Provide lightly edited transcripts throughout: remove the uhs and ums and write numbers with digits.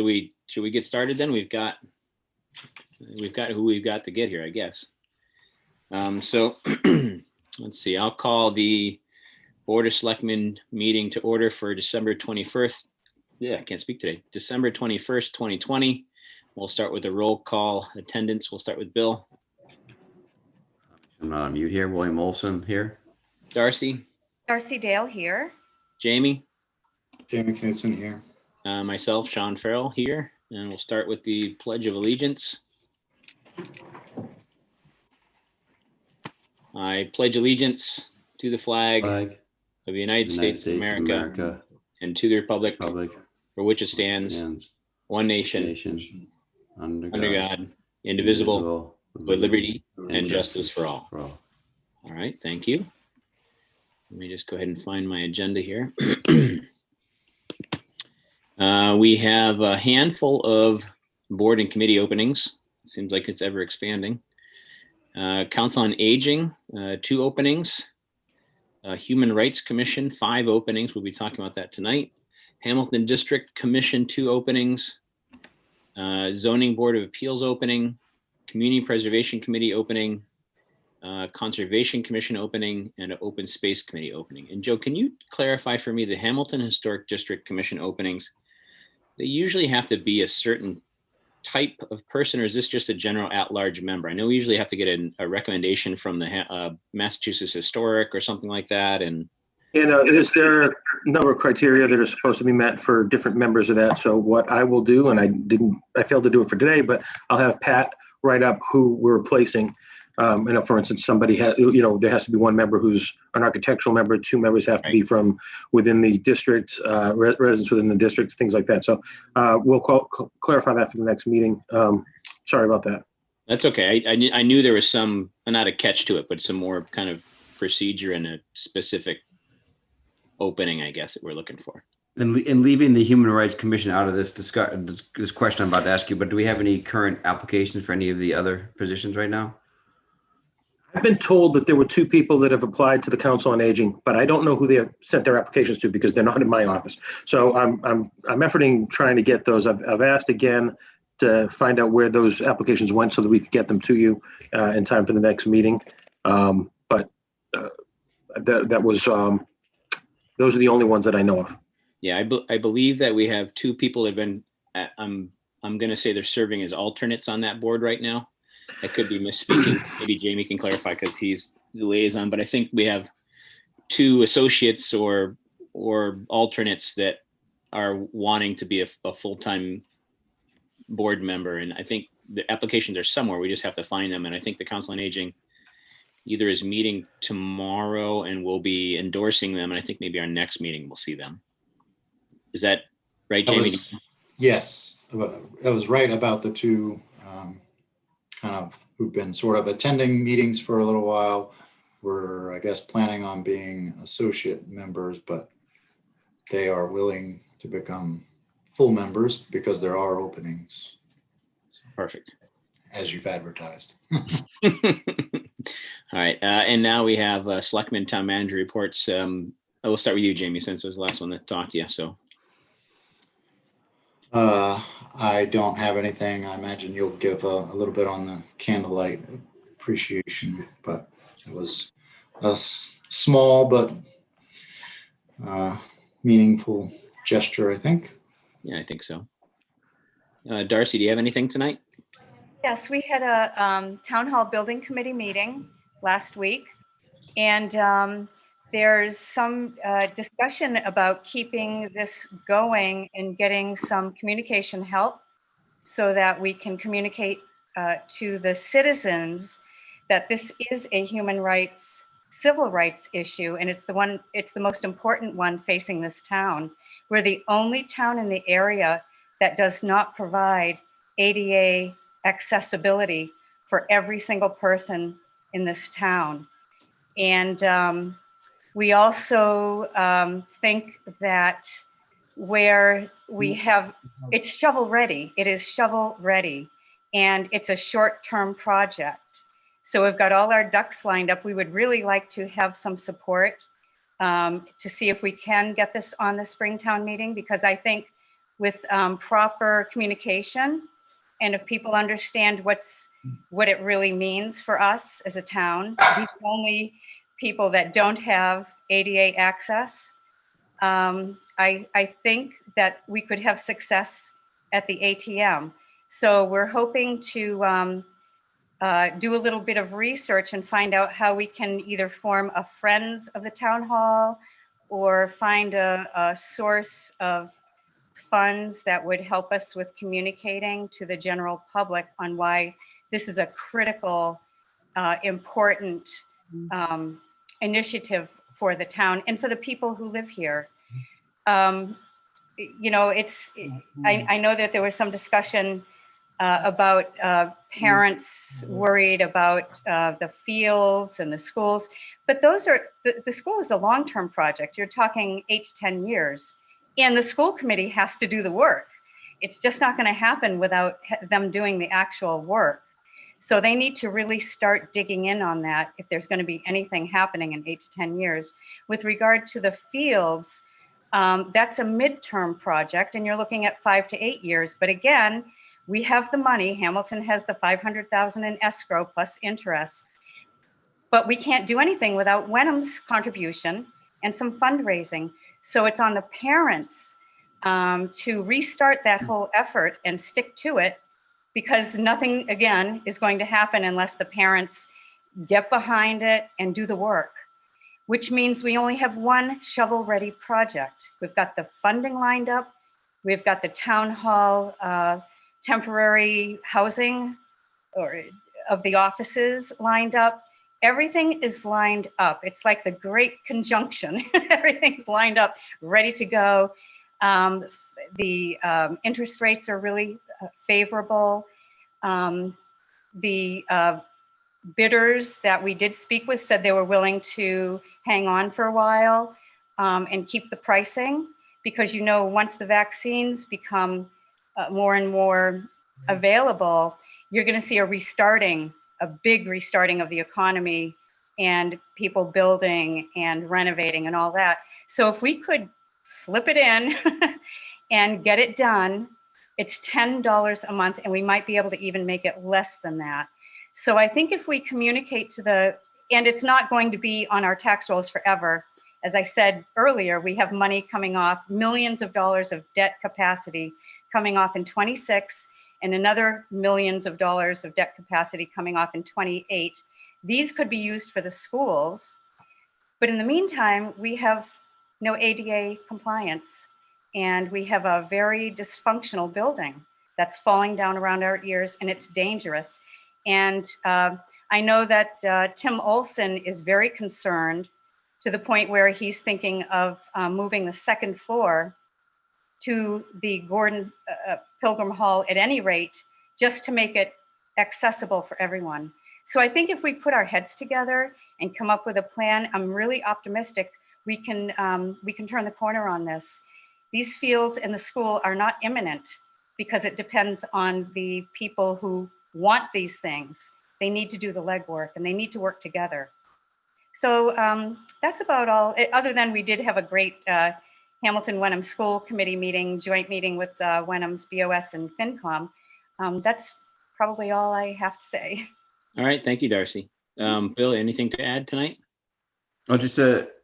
we get started then? We've got who we've got to get here, I guess. So let's see. I'll call the Board of Selectmen meeting to order for December 21st. Yeah, I can't speak today. December 21st, 2020. We'll start with a roll call attendance. We'll start with Bill. I'm not on mute here. William Olson here. Darcy. Darcy Dale here. Jamie. Jamie Knudsen here. Myself, Sean Farrell here. And we'll start with the Pledge of Allegiance. I pledge allegiance to the flag of the United States of America and to the republic for which it stands, one nation, under God, indivisible, with liberty and justice for all. All right, thank you. Let me just go ahead and find my agenda here. We have a handful of board and committee openings. It seems like it's ever expanding. Council on Aging, 2 openings. Human Rights Commission, 5 openings. We'll be talking about that tonight. Hamilton District Commission, 2 openings. Zoning Board of Appeals opening. Community Preservation Committee opening. Conservation Commission opening, and an Open Space Committee opening. And Joe, can you clarify for me the Hamilton Historic District Commission openings? They usually have to be a certain type of person, or is this just a general at-large member? I know we usually have to get a recommendation from the Massachusetts Historic or something like that. And there are a number of criteria that are supposed to be met for different members of that. So what I will do, and I failed to do it for today, but I'll have Pat write up who we're replacing. For instance, somebody has, there has to be one member who's an architectural member, 2 members have to be from within the district, residents within the district, things like that. So we'll clarify that for the next meeting. Sorry about that. That's okay. I knew there was some, not a catch to it, but some more kind of procedure and a specific opening, I guess, that we're looking for. And leaving the Human Rights Commission out of this question I'm about to ask you, but do we have any current applications for any of the other positions right now? I've been told that there were 2 people that have applied to the Council on Aging, but I don't know who they have sent their applications to because they're not in my office. So I'm efforting trying to get those. I've asked again to find out where those applications went so that we could get them to you in time for the next meeting. But that was those are the only ones that I know of. Yeah, I believe that we have 2 people that have been. I'm going to say they're serving as alternates on that board right now. I could be misspeaking. Maybe Jamie can clarify because he's the liaison, but I think we have 2 associates or alternates that are wanting to be a full-time board member. And I think the applications are somewhere. We just have to find them. And I think the Council on Aging either is meeting tomorrow and we'll be endorsing them. And I think maybe our next meeting we'll see them. Is that right, Jamie? Yes, that was right about the 2 kind of who've been sort of attending meetings for a little while. We're, I guess, planning on being associate members, but they are willing to become full members because there are openings. Perfect. As you've advertised. All right. And now we have Selectmen Town Manager reports. We'll start with you, Jamie, since it was the last one that talked to you. So. I don't have anything. I imagine you'll give a little bit on the candlelight appreciation, but it was a small but meaningful gesture, I think. Yeah, I think so. Darcy, do you have anything tonight? Yes, we had a town hall building committee meeting last week, and there's some discussion about keeping this going and getting some communication help so that we can communicate to the citizens that this is a human rights, civil rights issue, and it's the most important one facing this town. We're the only town in the area that does not provide ADA accessibility for every single person in this town. And we also think that where we have, it's shovel ready, it is shovel ready, and it's a short-term project. So we've got all our ducks lined up. We would really like to have some support to see if we can get this on the Springtown meeting, because I think with proper communication. And if people understand what it really means for us as a town, to be the only people that don't have ADA access, I think that we could have success at the ATM. So we're hoping to do a little bit of research and find out how we can either form a Friends of the Town Hall or find a source of funds that would help us with communicating to the general public on why this is a critical, important initiative for the town and for the people who live here. You know, I know that there was some discussion about parents worried about the fields and the schools, but the school is a long-term project. You're talking 8 to 10 years, and the school committee has to do the work. It's just not going to happen without them doing the actual work. So they need to really start digging in on that if there's going to be anything happening in 8 to 10 years. With regard to the fields, that's a midterm project, and you're looking at 5 to 8 years. But again, we have the money. Hamilton has the $500,000 in escrow plus interest, but we can't do anything without Wenham's contribution and some fundraising. So it's on the parents to restart that whole effort and stick to it, because nothing, again, is going to happen unless the parents get behind it and do the work, which means we only have one shovel-ready project. We've got the funding lined up. We've got the town hall temporary housing or of the offices lined up. Everything is lined up. It's like the great conjunction. Everything's lined up, ready to go. The interest rates are really favorable. The bidders that we did speak with said they were willing to hang on for a while and keep the pricing, because, you know, once the vaccines become more and more available, you're going to see a big restarting of the economy and people building and renovating and all that. So if we could slip it in and get it done, it's $10 a month, and we might be able to even make it less than that. So I think if we communicate and it's not going to be on our tax rolls forever. As I said earlier, we have money coming off, millions of dollars of debt capacity coming off in 26, and another millions of dollars of debt capacity coming off in 28. These could be used for the schools, but in the meantime, we have no ADA compliance, and we have a very dysfunctional building that's falling down around our ears, and it's dangerous. And I know that Tim Olson is very concerned, to the point where he's thinking of moving the second floor to the Gordon Pilgrim Hall at any rate, just to make it accessible for everyone. So I think if we put our heads together and come up with a plan, I'm really optimistic we can turn the corner on this. These fields and the school are not imminent, because it depends on the people who want these things. They need to do the legwork, and they need to work together. So that's about all, other than we did have a great Hamilton Wenham School Committee meeting, joint meeting with Wenham's BOS and FinCom. That's probably all I have to say. All right, thank you, Darcy. Bill, anything to add tonight? Oh, just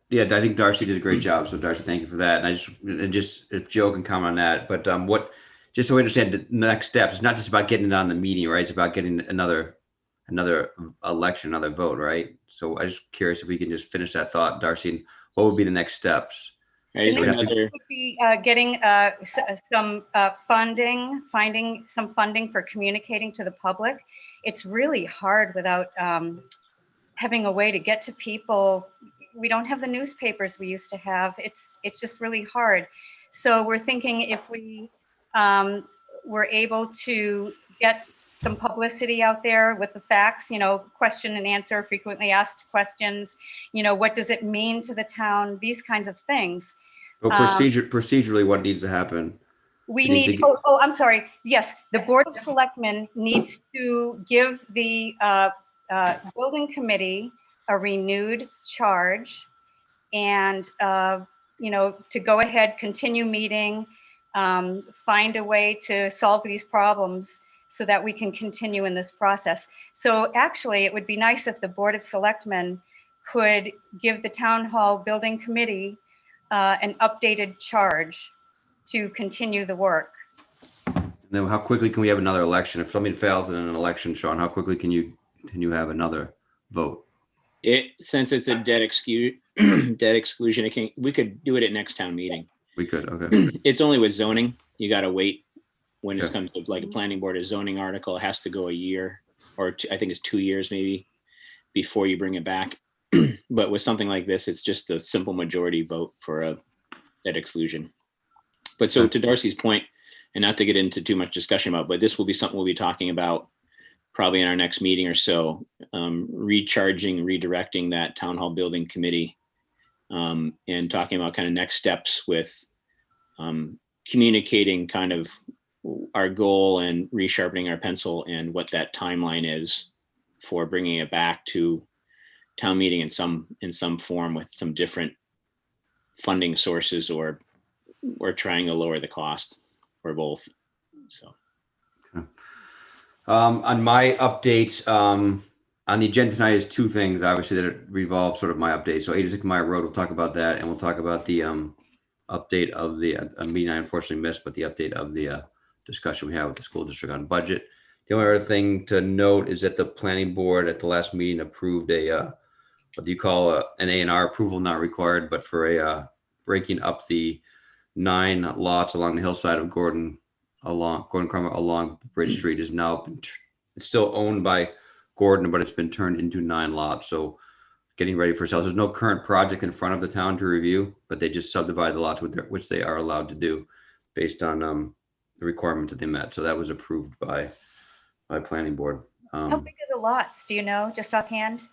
yeah, I think Darcy did a great job. So Darcy, thank you for that. And just if Joe can comment on that, but just so we understand the next steps, it's not just about getting it on the meeting, right? It's about getting another election, another vote, right? So I'm just curious if we can just finish that thought, Darcy, and what would be the next steps? Right, The next step would be getting some funding, finding some funding for communicating to the public. It's really hard without having a way to get to people. We don't have the newspapers we used to have. It's just really hard. So we're thinking if we were able to get some publicity out there with the facts, you know, question and answer, frequently asked questions, you know, what does it mean to the town? These kinds of things. Well, procedurally, what needs to happen? We need, I'm sorry. Yes, the Board of Selectmen needs to give the building committee a renewed charge, and, you know, to go ahead, continue meeting, find a way to solve these problems so that we can continue in this process. So actually, it would be nice if the Board of Selectmen could give the Town Hall Building Committee an updated charge to continue the work. Then how quickly can we have another election? If something fails in an election, Sean, how quickly can you have another vote? Since it's a debt exclusion, we could do it at next town meeting. We could, okay. It's only with zoning. You got to wait when it Okay. comes to like a planning board, a zoning article, it has to go a year or two, I think it's 2 years maybe before you bring it back. But with something like this, it's just a simple majority vote for a debt exclusion. But so to Darcy's point, and not to get into too much discussion about, but this will be something we'll be talking about probably in our next meeting or so, redirecting that Town Hall Building Committee and talking about kind of next steps with communicating kind of our goal and resharpening our pencil and what that timeline is for bringing it back to town meeting in some form with some different funding sources or trying to lower the cost or both. So. On my updates, on the agenda tonight is two things, obviously, that revolve sort of my update. So 86 Mile Road, we'll talk about that, and we'll talk about the update of the meeting I unfortunately missed, but the update of the discussion we had with the school district on budget. The only other thing to note is that the planning board at the last meeting approved a what do you call an A&R approval, not required, but for a breaking up the 9 lots along the hillside of Gordon Crummer along Bridge Street is now it's still owned by Gordon, but it's been turned into 9 lots. So getting ready for sales. There's no current project in front of the town to review, but they just subdivided the lots which they are allowed to do based on the requirements that they met. So that was approved by planning board. How big are the lots? Do you know, just offhand?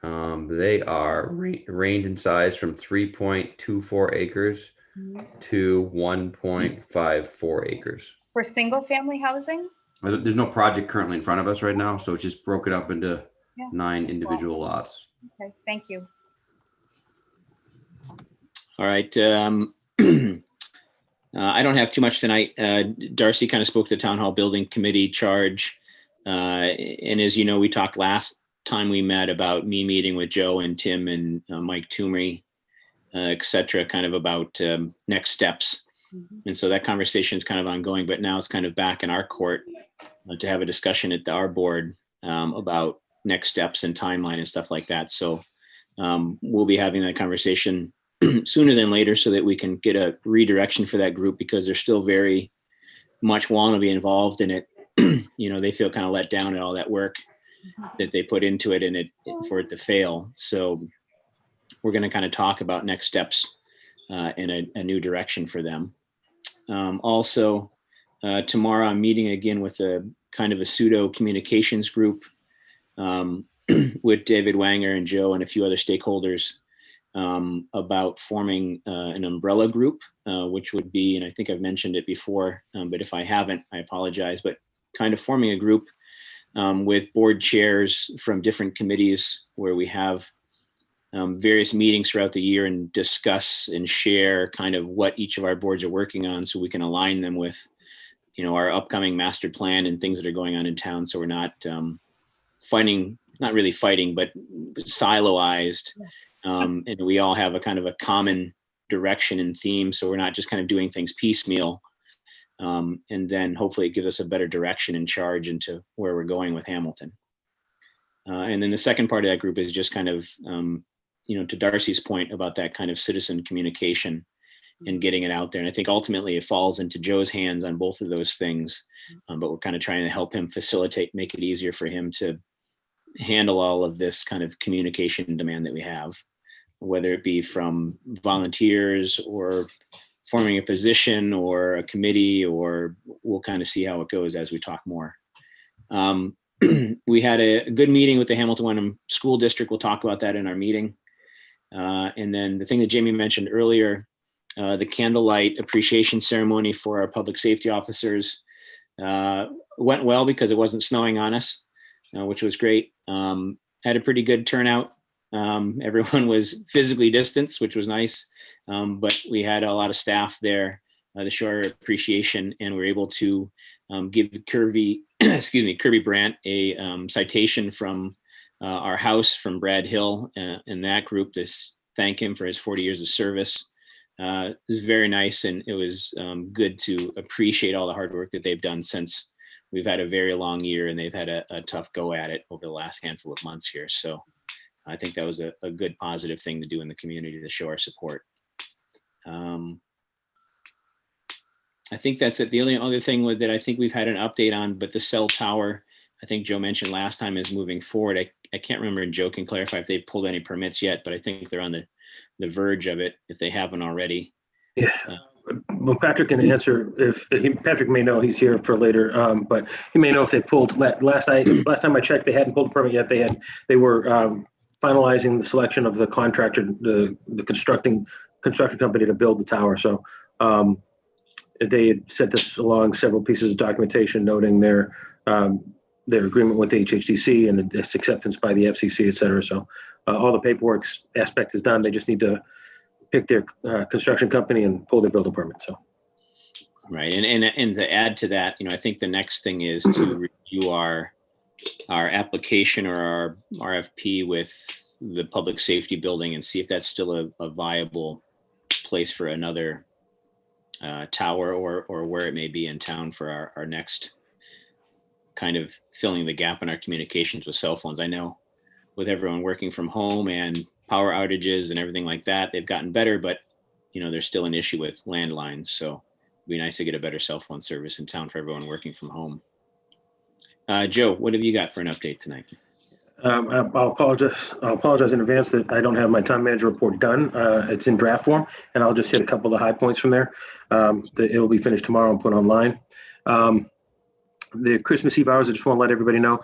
They are range in size from 3.24 acres to 1.54 acres. For single family housing? There's no project currently in front of us right now, so it's just broken up into 9 individual lots. Okay, thank you. All right. I don't have too much tonight. Darcy kind of spoke to the Town Hall Building Committee charge. And as you know, we talked last time we met about me meeting with Joe and Tim and Mike Toomey, et cetera, kind of about next steps. And so that conversation is kind of ongoing, but now it's kind of back in our court to have a discussion at our board about next steps and timeline and stuff like that. So we'll be having that conversation sooner than later so that we can get a redirection for that group because they're still very much wanting to be involved in it. You know, they feel kind of let down at all that work that they put into it and for it to fail. So we're going to kind of talk about next steps in a new direction for them. Also, tomorrow I'm meeting again with a kind of a pseudo communications group with David Wanger and Joe and a few other stakeholders about forming an umbrella group, which would be, and I think I've mentioned it before, but if I haven't, I apologize, but kind of forming a group with board chairs from different committees where we have various meetings throughout the year and discuss and share kind of what each of our boards are working on so we can align them with, you know, our upcoming master plan and things that are going on in town. So we're not not really fighting, but siloized. And we all have a kind of a common direction and theme. So we're not just kind of doing things piecemeal. And then hopefully it gives us a better direction and charge into where we're going with Hamilton. And then the second part of that group is just kind of, you know, to Darcy's point about that kind of citizen communication and getting it out there. And I think ultimately it falls into Joe's hands on both of those things. But we're kind of trying to help him facilitate, make it easier for him to handle all of this kind of communication demand that we have, whether it be from volunteers or forming a position or a committee, or we'll kind of see how it goes as we talk more. We had a good meeting with the Hamilton Wenham School District. We'll talk about that in our meeting. And then the thing that Jamie mentioned earlier, the candlelight appreciation ceremony for our public safety officers went well because it wasn't snowing on us, which was great. Had a pretty good turnout. Everyone was physically distanced, which was nice. But we had a lot of staff there to show our appreciation, and we're able to give Kirby, Kirby Brandt a citation from our house from Brad Hill and that group to thank him for his 40 years of service. It was very nice, and it was good to appreciate all the hard work that they've done since we've had a very long year, and they've had a tough go at it over the last handful of months here. So I think that was a good positive thing to do in the community to show our support. I think that's it. The only other thing that I think we've had an update on, but the cell tower, I think Joe mentioned last time, is moving forward. I can't remember, and Joe can clarify if they pulled any permits yet, but I think they're on the verge of it if they haven't already. Yeah. Well, Patrick can answer Patrick may know, he's here for later, but he may know if they pulled. Last time I checked, they hadn't pulled a permit yet. They were finalizing the selection of the contractor, the construction company to build the tower. So they had sent us along several pieces of documentation noting their agreement with HHDC and its acceptance by the FCC, et cetera. So all the paperwork aspect is done. They just need to pick their construction company and pull their building permit. So, right, and to add to that, I think the next thing is to review our application or our RFP with the public safety building and see if that's still a viable place for another tower or where it may be in town for our next kind of filling the gap in our communications with cell phones. I know with everyone working from home and power outages and everything like that, they've gotten better, but there's still an issue with landlines. So it'd be nice to get a better cell phone service in town for everyone working from home. Joe, what have you got for an update tonight? I'll apologize in advance that I don't have my town manager report done. It's in draft form, and I'll just hit a couple of the high points from there. It will be finished tomorrow and put online. The Christmas Eve hours, I just want to let everybody know,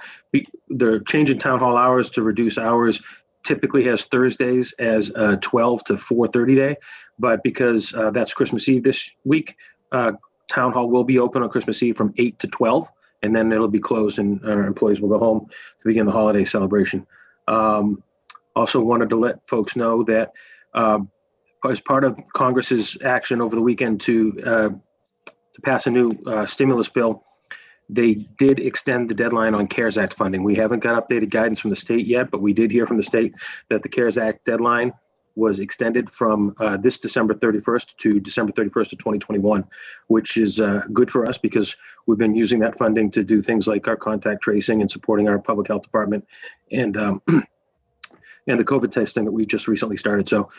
the change in town hall hours to reduce hours typically has Thursdays as a 12 to 4:30 day, but because that's Christmas Eve this week, town hall will be open on Christmas Eve from 8 to 12. And then it'll be closed and our employees will go home to begin the holiday celebration. Also wanted to let folks know that as part of Congress's action over the weekend to pass a new stimulus bill, they did extend the deadline on CARES Act funding. We haven't got updated guidance from the state yet, but we did hear from the state that the CARES Act deadline was extended from this December 31st to December 31st of 2021, which is good for us because we've been using that funding to do things like our contact tracing and supporting our public health department and the COVID testing that we just recently started. So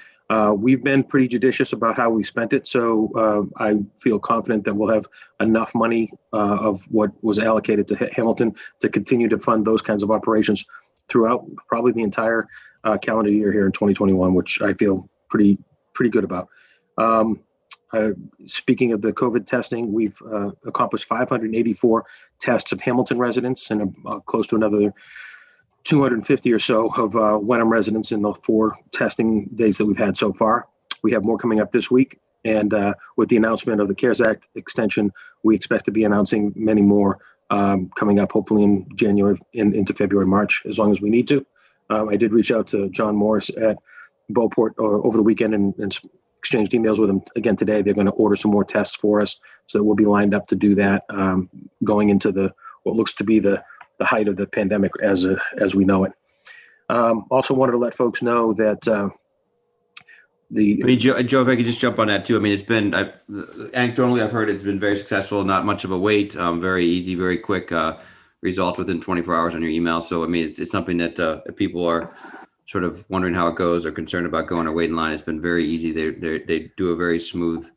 we've been pretty judicious about how we spent it. So I feel confident that we'll have enough money of what was allocated to Hamilton to continue to fund those kinds of operations throughout probably the entire calendar year here in 2021, which I feel pretty good about. Speaking of the COVID testing, we've accomplished 584 tests of Hamilton residents and close to another 250 or so of Wenham residents in the 4 testing days that we've had so far. We have more coming up this week. And with the announcement of the CARES Act extension, we expect to be announcing many more coming up, hopefully in January into February, March, as long as we need to. I did reach out to John Morris at Beauport over the weekend and exchanged emails with him again today. They're going to order some more tests for us, so we'll be lined up to do that going into what looks to be the height of the pandemic as we know it. Also wanted to let folks know that Joe, if I could just jump on that too. I mean, it's been anecdotally, I've heard it's been very successful, not much of a wait, very easy, very quick results within 24 hours on your email. So, I mean, it's something that if people are sort of wondering how it goes or concerned about going or wait in line, it's been very easy. They do a very smooth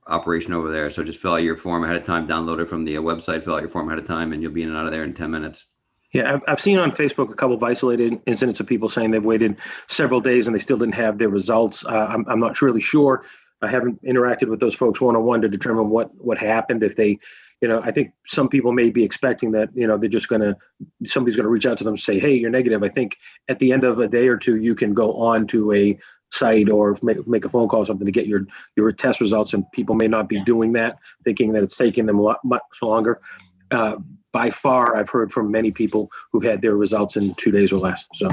operation over there. So just fill out your form ahead of time, download it from the website, fill out your form ahead of time, and you'll be in and out of there in 10 minutes. Yeah, I've seen on Facebook a couple of isolated incidents of people saying they've waited several days and they still didn't have their results. I'm not really sure. I haven't interacted with those folks one-on-one to determine what happened. If they, I think some people may be expecting that, they're just somebody's going to reach out to them and say, hey, you're negative. I think at the end of a day or two, you can go on to a site or make a phone call or something to get your test results. And people may not be doing that, thinking that it's taking them much longer. By far, I've heard from many people who've had their results in 2 days or less. So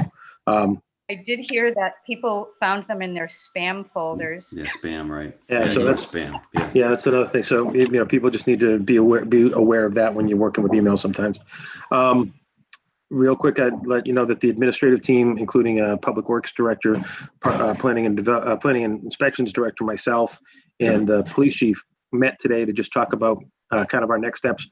I did hear that people found them in their spam folders. Yeah, spam, right? Yeah, so your that's- spam. Yeah. Yeah, that's another thing. So, people just need to be aware of that when you're working with email sometimes. Real quick, I'd let you know that the administrative team, including a public works director, planning and inspections director, myself, and police chief, met today to just talk about kind of our next steps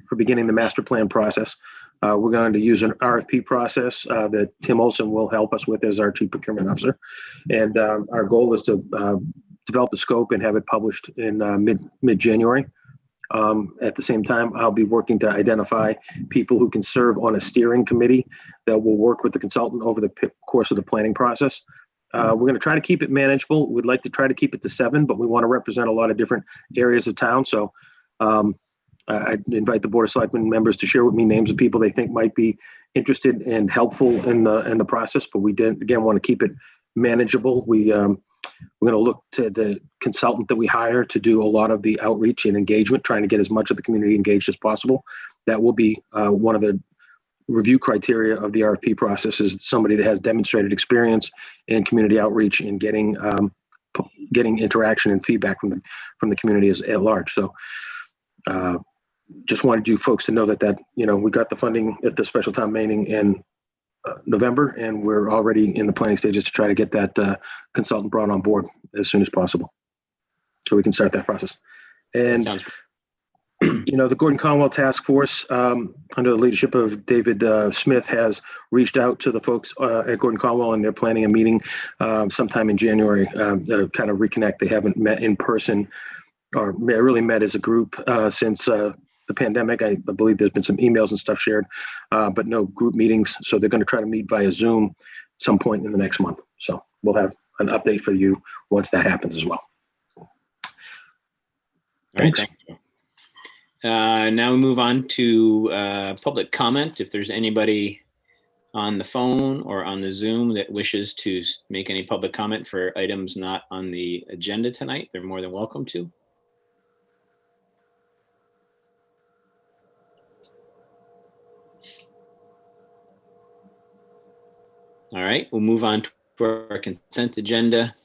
for beginning the master plan process. We're going to use an RFP process that Tim Olson will help us with as our chief procurement officer. And our goal is to develop the scope and have it published in mid-January. At the same time, I'll be working to identify people who can serve on a steering committee that will work with the consultant over the course of the planning process. We're going to try to keep it manageable. We'd like to try to keep it to 7, but we want to represent a lot of different areas of town. So I invite the Board of Selectmen members to share with me names of people they think might be interested and helpful in the process. But we did, again, want to keep it manageable. We're going to look to the consultant that we hire to do a lot of the outreach and engagement, trying to get as much of the community engaged as possible. That will be one of the review criteria of the RFP process, is somebody that has demonstrated experience in community outreach and getting interaction and feedback from the community at large. So just wanted you folks to know that we got the funding at the special town meeting in November, and we're already in the planning stages to try to get that consultant brought on board as soon as possible, so we can start that process. And Sounds the Gordon Conwell Task Force, under the leadership of David Smith, has reached out to the folks at Gordon Conwell, and they're planning a meeting sometime in January to kind of reconnect. They haven't met in person or really met as a group since the pandemic. I believe there's been some emails and stuff shared, but no group meetings. So they're going to try to meet via Zoom at some point in the next month. So we'll have an update for you once that happens as well. All right, Thanks. thank you. Now we move on to public comment. If there's anybody on the phone or on the Zoom that wishes to make any public comment for items not on the agenda tonight, they're more than welcome to. All right, we'll move on to our consent agenda.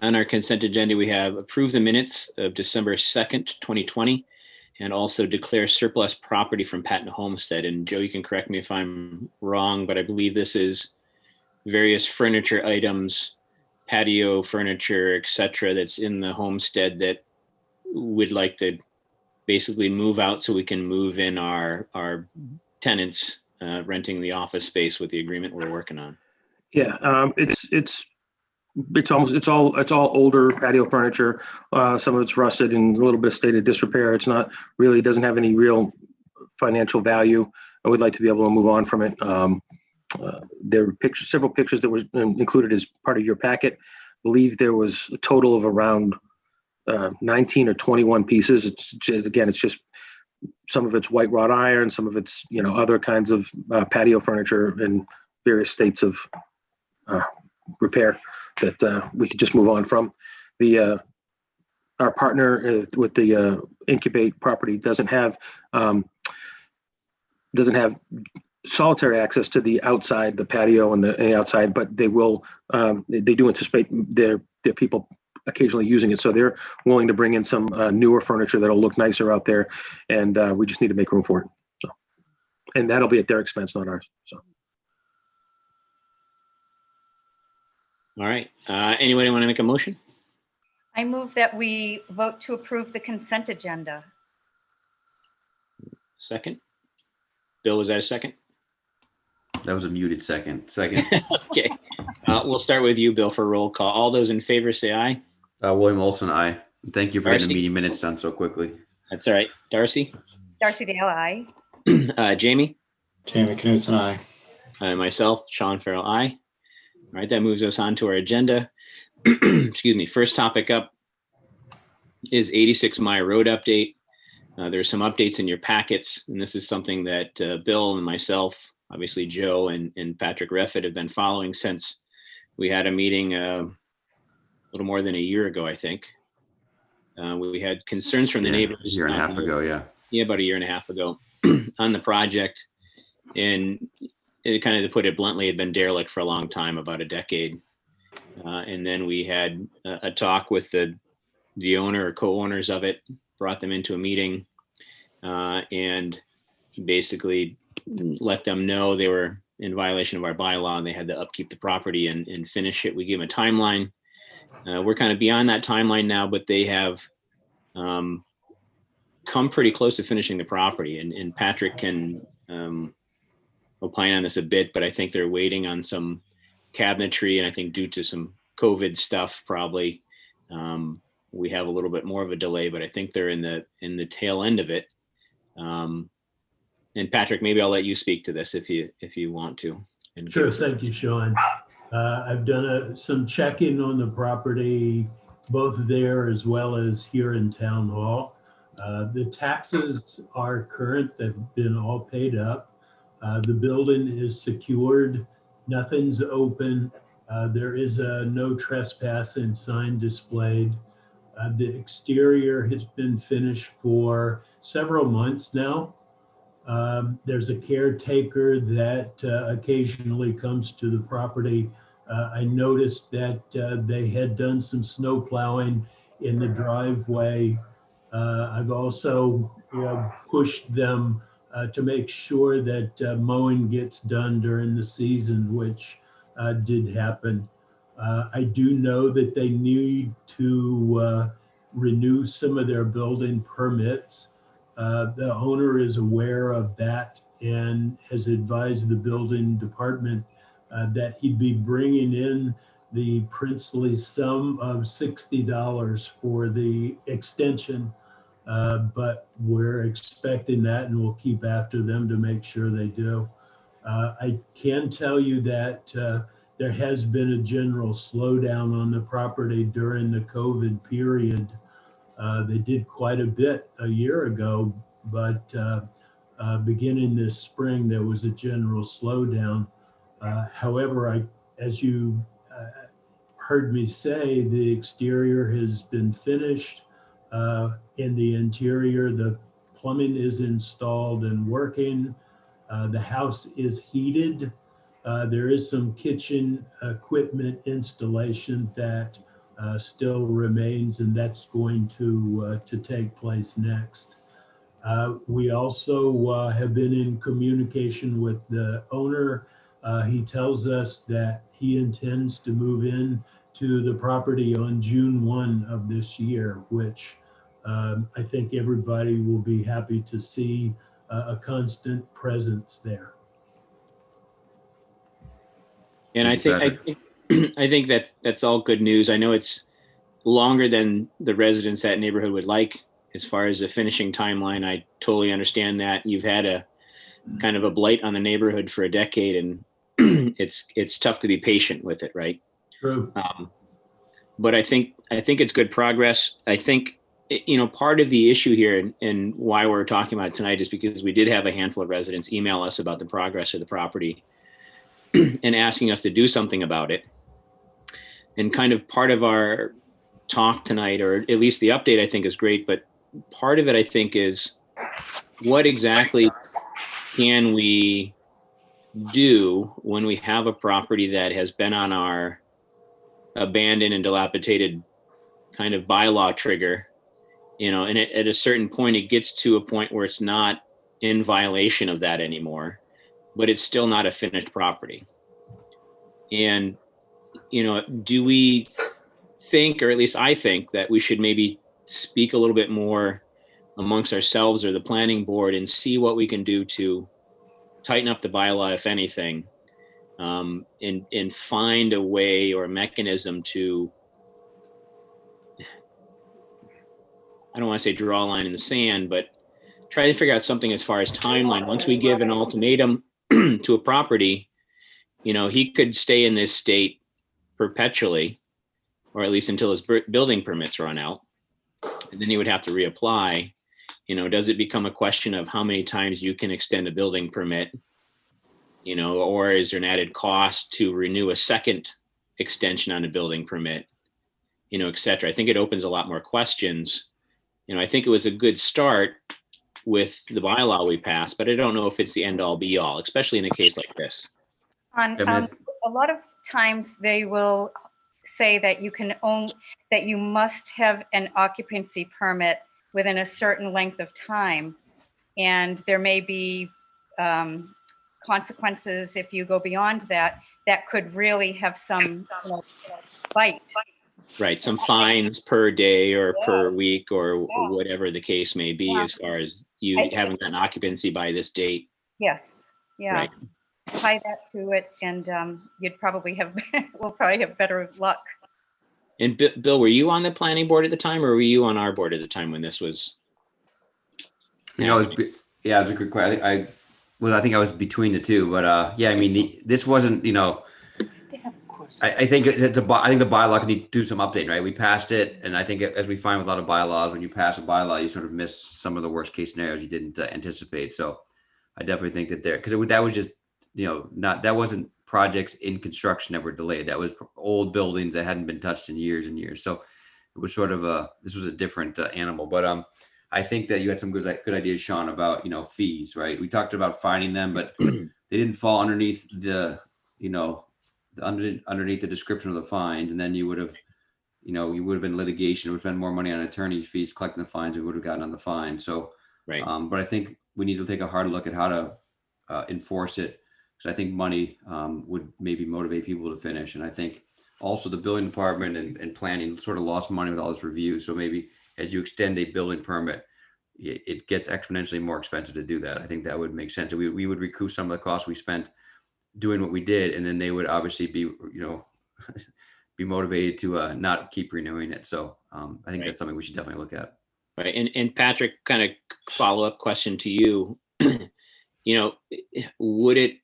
On our consent agenda, we have approved the minutes of December 2nd, 2020, and also declare surplus property from Patton Homestead. And Joe, you can correct me if I'm wrong, but I believe this is various furniture items, patio furniture, etc., that's in the homestead that we'd like to basically move out so we can move in our tenants renting the office space with the agreement we're working on. Yeah, it's all older patio furniture. Some of it's rusted and a little bit state of disrepair. It's not really, doesn't have any real financial value. I would like to be able to move on from it. There were several pictures that were included as part of your packet. I believe there was a total of around 19 or 21 pieces. It's just some of it's white wrought iron, some of it's other kinds of patio furniture in various states of repair that we could just move on from. Our partner with the Incubate property doesn't have solitary access to the outside, the patio and the outside, but they will. They do anticipate their people occasionally using it, so they're willing to bring in some newer furniture that'll look nicer out there, and we just need to make room for it. So, and that'll be at their expense, not ours. So. All right. Anybody want to make a motion? I move that we vote to approve the consent agenda. Second. Bill, was that a second? That was a muted second. Second. Okay. We'll start with you, Bill, for roll call. All those in favor say aye. William Olson, aye. Thank you for getting Darcy? the meeting minutes done so quickly. That's all right. Darcy? Darcy Dale, aye. Jamie? Jamie Knutson, aye. Myself, Sean Farrell, aye. All right, that moves us on to our agenda. Excuse me. First topic up is 86 Maya Road update. There's some updates in your packets, and this is something that Bill and myself, obviously Joe and Patrick Reffett have been following since we had a meeting a little more than a year ago, I think. We had concerns from the neighbors. A year and a half ago, yeah. Yeah, about a year and a half ago on the project. And it kind of, to put it bluntly, had been derelict for a long time, about a decade. And then we had a talk with the owner or co-owners of it, brought them into a meeting, and basically let them know they were in violation of our bylaw and they had to upkeep the property and finish it. We gave them a timeline. We're kind of beyond that timeline now, but they have come pretty close to finishing the property. And Patrick can opine on this a bit, but I think they're waiting on some cabinetry, and I think due to some COVID stuff, probably we have a little bit more of a delay, but I think they're in the tail end of it. And Patrick, maybe I'll let you speak to this if you want to. And Sure, thank you, Sean. I've done some checking on the property, both there as well as here in Town Hall. The taxes are current, they've been all paid up. The building is secured, nothing's open. There is a no trespassing sign displayed. The exterior has been finished for several months now. There's a caretaker that occasionally comes to the property. I noticed that they had done some snow plowing in the driveway. I've also pushed them to make sure that mowing gets done during the season, which did happen. I do know that they need to renew some of their building permits. The owner is aware of that and has advised the building department that he'd be bringing in the princely sum of $60 for the extension. But we're expecting that, and we'll keep after them to make sure they do. I can tell you that there has been a general slowdown on the property during the COVID period. They did quite a bit a year ago, but beginning this spring, there was a general slowdown. However, as you heard me say, the exterior has been finished. In the interior, the plumbing is installed and working. The house is heated. There is some kitchen equipment installation that still remains, and that's going to take place next. We also have been in communication with the owner. He tells us that he intends to move in to the property on June 1 of this year, which I think everybody will be happy to see a constant presence there. And I think that's all good news. I know it's longer than the residents of that neighborhood would like as far as the finishing timeline. I totally understand that. You've had a kind of a blight on the neighborhood for a decade, and it's tough to be patient with it, right? True. But I think it's good progress. I think, part of the issue here and why we're talking about it tonight is because we did have a handful of residents email us about the progress of the property and asking us to do something about it. And kind of part of our talk tonight, or at least the update, I think is great, but part of it, I think, is what exactly can we do when we have a property that has been on our abandoned and dilapidated kind of bylaw trigger, and at a certain point, it gets to a point where it's not in violation of that anymore, but it's still not a finished property. And, do we think, or at least I think, that we should maybe speak a little bit more amongst ourselves or the planning board and see what we can do to tighten up the bylaw, if anything, and find a way or a mechanism to, I don't want to say draw a line in the sand, but try to figure out something as far as timeline. Once we give an ultimatum to a property, he could stay in this state perpetually, or at least until his building permits run out, and then he would have to reapply. Does it become a question of how many times you can extend a building permit, or is there an added cost to renew a second extension on a building permit, et cetera? I think it opens a lot more questions. I think it was a good start with the bylaw we passed, but I don't know if it's the end all be all, especially in a case like this. On, I mean, a lot of times they will say that that you must have an occupancy permit within a certain length of time. And there may be consequences if you go beyond that, that could really have some bite. Right, some fines per day or per Yes. week or Yeah. whatever the case may be, Yeah. as far as I you think haven't gotten occupancy by this date. Yes, yeah. Right. Tie that to it and you'd probably have, we'll probably have better luck. And Bill, were you on the planning board at the time, or were you on our board at the time when this was? I think I was, yeah, it was a good question. I think I was between the two, but yeah, I mean, this wasn't, you know, I think I think the bylaw can need to do some updating, right? We passed it, and I think as we find with a lot of bylaws, when you pass a bylaw, you sort of miss some of the worst case scenarios you didn't anticipate. So I definitely think that because that was just, you know, that wasn't projects in construction that were delayed. That was old buildings that hadn't been touched in years and years. So it was sort of this was a different animal. But I think that you had some good ideas, Sean, about, you know, fees, right? We talked about finding them, but they didn't fall underneath the, you know, underneath the description of the fines, and then you would have, you know, you would have been litigation. We would spend more money on attorney's fees collecting the fines. We would have gotten on the fine. So, Right. But I think we need to take a hard look at how to enforce it, because I think money would maybe motivate people to finish. And I think also the building department and planning sort of lost money with all this review. So maybe as you extend a building permit, it gets exponentially more expensive to do that. I think that would make sense. We would recoup some of the costs we spent doing what we did, and then they would obviously be, you know, be motivated to not keep renewing it. So I think Right. that's something we should definitely look at. Right. And Patrick, kind of follow-up question to you. You know, would it,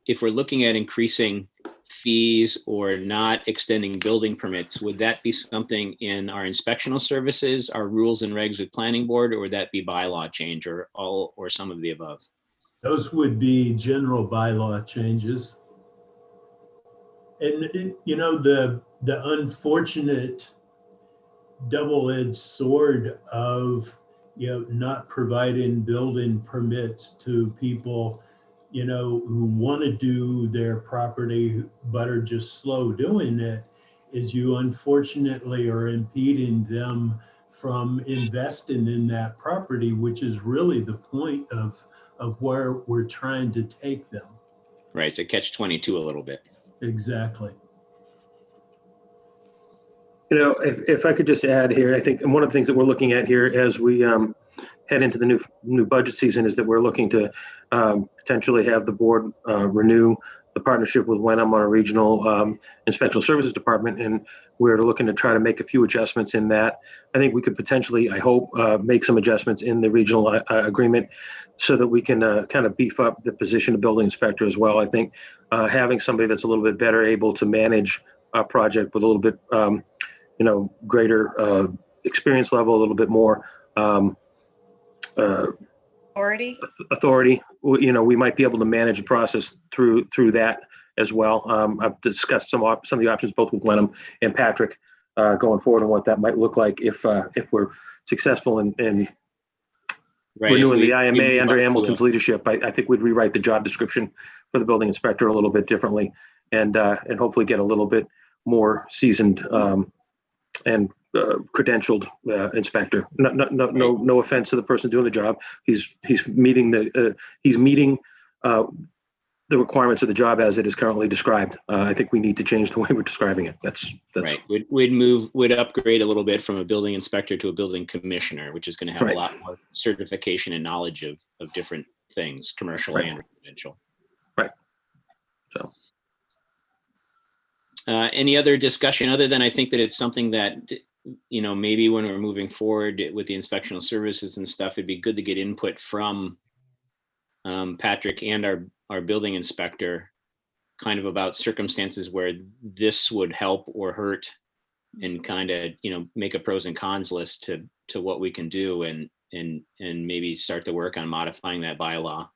if we're looking at increasing fees or not extending building permits, would that be something in our inspectional services, our rules and regs with planning board, or would that be bylaw change, or all, or some of the above? Those would be general bylaw changes. And you know, the unfortunate double-edged sword of, you know, not providing building permits to people, you know, who want to do their property but are just slow doing it, is you unfortunately are impeding them from investing in that property, which is really the point of where we're trying to take them. Right. So catch-22 a little bit. Exactly. You know, if I could just add here, I think one of the things that we're looking at here as we head into the new budget season is that we're looking to potentially have the board renew the partnership with Wenham on a regional inspectional services department, and we're looking to try to make a few adjustments in that. I think we could potentially, I hope, make some adjustments in the regional agreement so that we can kind of beef up the position of building inspector as well. I think having somebody that's a little bit better able to manage a project with a little bit, you know, greater experience level, a little bit more authority, you know, we might be able to manage the process through that as well. I've discussed some of the options both with Wenham and Patrick going forward and what that might look like if we're successful in Right. renewing If the IMA move under up to Hamilton's leadership. I think we'd rewrite the job description for the building inspector a little bit differently, and hopefully get a little bit more seasoned and credentialed inspector. No offense to the person doing the job. He's meeting the requirements of the job as it is currently described. I think we need to change the way we're describing it. That's right. We'd upgrade a little bit from a building inspector to a building commissioner, which is going to have Right. a lot more certification and knowledge of different things, commercial Right. and residential. Right. So. Any other discussion other than I think that it's something that, you know, maybe when we're moving forward with the inspectional services and stuff, it'd be good to get input from Patrick and our building inspector, kind of about circumstances where this would help or hurt, and kind of, you know, make a pros and cons list to what we can do, and maybe start to work on modifying that bylaw.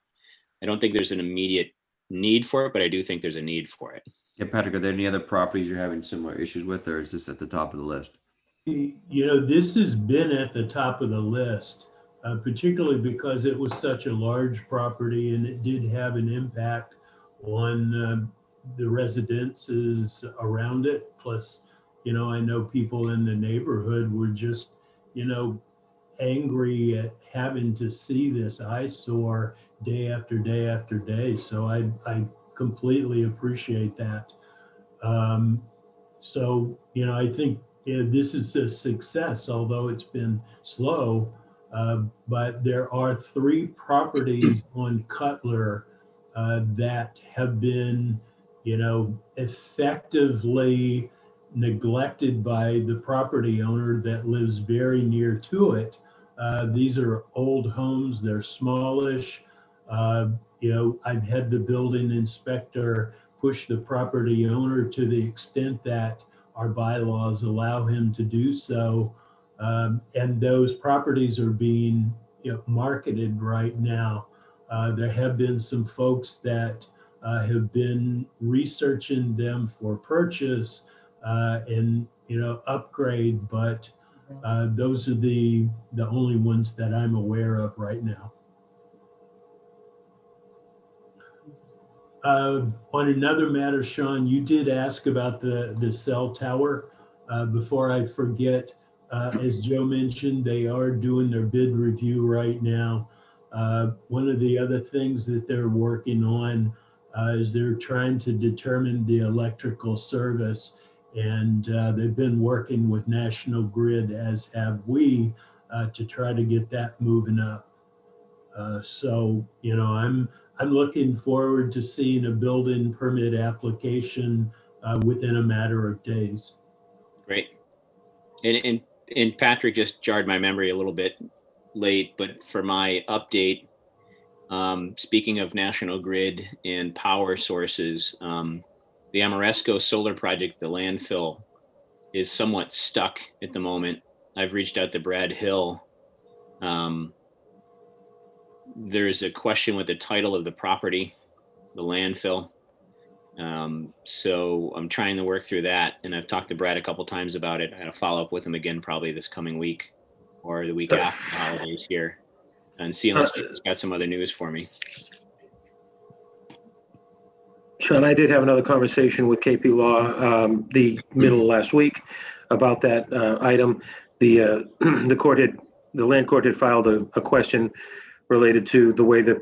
I don't think there's an immediate need for it, but I do think there's a need for it. Yeah, Patrick, are there any other properties you're having similar issues with, or is this at the top of the list? You know, this has been at the top of the list, particularly because it was such a large property and it did have an impact on the residences around it. Plus, I know people in the neighborhood were just, angry at having to see this eyesore day after day after day. So I completely appreciate that. So, I think this is a success, although it's been slow. But there are 3 properties on Cutler that have been, effectively neglected by the property owner that lives very near to it. These are old homes, they're smallish. I've had the building inspector push the property owner to the extent that our bylaws allow him to do so. And those properties are being marketed right now. There have been some folks that have been researching them for purchase and upgrade, but those are the only ones that I'm aware of right now. On another matter, Sean, you did ask about the cell tower. Before I forget, as Joe mentioned, they are doing their bid review right now. One of the other things that they're working on is they're trying to determine the electrical service, and they've been working with National Grid, as have we, to try to get that moving up. So, I'm looking forward to seeing a building permit application within a matter of days. Great. And Patrick just jarred my memory a little bit late, but for my update, speaking of National Grid and power sources, the Amoresco solar project, the landfill, is somewhat stuck at the moment. I've reached out to Brad Hill. There's a question with the title of the property, the landfill. So I'm trying to work through that, and I've talked to Brad a couple times about it. I'm going to follow up with him again probably this coming week or the week after the holidays here, and see unless he's got some other news for me. Sean, I did have another conversation with KP Law the middle of last week about that item. The land court had filed a question related to the way the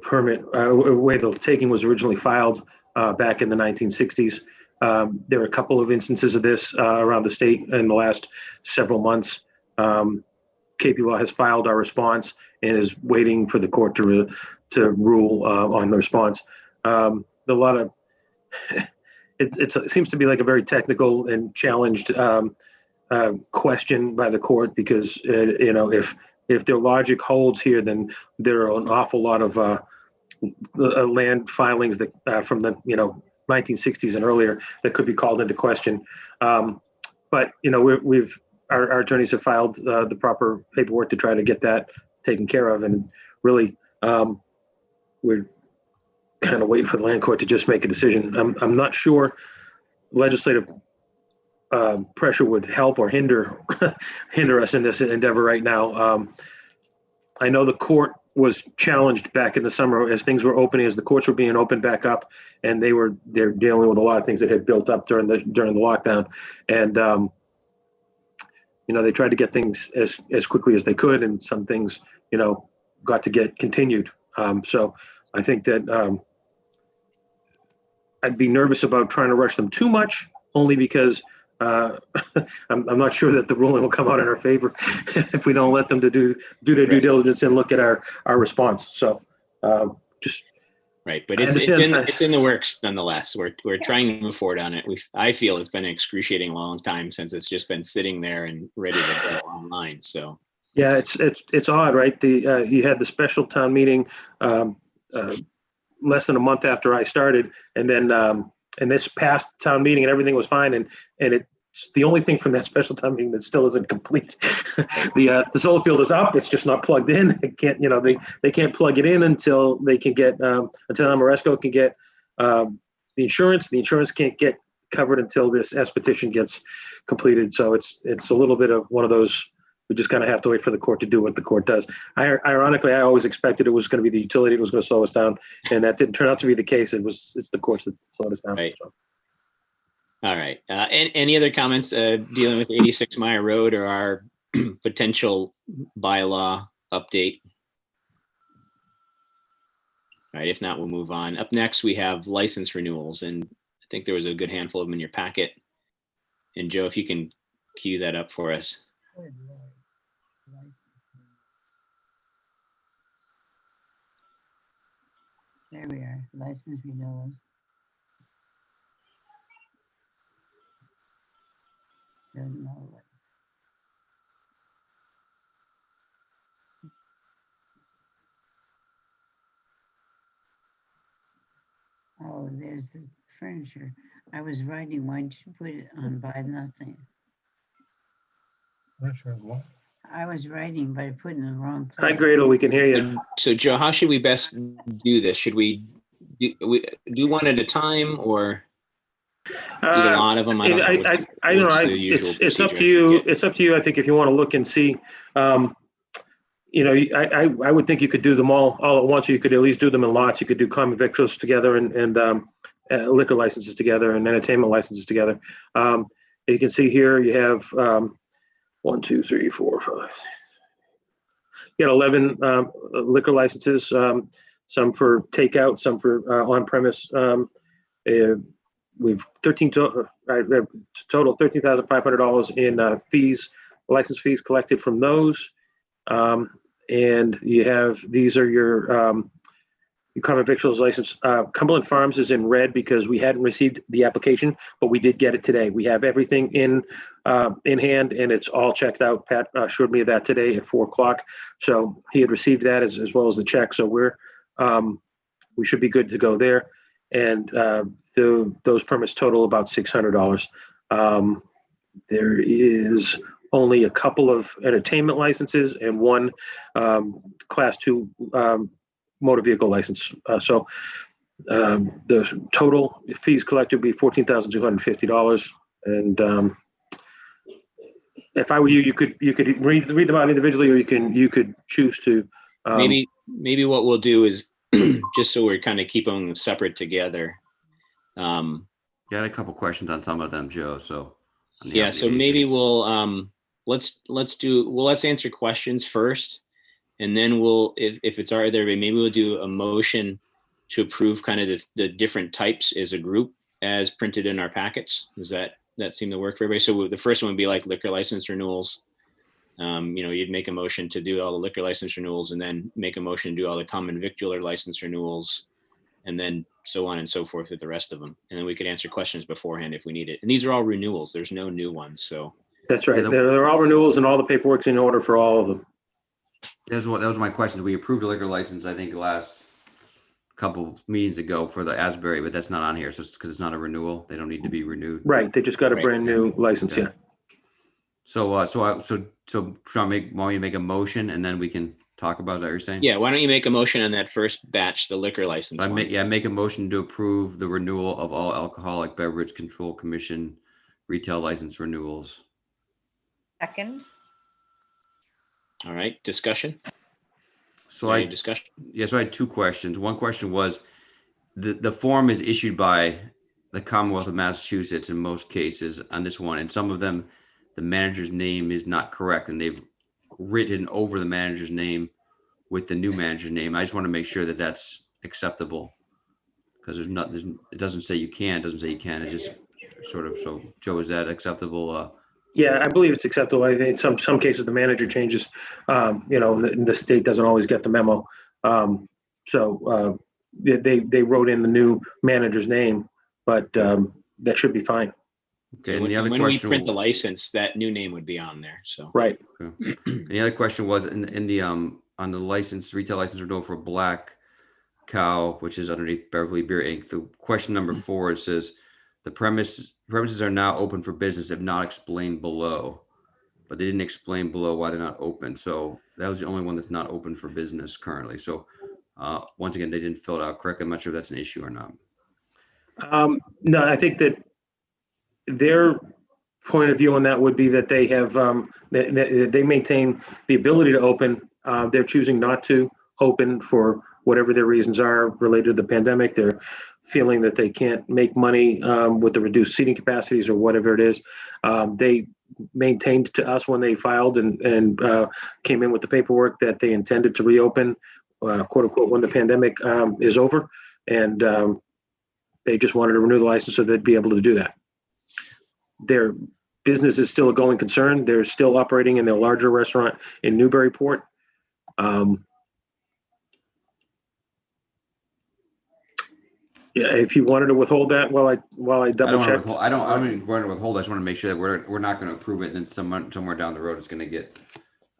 way the taking was originally filed back in the 1960s. There are a couple of instances of this around the state in the last several months. KP Law has filed our response and is waiting for the court to rule on the response. It seems to be like a very technical and challenged question by the court, because if their logic holds here, then there are an awful lot of land filings that from the 1960s and earlier that could be called into question. But our attorneys have filed the proper paperwork to try to get that taken care of, and really we're kind of waiting for the land court to just make a decision. I'm not sure legislative pressure would help or hinder us in this endeavor right now. I know the court was challenged back in the summer as things were opening, as the courts were being opened back up, and they're dealing with a lot of things that had built up during the lockdown, and they tried to get things as quickly as they could, and some things got to get continued. So I think that I'd be nervous about trying to rush them too much, only because I'm not sure that the ruling will come out in our favor if we don't let them to do their due diligence and look at our response. So just right, but it's in the works nonetheless. We're trying to move forward on it. I feel it's been an excruciating long time since it's just been sitting there and ready to go online. So yeah, it's odd, right? You had the special town meeting less than a month after I started, and then and this past town meeting and everything was fine, and it's the only thing from that special town meeting that still isn't complete. The solar field is up; it's just not plugged in. They can't, they can't plug it in until they can get until Amoresco can get the insurance. The insurance can't get covered until this S petition gets completed. So it's a little bit of one of those. We just kind of have to wait for the court to do what the court does. Ironically, I always expected it was going to be the utility that was going to slow us down, and that didn't turn out to be the case. It's the courts that slowed us down. Right. So. All right. Any other comments dealing with 86 Meyer Road or our potential bylaw update? All right. If not, we'll move on. Up next, we have license renewals, and I think there was a good handful of them in your packet. And Joe, if you can cue that up for us. There we are, license renewals. Renewals. Oh, there's the furniture. I was writing, why did you put it on buy nothing? I was writing, but I put it in the wrong Hi, place. Gradle, we can hear you. So Joe, how should we best do this? Should we do one at a time or do a lot of them? I don't know. It's up to you. It's up to you. I think if you want to look and see, I would think you could do them all at once, or you could at least do them in lots. You could do common victuals together and liquor licenses together and entertainment licenses together. You can see here you have 1, 2, 3, 4, 5. You got 11 liquor licenses, some for takeout, some for on-premise. We've total $13,500 in fees, license fees collected from those. And you have, these are your common victuals license. Cumberland Farms is in red because we hadn't received the application, but we did get it today. We have everything in hand and it's all checked out. Pat assured me of that today at 4 o'clock. So he had received that as well as the check. So we should be good to go there. And those permits total about $600. There is only a couple of entertainment licenses and one class 2 motor vehicle license. So the total fees collected would be $14,250. And if I were you, you could read them out individually, or you could choose to. Maybe what we'll do is just so we're kind of keep them separate together. Got a couple questions on some of them, Joe. So yeah, so maybe we'll let's answer questions first, and then we'll, if it's all right there, maybe we'll do a motion to approve kind of the different types as a group as printed in our packets. Does that seem to work for everybody? So the first one would be like liquor license renewals. You'd make a motion to do all the liquor license renewals, and then make a motion to do all the common victualler license renewals, and then so on and so forth with the rest of them. And then we could answer questions beforehand if we need it. And these are all renewals. There's no new ones. So that's right. They're all renewals, and all the paperwork's in order for all of them. That was my question. We approved a liquor license, I think, last couple meetings ago for the Asbury, but that's not on here. So it's because it's not a renewal. They don't need to be renewed. Right. They just got a brand new license. Okay. Yeah. So want me to make a motion and then we can talk about, is that what you're saying? yeah, why don't you make a motion on that first batch, the liquor license one? Make a motion to approve the renewal of all Alcoholic Beverage Control Commission retail license renewals. Second. All right, discussion. So Any discussion. So I had 2 questions. One question was, the form is issued by the Commonwealth of Massachusetts in most cases on this one, and some of them, the manager's name is not correct, and they've written over the manager's name with the new manager's name. I just want to make sure that that's acceptable, because it doesn't say you can, it doesn't say you can. It's just sort of, so Joe, is that acceptable? Yeah, I believe it's acceptable. I think in some cases the manager changes. The state doesn't always get the memo. They wrote in the new manager's name, but that should be fine. Okay. And the other when question, we print the license, that new name would be on there. So Right. Okay. The other question was in the on the license, retail license renewal for Black Cow, which is underneath Beverly Beer Inc. The question number 4, it says the premises are now open for business if not explained below, but they didn't explain below why they're not open. So that was the only one that's not open for business currently. So once again, they didn't fill it out correctly. I'm not sure if that's an issue or not. No, I think that their point of view on that would be that they have they maintain the ability to open. They're choosing not to open for whatever their reasons are related to the pandemic. feeling that they can't make money with the reduced seating capacities or whatever it is. They maintained to us when they filed and came in with the paperwork that they intended to reopen, quote unquote, when the pandemic is over. And they just wanted to renew the license so they'd be able to do that. Their business is still a going concern. They're still operating in their larger restaurant in Newburyport. Yeah, if you wanted to withhold that while I double check. I don't even want to withhold. I just want to make sure that we're not going to approve it, and then somewhere down the road it's going to get.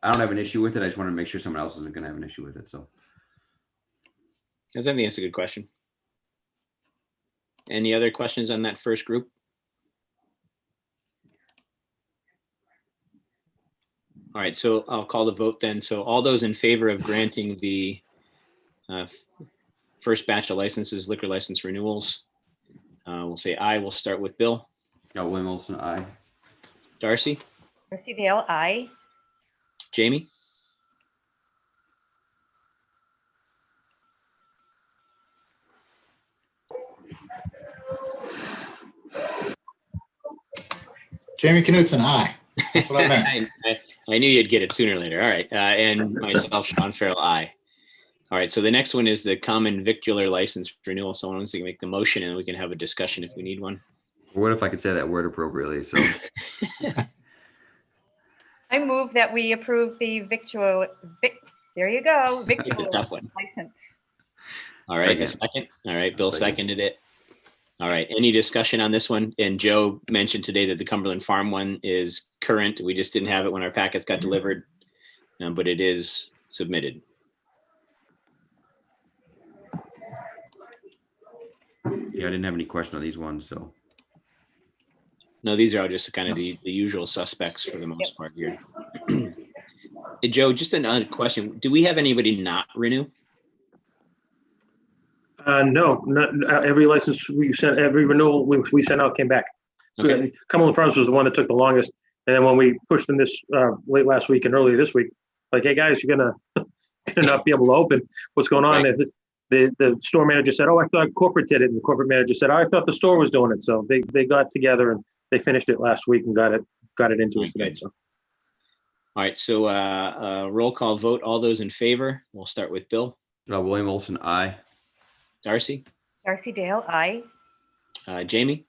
I don't have an issue with it. I just want to make sure someone else isn't going to have an issue with it. So, I think that's a good question. Any other questions on that first group? All right, so I'll call the vote then. So all those in favor of granting the first batch of licenses, liquor license renewals, we'll say aye. We'll start with Bill. William Olson, aye. Darcy? Darcy Dale, aye. Jamie? Jamie Knutson, aye. That's what I meant. I knew you'd get it sooner or later. All right. And myself, Sean Farrell, aye. All right. So the next one is the common victular license renewal. Someone wants to make the motion and we can have a discussion if we need one. What if I could say that word appropriately? So I move that we approve the there you go, victual tough one. license. All right. A second. All right. Bill seconded it. All right. Any discussion on this one? And Joe mentioned today that the Cumberland Farm one is current. We just didn't have it when our packets got delivered, but it is submitted. Yeah, I didn't have any question on these ones. So No, these are all just kind of the usual suspects for the most part here. Hey, Joe, just another question. Do we have anybody not renew? No, not every license we sent, every renewal we sent out came back. Okay. Cumberland Farms was the one that took the longest. And then when we pushed them this late last week and earlier this week, like, hey guys, you're gonna not be able to open. What's going on? Right. The store manager said, "Oh, I thought corporate did it." And the corporate manager said, "Oh, I thought the store was doing it." So they got together and they finished it last week and got it into us today. So. All right. So roll call vote. All those in favor. We'll start with Bill. William Olson, aye. Darcy. Darcy Dale, aye. Jamie.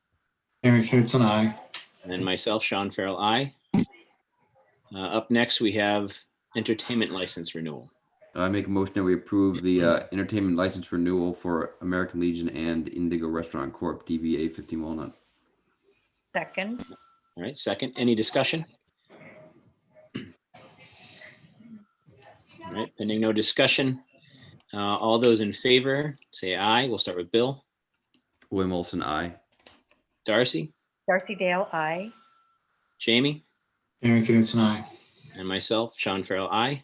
Jamie Knutson, aye. And myself, Sean Farrell, aye. Up next, we have entertainment license renewal. I make a motion that we approve the entertainment license renewal for American Legion and Indigo Restaurant Corp. DBA 50 Walnut. Second. All right. Second. Any discussion? All right. Pending no discussion. All those in favor, say aye. We'll start with Bill. William Olson, aye. Darcy. Darcy Dale, aye. Jamie. Jamie Knutson, aye. And myself, Sean Farrell, aye.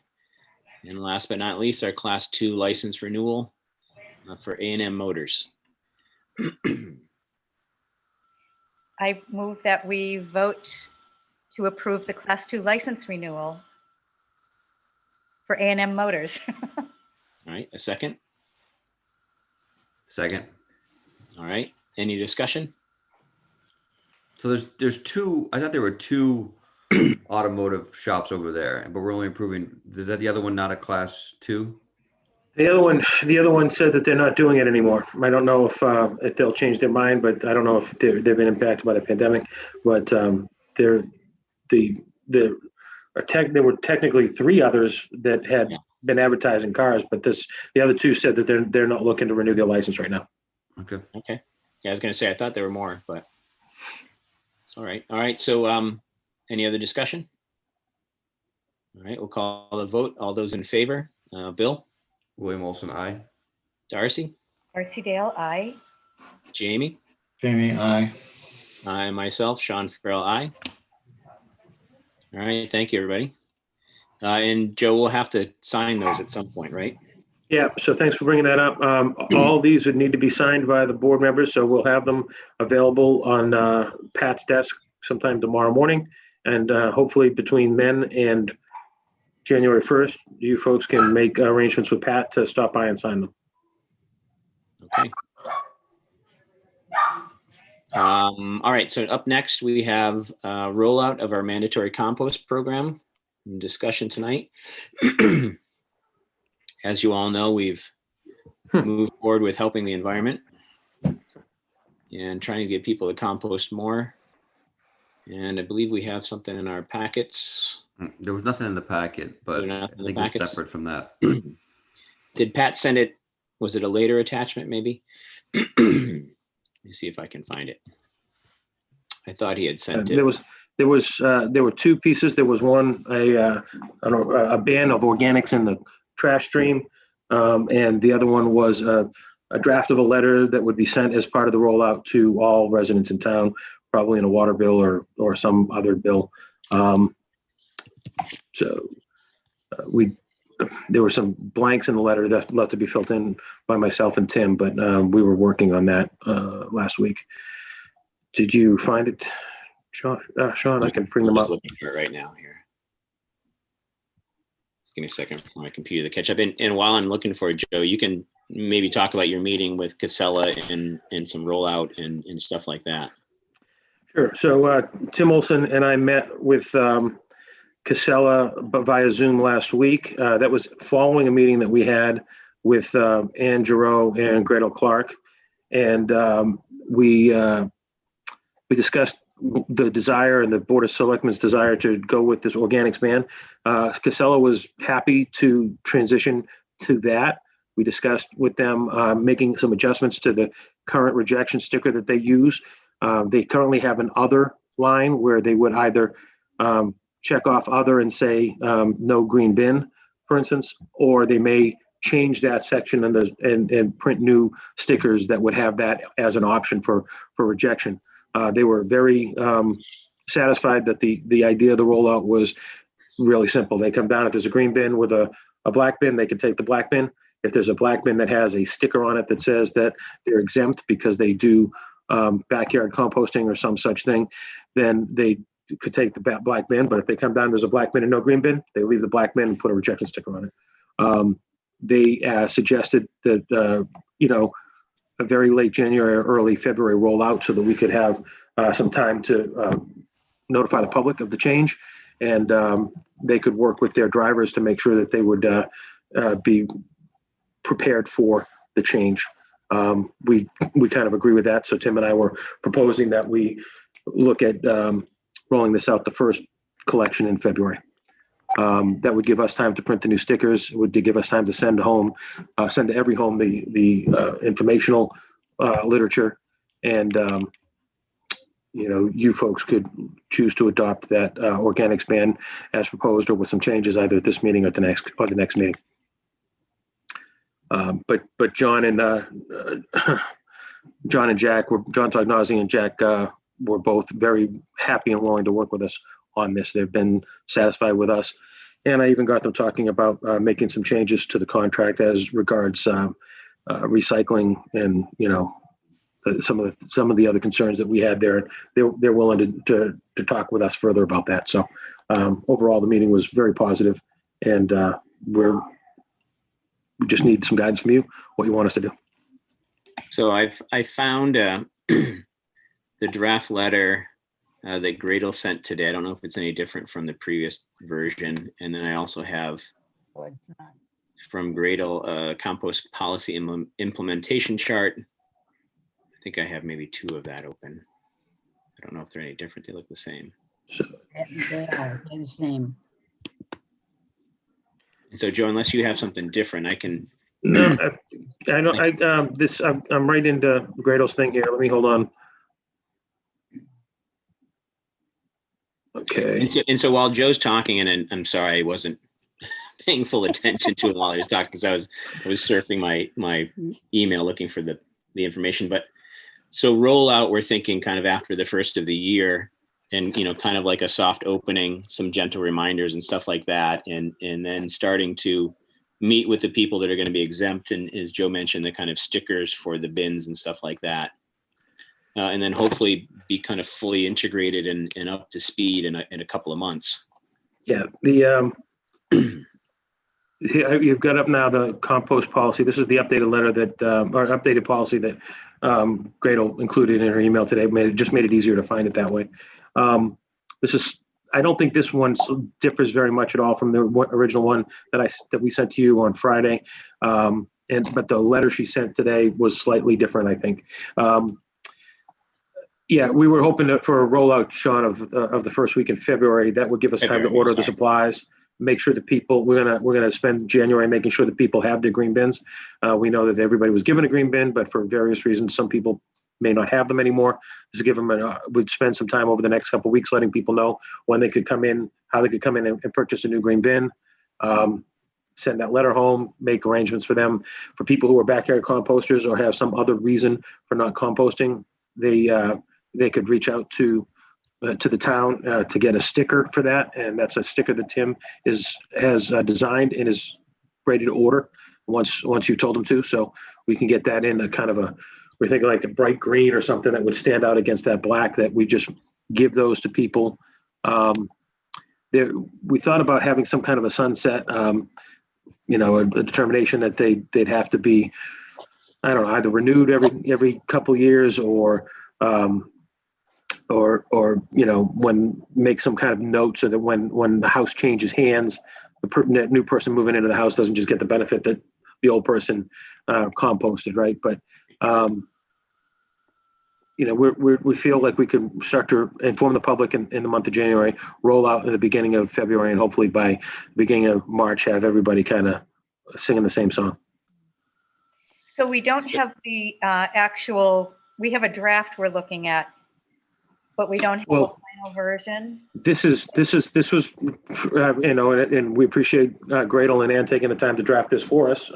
And last but not least, our Class 2 license renewal for A&M Motors. I move that we vote to approve the Class 2 license renewal for A&M Motors. All right, a second. Second. All right, any discussion? So there's two. I thought there were two automotive shops over there, but we're only approving. Is that the other one not a class 2? The other one said that they're not doing it anymore. I don't know if they'll change their mind, but I don't know if they've been impacted by the pandemic. But there were technically 3 others that had been advertising cars, but the other 2 said that they're not looking to renew their license right now. Okay. Okay. Yeah, I was going to say I thought there were more, but all right. All right. So any other discussion? All right, we'll call the vote. All those in favor, Bill. William Olson, aye. Darcy. Darcy Dale, aye. Jamie. Jamie, aye. I myself, Sean Farrell, aye. All right, thank you, everybody. And Joe, we'll have to sign those at some point, right? Yeah, so thanks for bringing that up. All these would need to be signed by the board members, so we'll have them available on Pat's desk sometime tomorrow morning. And hopefully between then and January 1st, you folks can make arrangements with Pat to stop by and sign them. Okay. All right, so up next, we have rollout of our mandatory compost program in discussion tonight. As you all know, we've moved forward with helping the environment and trying to get people to compost more. And I believe we have something in our packets. There was nothing in the packet, but I Nothing in the think it's packets? separate from that. Did Pat send it? Was it a later attachment, maybe? Let me see if I can find it. I thought he had sent it. There were two pieces. There was one, a ban of organics in the trash stream. And the other one was a draft of a letter that would be sent as part of the rollout to all residents in town, probably in a water bill or some other bill. There were some blanks in the letter that left to be filled in by myself and Tim, but we were working on that last week. Did you find it, Sean? Sean, I can bring them I'm up. just looking for it right now here. Just give me a second for my computer to catch up. And while I'm looking for it, Joe, you can maybe talk about your meeting with Casella and some rollout and stuff like that. Sure. So Tim Olson and I met with Casella via Zoom last week. That was following a meeting that we had with Ann Giroux and Gretel Clark. And we discussed the desire and the Board of Selectmen's desire to go with this organics ban. Casella was happy to transition to that. We discussed with them making some adjustments to the current rejection sticker that they use. They currently have an other line where they would either check off other and say no green bin, for instance, or they may change that section and print new stickers that would have that as an option for rejection. They were very satisfied that the idea of the rollout was really simple. They come down, if there's a green bin with a black bin, they can take the black bin. If there's a black bin that has a sticker on it that says that they're exempt because they do backyard composting or some such thing, then they could take the black bin. But if they come down, there's a black bin and no green bin, they leave the black bin and put a rejection sticker on it. They suggested that, a very late January or early February rollout so that we could have some time to notify the public of the change, and they could work with their drivers to make sure that they would be prepared for the change. We kind of agree with that. So Tim and I were proposing that we look at rolling this out the first collection in February. That would give us time to print the new stickers. It would give us time to send to every home the informational literature, and you folks could choose to adopt that organics ban as proposed, or with some changes either at this meeting or the next meeting. But John and Jack, John Tognazzi and Jack were both very happy and willing to work with us on this. They've been satisfied with us. And I even got them talking about making some changes to the contract as regards recycling and, some of the other concerns that we had there. They're willing to talk with us further about that. So overall, the meeting was very positive, and we just need some guidance from you, what you want us to do. So I found the draft letter that Gretel sent today. I don't know if it's any different from the previous version. And then I also have from Gretel a compost policy implementation chart. I think I have maybe two of that open. I don't know if they're any different. They look the same. They're the same. And so, Joe, unless you have something different, I can. No, I know. I'm right into Gretel's thing here. Let me hold on. Okay. And so while Joe's talking, and I'm sorry I wasn't paying full attention to him while I was talking because I was surfing my email looking for the information. But so rollout, we're thinking kind of after the first of the year, and kind of like a soft opening, some gentle reminders and stuff like that, and then starting to meet with the people that are going to be exempt, and as Joe mentioned, the kind of stickers for the bins and stuff like that. And then hopefully be kind of fully integrated and up to speed in a couple of months. Yeah, Yeah, you've got up now the compost policy. This is the updated letter that, or updated policy that Gradle included in her email today. Just made it easier to find it that way. This is, I don't think this one differs very much at all from the original one that we sent to you on Friday. But the letter she sent today was slightly different, I think. Yeah, we were hoping for a rollout, Sean, of the first week in February. That would give us time to order the supplies, make sure that people, we're gonna spend January making sure that people have their green bins. We know that everybody was given a green bin, but for various reasons, some people may not have them anymore. Just give them we'd spend some time over the next couple of weeks letting people know when they could come in, how they could come in and purchase a new green bin. Send that letter home, make arrangements for them. For people who are backyard composters or have some other reason for not composting, they could reach out to the town to get a sticker for that, and that's a sticker that Tim has designed and is ready to order once you told him to. So we can get that in a kind of we're thinking like a bright green or something that would stand out against that black, that we just give those to people. We thought about having some kind of a sunset, a determination that they'd have to be, I don't know, either renewed every couple years or when make some kind of note so that when the house changes hands, the new person moving into the house doesn't just get the benefit that the old person composted, right? But we feel like we could start to inform the public in the month of January, roll out in the beginning of February, and hopefully by the beginning of March have everybody kind of singing the same song. So we don't have the we have a draft we're looking at, but we don't have a final version. This was, and we appreciate Gradle and Ann taking the time to draft this for us.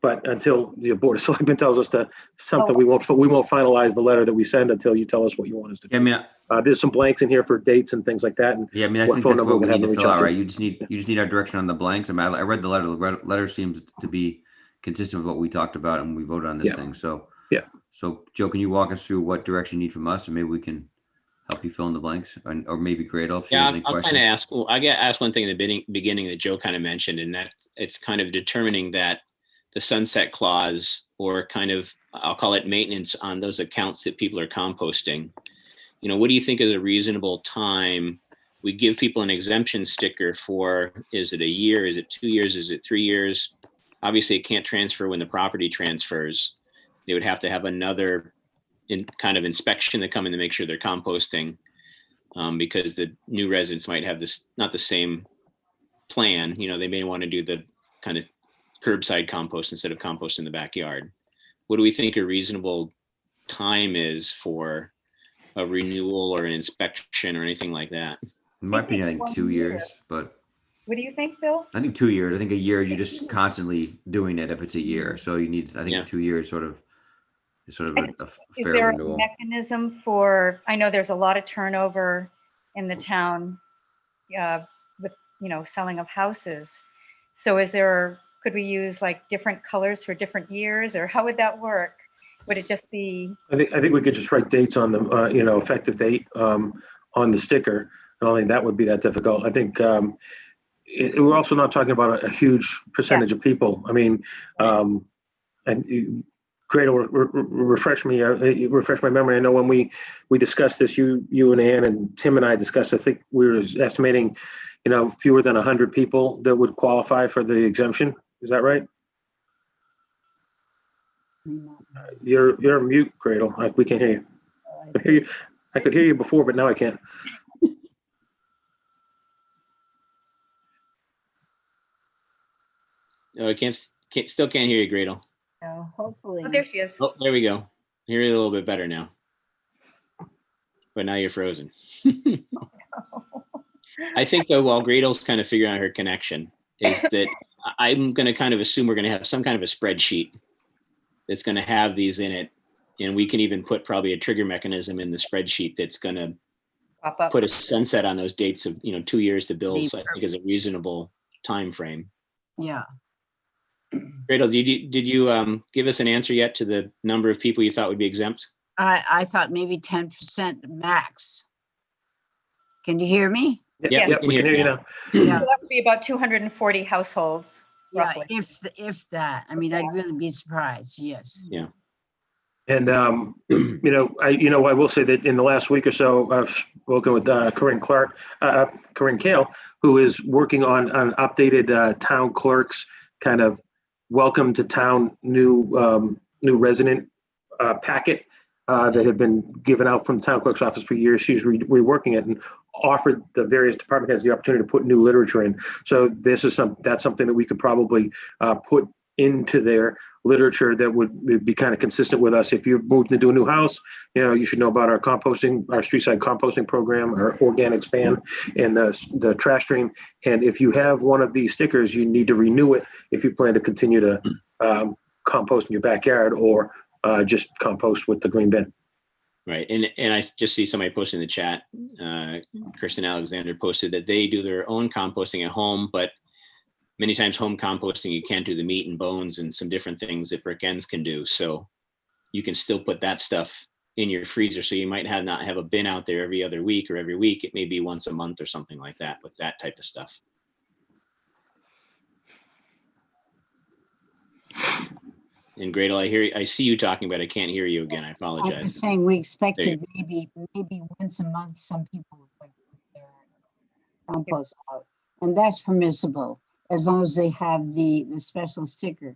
But until the Board of Selectmen tells us something, we won't finalize the letter that we send until you tell us what you want us to do. I mean, there's some blanks in here for dates and things like that. And I think that's what we need to fill out, right? You just need our direction on the blanks. I mean, I read the letter. The letter seems to be consistent with what we talked about and we voted on this thing. So So Joe, can you walk us through what direction you need from us, and maybe we can help you fill in the blanks, or maybe Gradle if she has any questions. I'll kind of ask. Well, I get asked one thing in the beginning that Joe kind of mentioned, and that it's kind of determining that the sunset clause, or kind of, I'll call it maintenance on those accounts that people are composting. What do you think is a reasonable time? We give people an exemption sticker for, is it a year? Is it 2 years? Is it 3 years? Obviously, it can't transfer when the property transfers. They would have to have another kind of inspection to come in to make sure they're composting, because the new residents might have not the same plan. They may want to do the kind of curbside compost instead of compost in the backyard. What do we think a reasonable time is for a renewal or an inspection or anything like that? It might be, I think, 2 years, but. What do you think, Bill? I think 2 years. I think a year, you're just constantly doing it if it's a year. So you need, I think 2 years sort of a Is fair there renewal. a mechanism for, I know there's a lot of turnover in the town with, selling of houses. So could we use like different colors for different years, or how would that work? Would it just be? I think we could just write dates on the, effective date on the sticker. I don't think that would be that difficult. I think we're also not talking about a huge percentage of people. I mean, and Gradle, refresh my memory. I know when we discussed this, you and Ann and Tim and I discussed, I think we were estimating, fewer than 100 people that would qualify for the exemption. Is that right? You're mute, Gradle. We can't hear you. I could hear you before, but now I can't. No, I still can't hear you, Gradle. So hopefully. Oh, there she is. Oh, there we go. Hear you a little bit better now. But now you're frozen. I think, though, while Gradle's kind of figuring out her connection, is that I'm going to kind of assume we're going to have some kind of a spreadsheet that's going to have these in it. And we can even put probably a trigger mechanism in the spreadsheet that's going to put a sunset on those dates of, 2 years to build. So I think is a reasonable time frame. Yeah. Gradle, did you give us an answer yet to the number of people you thought would be exempt? I thought maybe 10% max. Can you hear me? Yeah, we can hear you now. Yeah. So that would be about 240 households. Yeah, roughly. if that, I mean, I'd really be surprised, yes. Yeah. And, I will say that in the last week or so, I've spoken with Corinne Kale, who is working on an updated town clerk's kind of welcome to town new resident packet that had been given out from the town clerk's office for years. She's reworking it and offered the various department heads the opportunity to put new literature in. So that's something that we could probably put into their literature that would be kind of consistent with us. If you've moved into a new house, you should know about our composting, our street side composting program, our organic span, and the trash stream. And if you have one of these stickers, you need to renew it if you plan to continue to compost in your backyard or just compost with the green bin. Right. And I just see somebody posted in the chat, Kristen Alexander posted that they do their own composting at home, but many times home composting, you can't do the meat and bones and some different things that brick ends can do. So you can still put that stuff in your freezer. So you might not have a bin out there every other week or every week. It may be once a month or something like that with that type of stuff. And Gradle, I see you talking, but I can't hear you again. I I apologize. was saying, we There you expected maybe once a month, some people would put their compost out. And that's permissible, as long as they have the special sticker.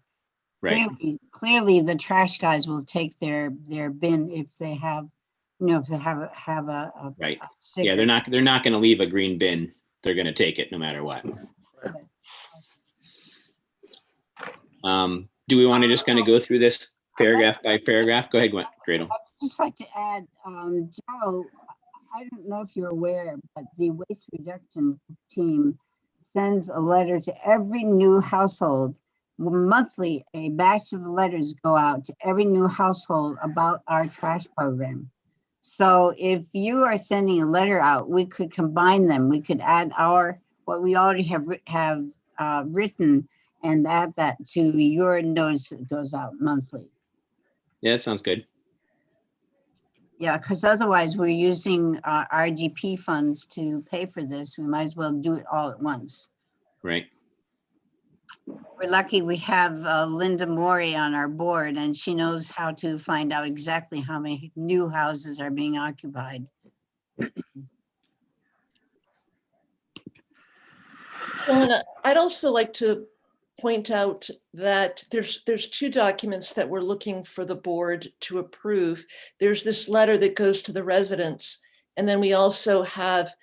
Right. Clearly, the trash guys will take their bin if they have, if they have a Right. sticker. Yeah, they're not going to leave a green bin. They're going to take it no matter what. Do we want to just kind of go through this paragraph by paragraph? Go ahead, Gradle. I'd just like to add, Joe, I don't know if you're aware, but the waste reduction team sends a letter to every new household. Monthly, a batch of letters go out to every new household about our trash program. So if you are sending a letter out, we could combine them. We could add what we already have written and add that to your notice that goes out monthly. Yeah, that sounds good. Yeah, because otherwise we're using RDP funds to pay for this. We might as well do it all at once. Right. We're lucky we have Linda Morey on our board, and she knows how to find out exactly how many new houses are being occupied. And I'd also like to point out that there's two documents that we're looking for the board to approve. There's this letter that goes to the residents, and then we also have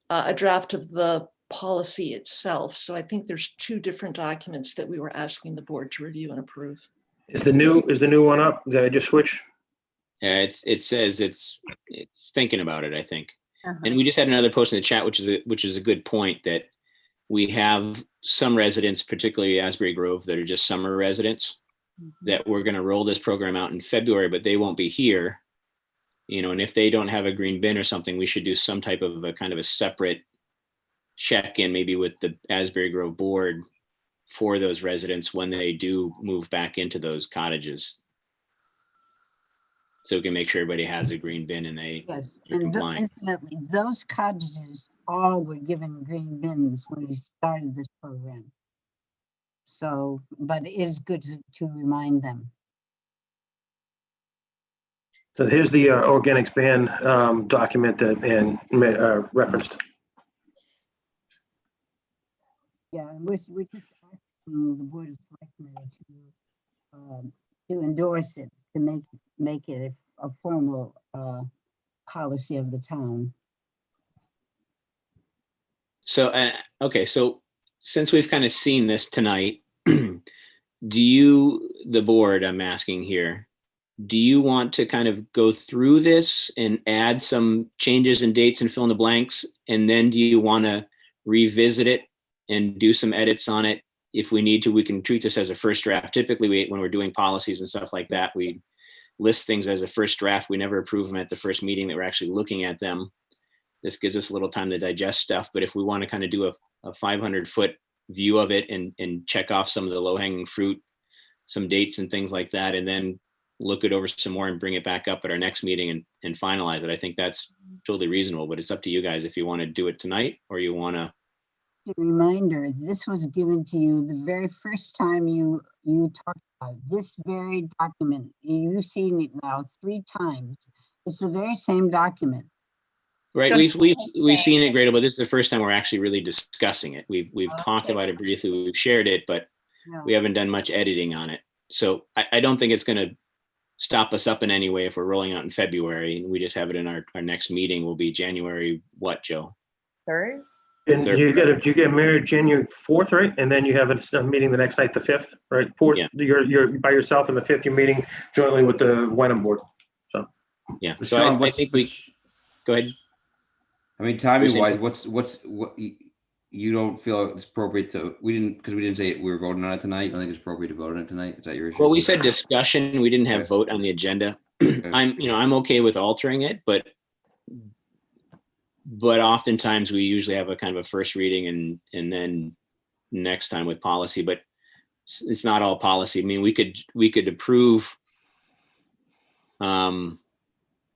a draft of the policy itself. So I think there's two different documents that we were asking the board to review and approve. Is the new one up? Did I just switch? Yeah, it says it's thinking about it, I think. And we just had another post in the chat, which is a good point, that we have some residents, particularly Asbury Grove, that are just summer residents, that we're going to roll this program out in February, but they won't be here. And if they don't have a green bin or something, we should do some type of a kind of a separate check-in, maybe with the Asbury Grove board for those residents when they do move back into those cottages. So we can make sure everybody has a green bin and they are compliant. Incidentally, those cottages all were given green bins when we started this program. So, but it is good to remind them. So here's the organic span document that Ann referenced. Yeah, and we're just asking the Board of Selectmen to endorse it, to make it a formal policy of the town. So, okay, so since we've kind of seen this tonight, do you, the board, I'm asking here, do you want to kind of go through this and add some changes and dates and fill in the blanks? And then do you want to revisit it and do some edits on it? If we need to, we can treat this as a first draft. Typically, when we're doing policies and stuff like that, we list things as a first draft. We never approve them at the first meeting that we're actually looking at them. This gives us a little time to digest stuff. But if we want to kind of do a 500-foot view of it and check off some of the low-hanging fruit, some dates and things like that, and then look it over some more and bring it back up at our next meeting and finalize it, I think that's totally reasonable. But it's up to you guys if you want to do it tonight or you want to a reminder, this was given to you the very first time you talked about it. This very document. You've seen it now 3 times. It's the very same document. Right, So- we've seen it, Gretel, but this is the first time we're actually really discussing it. We've talked Okay. about it briefly, we've shared it, but No. we haven't done much editing on it. So I don't think it's gonna stop us up in any way if we're rolling out in February. We just have it in our next meeting will be January, what, Joe? Third? And Third. you get married January 4th, right? And then you have a meeting the next night, the 5th, right? 4th, Yeah. you're by yourself, and the 5th, you're meeting jointly with the Wenham board. Yeah, But so Sean, I think we, go ahead. I mean, timing saying- wise, what you don't feel it's appropriate to, we didn't say we were voting on it tonight. You don't think it's appropriate to vote on it tonight? Is that your issue? Well, we said discussion, we didn't have Okay. vote on the agenda. Okay. I'm okay with altering it, but oftentimes we usually have a kind of a first reading and then next time with policy, but it's not all policy. I mean, we could approve,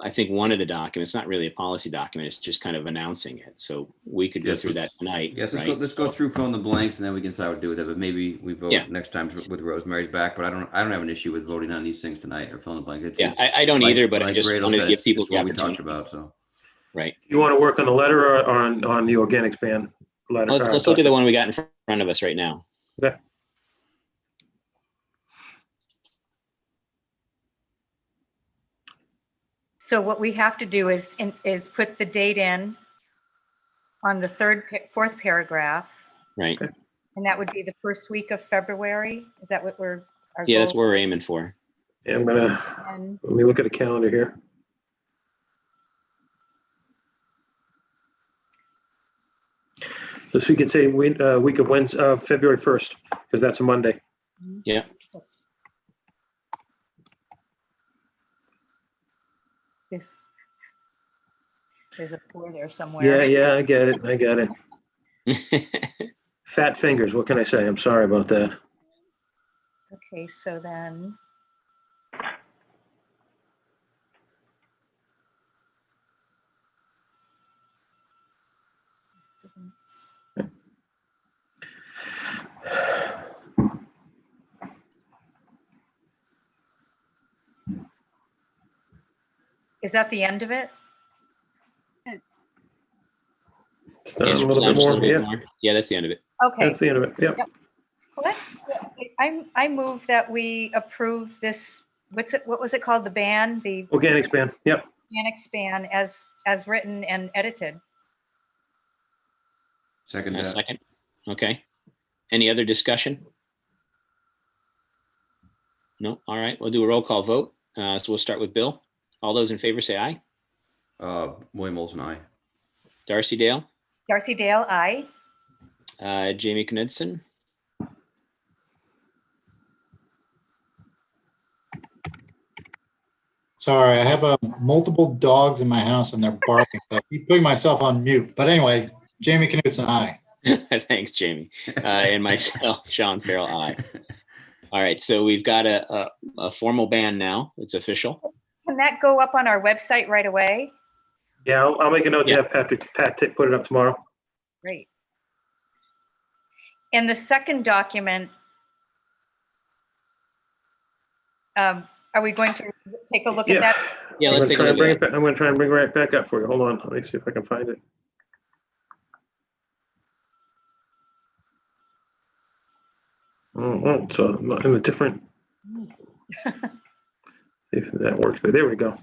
I think one of the documents, not really a policy document, it's just kind of announcing it. So we could go Yes, through that tonight, Yes, right? let's go through fill in the blanks and then we can decide what to do with it. But maybe we vote Yeah. next time with Rosemary's back. But I don't have an issue with voting on these things tonight or fill in the blank. It's, Yeah, I don't either, but I like just Gretel wanted to said, give people it's the what we talked opportunity. about. So Right. You want to work on the letter or on the organics ban letter? Let's look at the one we got in front of us right now. Okay. So what we have to do is put the date in on the fourth paragraph, Right. and that would be the first week of February. Is that what our Yeah, that's goal? what we're aiming for. Yeah, I'm gonna, And let me look at the calendar here. So we could say week of Wednesday, February 1st, because that's a Monday. Yeah. there's a 4 there somewhere. Yeah, I get it. Fat fingers, what can I say? I'm sorry about that. Okay, so then. Is that the end of it? A Yeah, little bit more, yeah, more. Yeah, that's the end of it. Okay, that's the end of it, yeah. well, I move that we approve this, what was it called? The ban, the Organics ban, yep. organics ban as written and edited. second, A second. Okay. Any other discussion? No. All right. We'll do a roll call vote. So we'll start with Bill. All those in favor say aye. William Olson, aye. Darcy Dale, Darcy Dale, aye. Jamie Knudsen, Sorry, I have multiple dogs in my house and they're barking. So I keep putting myself on mute. But anyway, Jamie Knutson, aye. thanks, Jamie, and myself, Sean Farrell, aye. All right. So we've got a formal ban now. It's official. Can that go up on our website right away? Yeah, I'll make a note to Yeah. have Pat put it up tomorrow. Great. And the second document, are we going to take a look at Yeah. that? Yeah, let's take a look at that. I'm gonna try and bring it right back up for you. Hold on, let me see if I can find it. Oh, so not in a different. See if that works, but there we go.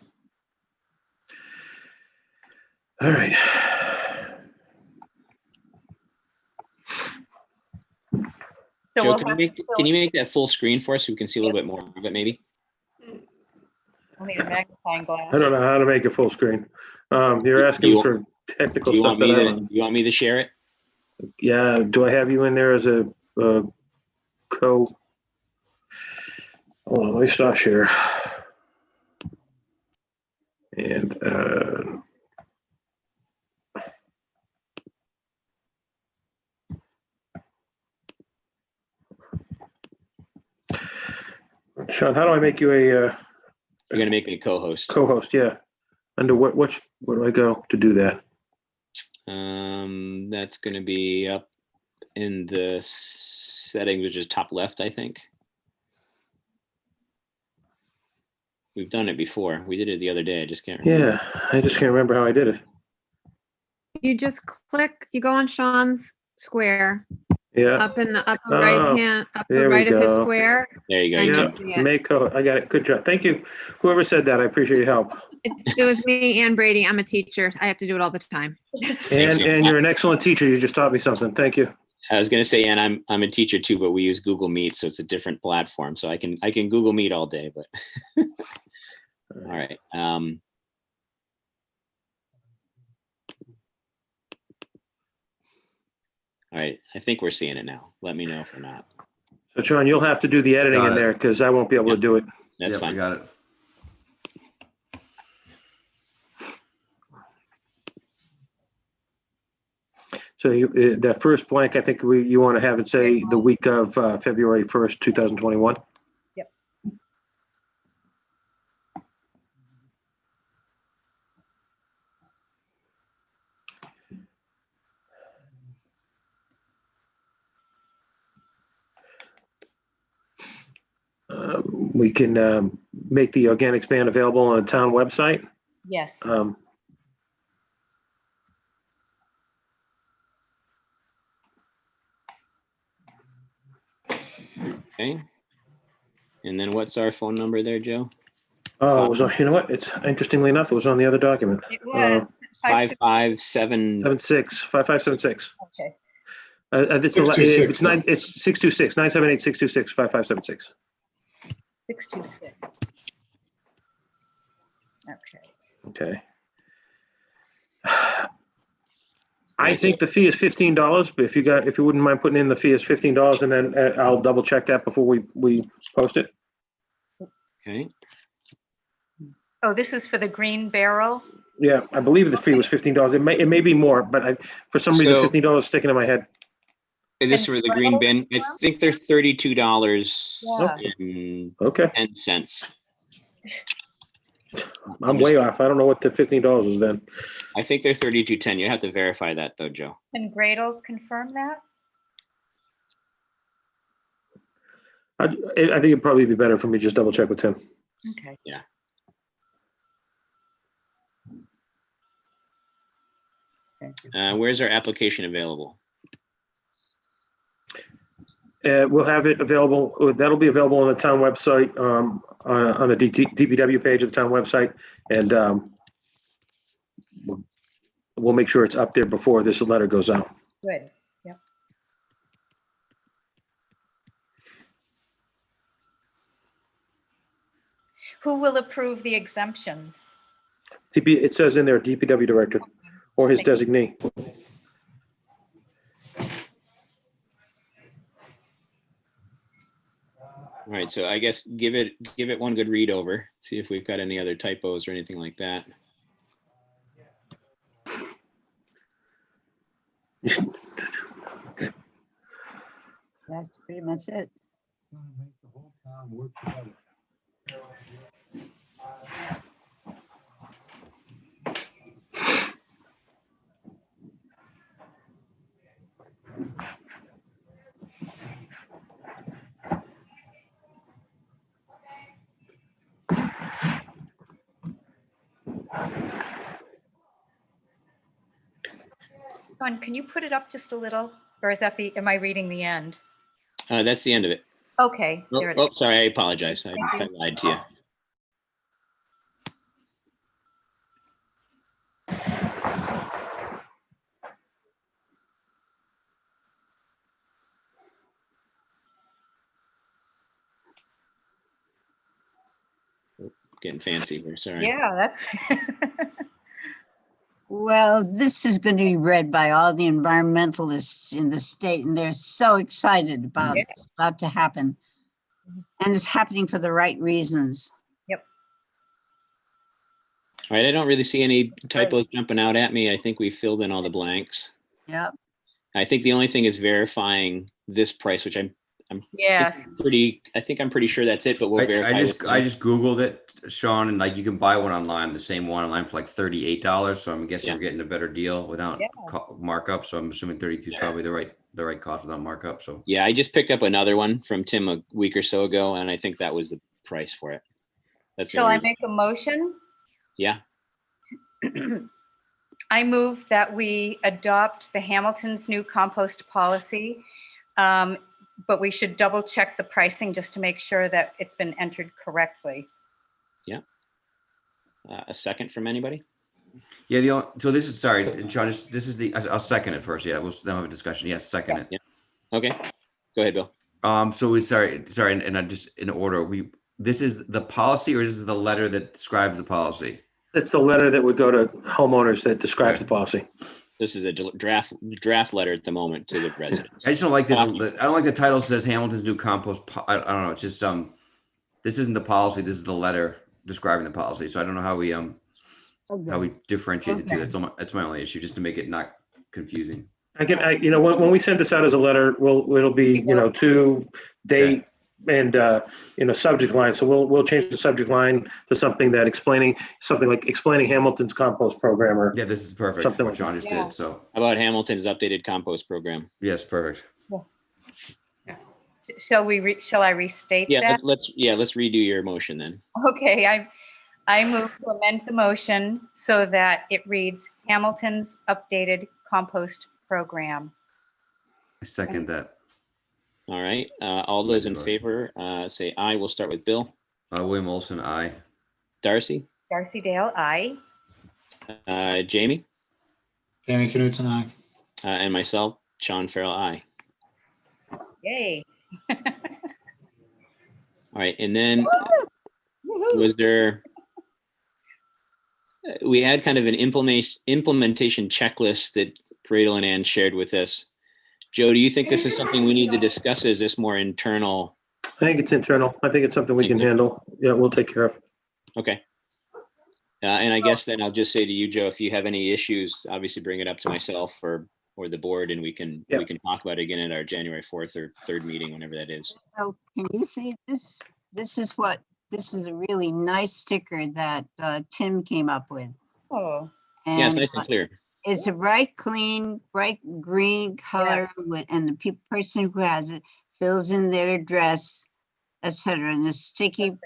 All right. So Joe, we'll can have you make that full screen for us so we can see a little bit more of it, maybe? we'll need a magnifying glass. I don't know how to make it full screen. You're asking You- for technical Do you stuff want me that I to? don't. You want me to share it? Yeah, do I have you in there as a co? Hold on, let me stop share. And Sean, how do I make you a You're gonna make me a co-host. co-host? Yeah. Under where do I go to do that? That's gonna be up in the settings, which is top left, I think. We've done it before. We did it the other day. I just can't remember. Yeah, I just can't remember how I did it. You just click, you go on Sean's square, Yeah, up in the upper Oh, right hand, there upper we right of his go. square. There you go. And You yeah. you can- see it. Make code. I got it. Good job. Thank you. Whoever said that, I appreciate your help. It was me, Ann Brady. I'm a teacher. I have to do it all the time. Thanks, And you're an excellent teacher. You just taught me something. Thank you. I was going to say, and I'm a teacher too, but we use Google Meet, so it's a different platform. So I can Google Meet all day, but all right. All right. I think we're seeing it now. Let me know if we're not. So John, you'll have to do the editing Got in it. there because I won't be able to do it. That's Yep, we fine. got it. So that first blank, I think you want to have it say the week of February 1st, 2021. Yep. We can make the organics ban available on the town website. Yes. Okay. And then what's our phone number there, Joe? Oh, it was on, you know what? It's interestingly enough, it was on the other document. It was. 557. 5576. Okay. It's 626, it's 626 978 626 5576. 626. Okay. Okay. I think the fee is $15, but if you wouldn't mind putting in the fee is $15, and then I'll double check that before we post it. Okay. Oh, this is for the green barrel? Yeah, I believe the fee was $15. It may be more, but for some reason So- $15 is sticking in my head. Is this And for the green bin? I think they're $32 Yeah. and Okay, 10 cents. I'm way off. I don't know what the $15 is then. I think they're 32.10. You have to verify that though, Joe. Can Gradle confirm that? I think it'd probably be better for me to just double check with Tim. Okay. Where's our application available? We'll have it available. That'll be available on the town website, on the DPW page of the town website, and we'll make sure it's up there before this letter goes out. Good. Yep. Who will approve the exemptions? It says in there, DPW director or his designee. All right, so I guess give it one good read over. See if we've got any other typos or anything like that. That's pretty much it. John, can you put it up just a little? Or is that am I reading the end? That's the end of it. Okay, there it Oh, is. sorry, I apologize. I lied to you. Oh, getting fancy here, sorry. Yeah, that's. Well, this is going to be read by all the environmentalists in the state, and they're so excited about Yeah. it's about to happen. And it's happening for the right reasons. All right, I don't really see any typos jumping out at me. I think we filled in all the blanks. Yep. I think the only thing is verifying this price, which I'm Yes. I think I'm pretty sure that's it, but we'll verify. I just with- I just Googled it, Sean, and like you can buy one online, the same one online for like $38. So I'm guessing Yeah. we're getting a better deal without Yeah. markup. So I'm assuming 32 is probably the the right cost without markup. So Yeah, I just picked up another one from Tim a week or so ago, and I think that was the price for it. That's the Shall I only- make a motion? Yeah, I move that we adopt the Hamilton's new compost policy. But we should double check the pricing just to make sure that it's been entered correctly. a second from anybody? yeah, so this is, sorry, and Sean, this is I'll second it first. Yeah, we'll then have a discussion. Yes, second it. Yeah. Okay, go ahead, Bill. So we sorry, and I just in order, this is the policy, or this is the letter that describes the policy? It's the letter that would go to homeowners that describes the policy. This is a draft letter at the moment to the residents. I just don't like that. I don't like the title says Hamilton's new compost. I don't know. It's just this isn't the policy. This is the letter describing the policy. So I don't know how we differentiate the two. That's my only issue, just to make it not confusing. When we send this out as a letter, it'll be, to date and, subject line. So we'll change the subject line to something like explaining Hamilton's compost program, or Yeah, this is perfect. Something What like John just that. did. So How about Hamilton's updated compost program? yes, perfect. Shall I restate Yeah, that? let's redo your motion then. Okay, I move to amend the motion so that it reads Hamilton's updated compost program. I second that. All right, all those in favor, say aye. We'll start with Bill. William Olson, aye. Darcy, Darcy Dale, aye. Jamie, Jamie Knutson, aye. and myself, Sean Farrell, aye. Yay. All right, and then was there, we had kind of an implementation checklist that Gradle and Ann shared with us. Joe, do you think this is something we need to discuss? Or is this more internal? I think it's internal. I think it's something we can handle. Yeah, we'll take care of. Okay. And I guess then I'll just say to you, Joe, if you have any issues, obviously bring it up to myself or the board, and we can talk about it again at our January 4th or 3rd meeting, whenever that is. Oh, can you see this? This is a really nice sticker that Tim came up with. Oh, Yes, And nice and clear. it's a bright, clean, bright green color, and the person who has it fills in their address, etc. And the sticky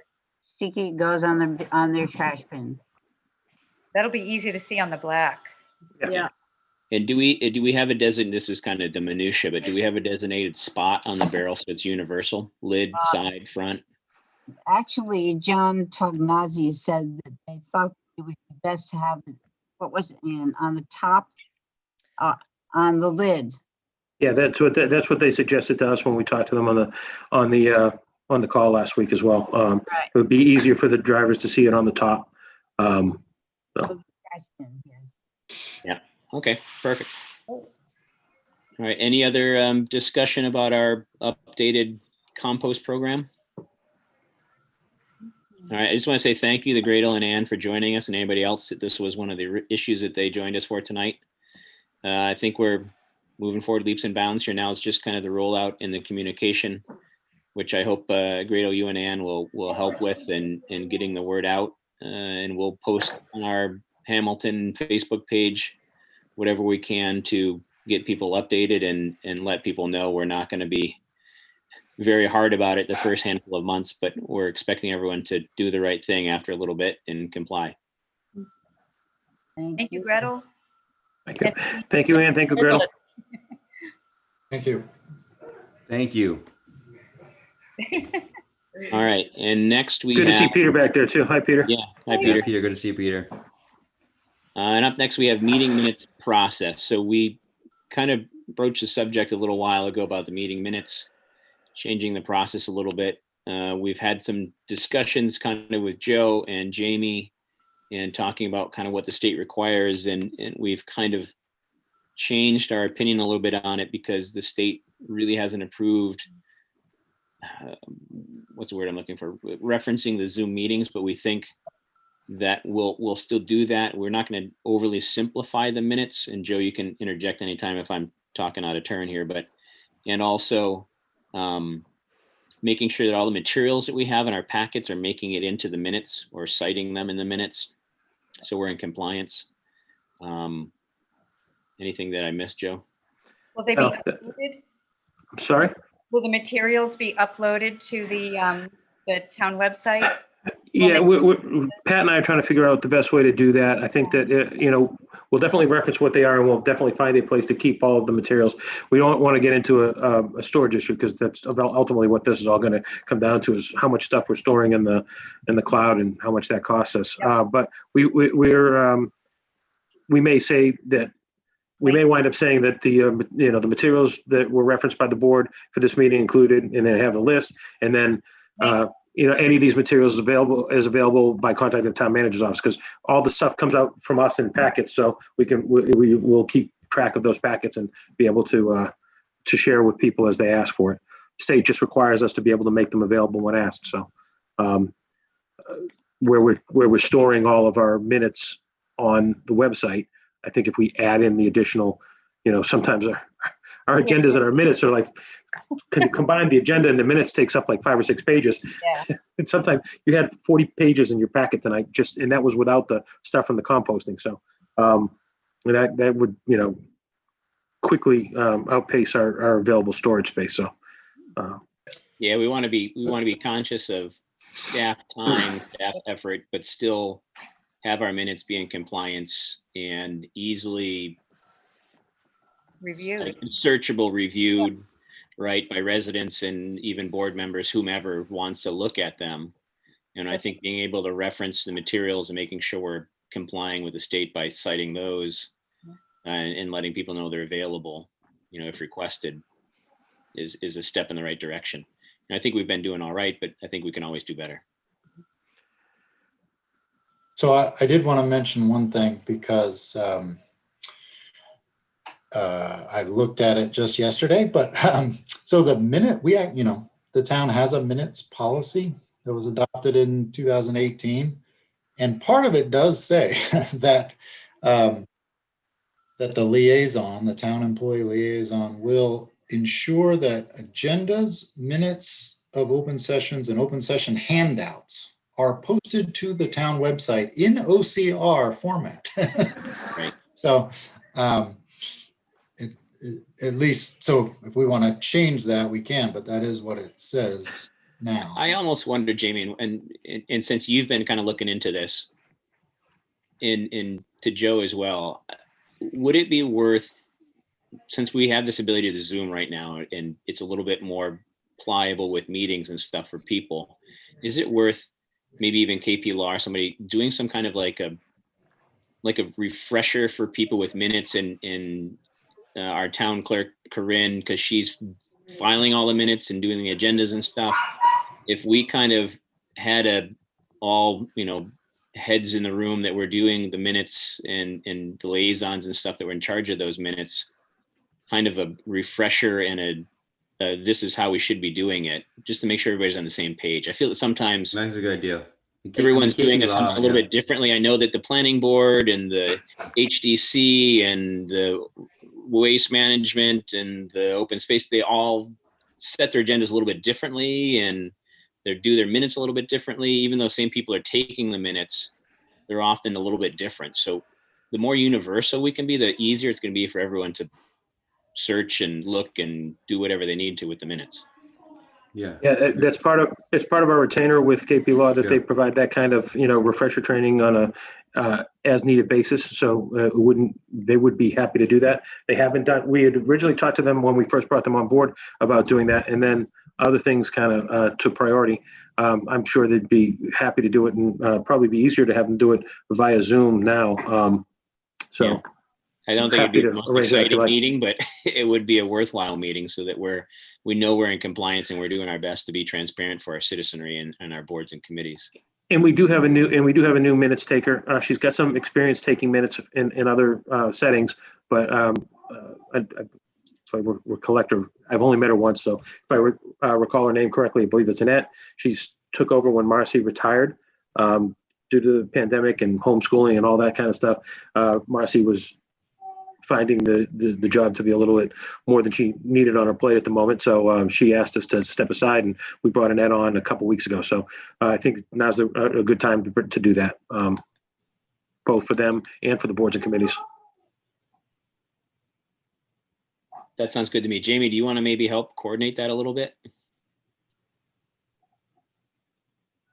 goes on their trash bin. that'll be easy to see on the black. Yeah. And do we have a this is kind of the minutia, but do we have a designated spot on the barrel so it's universal? Lid, side, front? Actually, John Tognazzi said that they thought it would be best to have it, on the top, on the lid. Yeah, that's what they suggested to us when we talked to them on the call last week as well. Right. It would be easier for the drivers to see it on the top. Trash bin, yes. Okay, perfect. All right, any other discussion about our updated compost program? All right, I just want to say thank you to Gradle and Ann for joining us, and anybody else. This was one of the issues that they joined us for tonight. I think we're moving forward leaps and bounds here. Now it's just kind of the rollout and the communication, which I hope Gradle, you and Ann will help with in getting the word out. And we'll post on our Hamilton Facebook page whatever we can to get people updated and let people know we're not going to be very hard about it the first handful of months, but we're expecting everyone to do the right thing after a little bit and comply. Thank you, Gretel. Thank you. Thank you, Ann. Thank you, Gretel. Thank you. Thank you. All right, and next we Good to see have, Peter back there too. Hi, Peter. yeah, hi Yeah, Peter. Peter, good to see you, Peter. And up next we have meeting minutes process. So we kind of broached the subject a little while ago about the meeting minutes, changing the process a little bit. We've had some discussions kind of with Joe and Jamie and talking about kind of what the state requires. And we've kind of changed our opinion a little bit on it because the state really hasn't approved, what's the word I'm looking for, referencing the Zoom meetings, but we think that we'll still do that. We're not going to overly simplify the minutes. And Joe, you can interject anytime if I'm talking out of turn here, and also making sure that all the materials that we have in our packets are making it into the minutes or citing them in the minutes. So we're in compliance. Anything that I missed, Joe? Will they be Oh, uploaded? I'm sorry? Will the materials be uploaded to the town website? Yeah, Pat and I are trying to figure out the best way to do that. I think that, we'll definitely reference what they are, and we'll definitely find a place to keep all of the materials. We don't want to get into a storage issue, because that's about ultimately what this is all going to come down to, is how much stuff we're storing in the cloud and how much that costs us. But we may say that we may wind up saying that the materials that were referenced by the board for this meeting included, and then have the list, and then any of these materials is available by contacting the town manager's office, because all the stuff comes out from us in packets, so we will keep track of those packets and be able to share with people as they ask for it. The state just requires us to be able to make them available when asked. So where we're storing all of our minutes on the website, I think if we add in the additional, sometimes our agendas and our minutes are like, can you combine the agenda and the minutes takes up like 5 or 6 pages. Yeah. And sometimes you had 40 pages in your packet tonight, and that was without the stuff from the composting. So that would, quickly outpace our available storage space. So Yeah, we want to be conscious of staff time, staff effort, but still have our minutes be in compliance and easily searchable, reviewed, right, by residents and even board members, whomever wants to look at them. And I think being able to reference the materials and making sure we're complying with the state by citing those and letting people know they're available, if requested, is a step in the right direction. And I think we've been doing all right, but I think we can always do better. So I did want to mention one thing, because I looked at it just yesterday, but so the town has a minutes policy that was adopted in 2018. And part of it does say that that the town employee liaison, will ensure that agendas, minutes of open sessions, and open session handouts are posted to the town website in OCR format. Right. So at least, so if we want to change that, we can, but that is what it says now. I almost wonder, Jamie, and since you've been kind of looking into this, and to Joe as well, would it be worth, since we have this ability to Zoom right now, and it's a little bit more pliable with meetings and stuff for people, is it worth maybe even KP Law or somebody doing some kind of like a refresher for people with minutes, and our town clerk, Corinne, because she's filing all the minutes and doing the agendas and stuff. If we kind of had all heads in the room that were doing the minutes and the liaisons and stuff that were in charge of those minutes, kind of a refresher and this is how we should be doing it, just to make sure everybody's on the same page. I feel that sometimes That's a good idea. everyone's doing it a little bit differently. I know that the planning board and the HDC and the waste management and the open space, they all set their agendas a little bit differently, and they do their minutes a little bit differently. Even though same people are taking the minutes, they're often a little bit different. So the more universal we can be, the easier it's going to be for everyone to search and look and do whatever they need to with the minutes. Yeah. Yeah, it's part of our retainer with KP Law that Yeah. they provide that kind of refresher training on a as needed basis. So they would be happy to do that. They haven't done. We had originally talked to them when we first brought them on board about doing that, and then other things kind of took priority. I'm sure they'd be happy to do it, and probably be easier to have them do it via Zoom now. Yeah. I don't think it'd be the most arrange that if you exciting like. meeting, but it would be a worthwhile meeting, so that we know we're in compliance and we're doing our best to be transparent for our citizenry and our boards and committees. And we do have a new minutes taker. She's got some experience taking minutes in other settings, but if I were collector, I've only met her once, so if I recall her name correctly, I believe it's Annette. She's took over when Marcy retired due to the pandemic and homeschooling and all that kind of stuff. Marcy was finding the job to be a little bit more than she needed on her plate at the moment. So she asked us to step aside, and we brought Annette on a couple weeks ago. So I think now's a good time to do that, both for them and for the boards and committees. that sounds good to me. Jamie, do you want to maybe help coordinate that a little bit?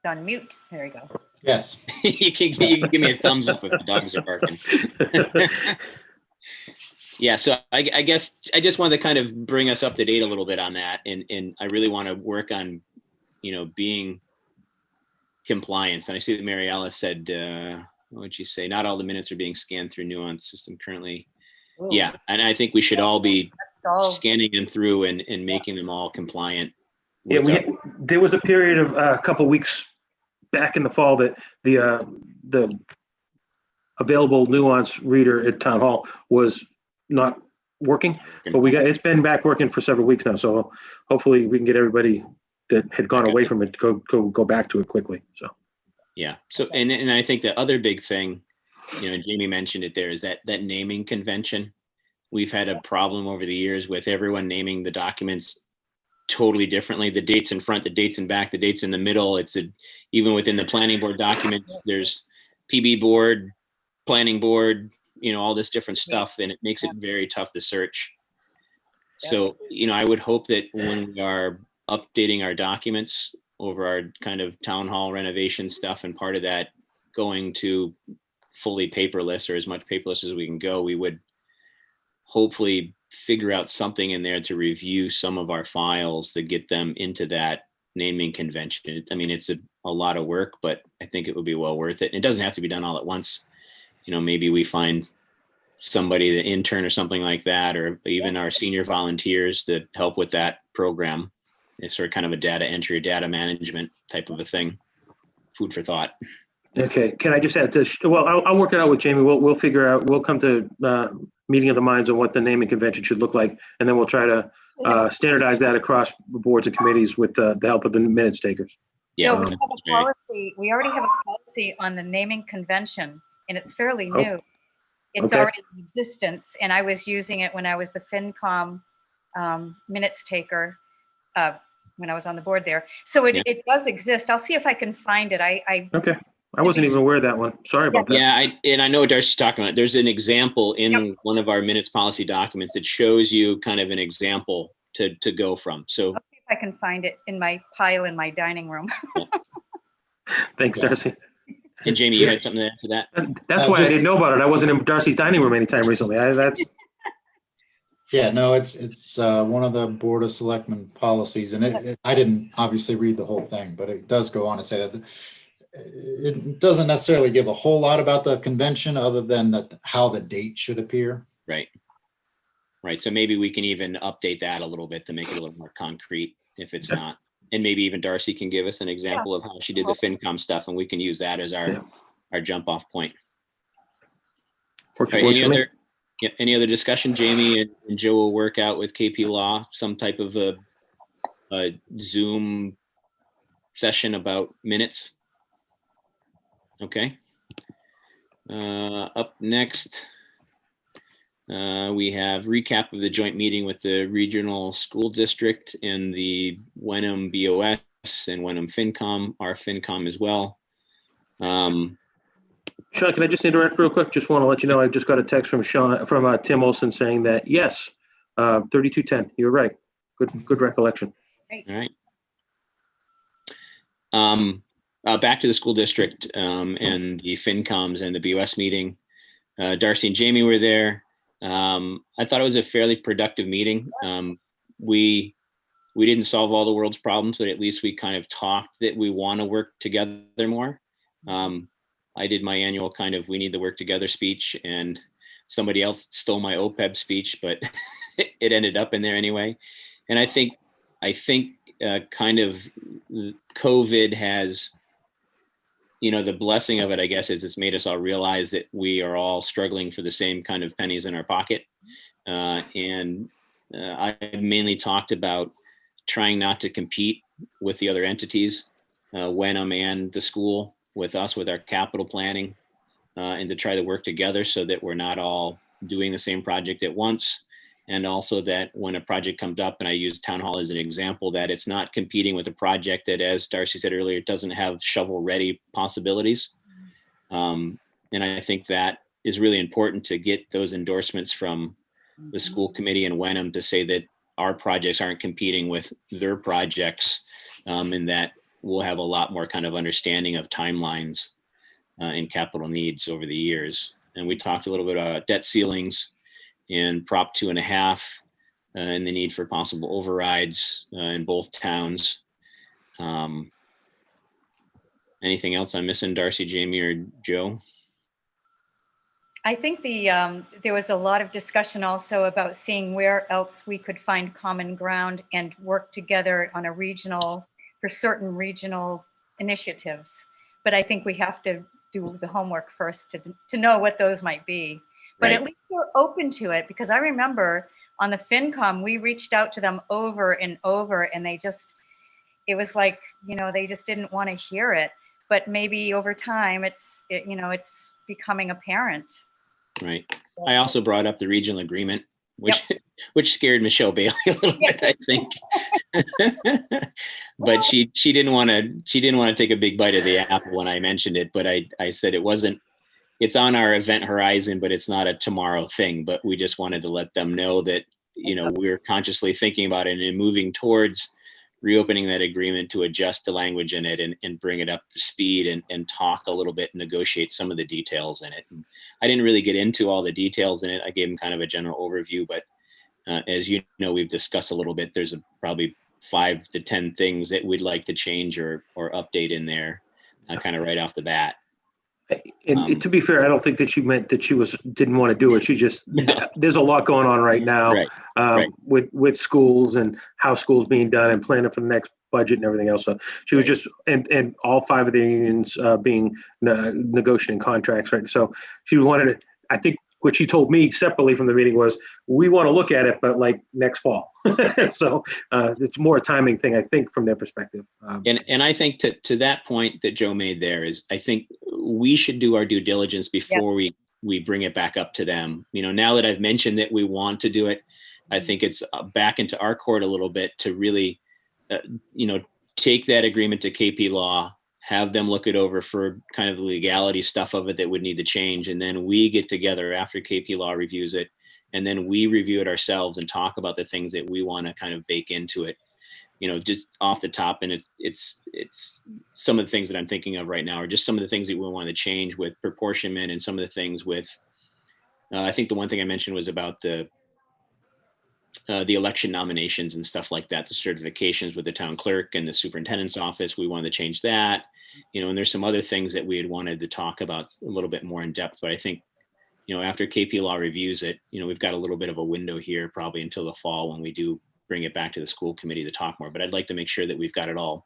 On mute. There you go. Yes. You can give me a thumbs up if the dogs are barking. Yeah, so I guess I just wanted to kind of bring us up to date a little bit on that, and I really want to work on, being compliance. And I see that Mary Alice said, what would you say? Not all the minutes are being scanned through Nuance system currently. Ooh, Yeah, and I think we should all be that's all. scanning them through and making them all compliant. Yeah, with our- there was a period of a couple weeks back in the fall that the available Nuance reader at Town Hall was not working, but it's been back working for several weeks now. So hopefully we can get everybody that had gone away from it to go back to it quickly. So Yeah. So, and I think the other big thing, Jamie mentioned it there, is that naming convention. We've had a problem over the years with everyone naming the documents totally differently. The dates in front, the dates in back, the dates in the middle. Even within the planning board documents, there's PB board, planning board, all this different stuff, and it makes it very tough to search. So, I would hope that when we are updating our documents over our kind of town hall renovation stuff, and part of that going to fully paperless or as much paperless as we can go, we would hopefully figure out something in there to review some of our files to get them into that naming convention. I mean, it's a lot of work, but I think it would be well worth it. It doesn't have to be done all at once. Maybe we find somebody, the intern or something like that, or even our senior volunteers to help with that program. It's sort of kind of a data entry, data management type of a thing. Food for thought. okay, can I just add this? Well, I'll work it out with Jamie. We'll figure out. We'll come to meeting of the minds on what the naming convention should look like, and then we'll try to standardize that across boards and committees with the help of the minutes takers. Yeah. So we have a policy. We already have a policy on the naming convention, and it's fairly Oh, new. It's okay. already in existence, and I was using it when I was the FinCom minutes taker when I was on the board there. So it does exist. I'll see if I can find it. Okay. I wasn't even aware of that one. Sorry about that. Yeah, I know what Darcy's talking about. There's an example in one of our minutes policy documents that shows you kind of an example to go from. So I'll see if I can find it in my pile in my dining room. Thanks, Darcy. And Jamie, you had something to add to that? That's why I didn't know about it. I wasn't in Darcy's dining room anytime recently. Yeah, no, it's one of the Board of Selectmen policies, and I didn't obviously read the whole thing, but it does go on to say that it doesn't necessarily give a whole lot about the convention other than how the date should appear. Right. So maybe we can even update that a little bit to make it a little more concrete if it's not. And maybe even Darcy can give us an example of how she did the FinCom stuff, and we can use that as our jump off point. Right, any other discussion? Jamie and Joe will work out with KP Law some type of a Zoom session about minutes. Okay. Up next, we have recap of the joint meeting with the regional school district and the Wenham BOS and Wenham FinCom, our FinCom as well. Sean, can I just interrupt real quick? Just want to let you know, I just got a text from Tim Olson saying that, yes, 3210, you're right. Good recollection. All right. Back to the school district and the FinComs and the BOS meeting. Darcy and Jamie were there. I thought it was a fairly productive meeting. We didn't solve all the world's problems, but at least we kind of talked that we want to work together more. I did my annual kind of we need to work together speech, and somebody else stole my OPEB speech, but it ended up in there anyway. And I think kind of COVID has, the blessing of it, I guess, is it's made us all realize that we are all struggling for the same kind of pennies in our pocket. And I mainly talked about trying not to compete with the other entities, Wenham and the school, with us, with our capital planning, and to try to work together so that we're not all doing the same project at once. And also that when a project comes up, and I use Town Hall as an example, that it's not competing with a project that, as Darcy said earlier, doesn't have shovel-ready possibilities. And I think that is really important to get those endorsements from the school committee in Wenham to say that our projects aren't competing with their projects, and that we'll have a lot more kind of understanding of timelines and capital needs over the years. And we talked a little bit about debt ceilings and Prop 2.5 and the need for possible overrides in both towns. Anything else I'm missing, Darcy, Jamie, or Joe? I think there was a lot of discussion also about seeing where else we could find common ground and work together on for certain regional initiatives. But I think we have to do the homework first to know what those might be. But Right. at least we're open to it, because I remember on the FinCom, we reached out to them over and over, and it was like, they just didn't want to hear it. But maybe over time, it's becoming apparent. Right. I also brought up the regional agreement, which scared Michelle Bailey a little bit, I think. But she didn't want to take a big bite of the apple when I mentioned it. But I said it's on our event horizon, but it's not a tomorrow thing. But we just wanted to let them know that, we're consciously thinking about it and moving towards reopening that agreement to adjust the language in it and bring it up to speed and talk a little bit, negotiate some of the details in it. And I didn't really get into all the details in it. I gave them kind of a general overview, but as you know, we've discussed a little bit, there's probably 5 to 10 things that we'd like to change or update in there kind of right off the bat. And to be fair, I don't think that she meant that she didn't want to do it. She just, there's a lot going on right now, right. with schools and how schools being done and planning for the next budget and everything else. So she was just, and all 5 of the unions being negotiating contracts, right? So she wanted to, I think what she told me separately from the meeting was, we want to look at it, but like next fall. So it's more a timing thing, I think, from their perspective. And I think to that point that Joe made there is, I think we should do our due diligence before we bring it back up to them. Now that I've mentioned that we want to do it, I think it's back into our court a little bit to really, take that agreement to KP Law, have them look it over for kind of the legality stuff of it that would need to change. And then we get together after KP Law reviews it, and then we review it ourselves and talk about the things that we want to kind of bake into it, just off the top. And it's some of the things that I'm thinking of right now are just some of the things that we want to change with proportionment and some of the things with, I think the one thing I mentioned was about the election nominations and stuff like that, the certifications with the town clerk and the superintendent's office. We wanted to change that, and there's some other things that we had wanted to talk about a little bit more in depth. But I think, after KP Law reviews it, we've got a little bit of a window here, probably until the fall when we do bring it back to the school committee to talk more. But I'd like to make sure that we've got it all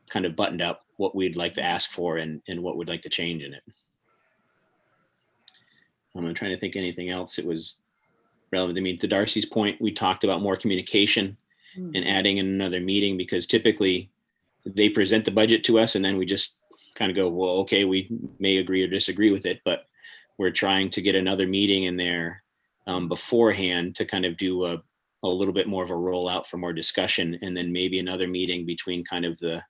kind of buttoned up, what we'd like to ask for and what we'd like to change in it. I'm trying to think anything else. It was relevant. I mean, to Darcy's point, we talked about more communication and adding in another meeting, because typically they present the budget to us and then we just kind of go, well, okay, we may agree or disagree with it, but we're trying to get another meeting in there beforehand to kind of do a little bit more of a rollout for more discussion. And then maybe another meeting between kind of the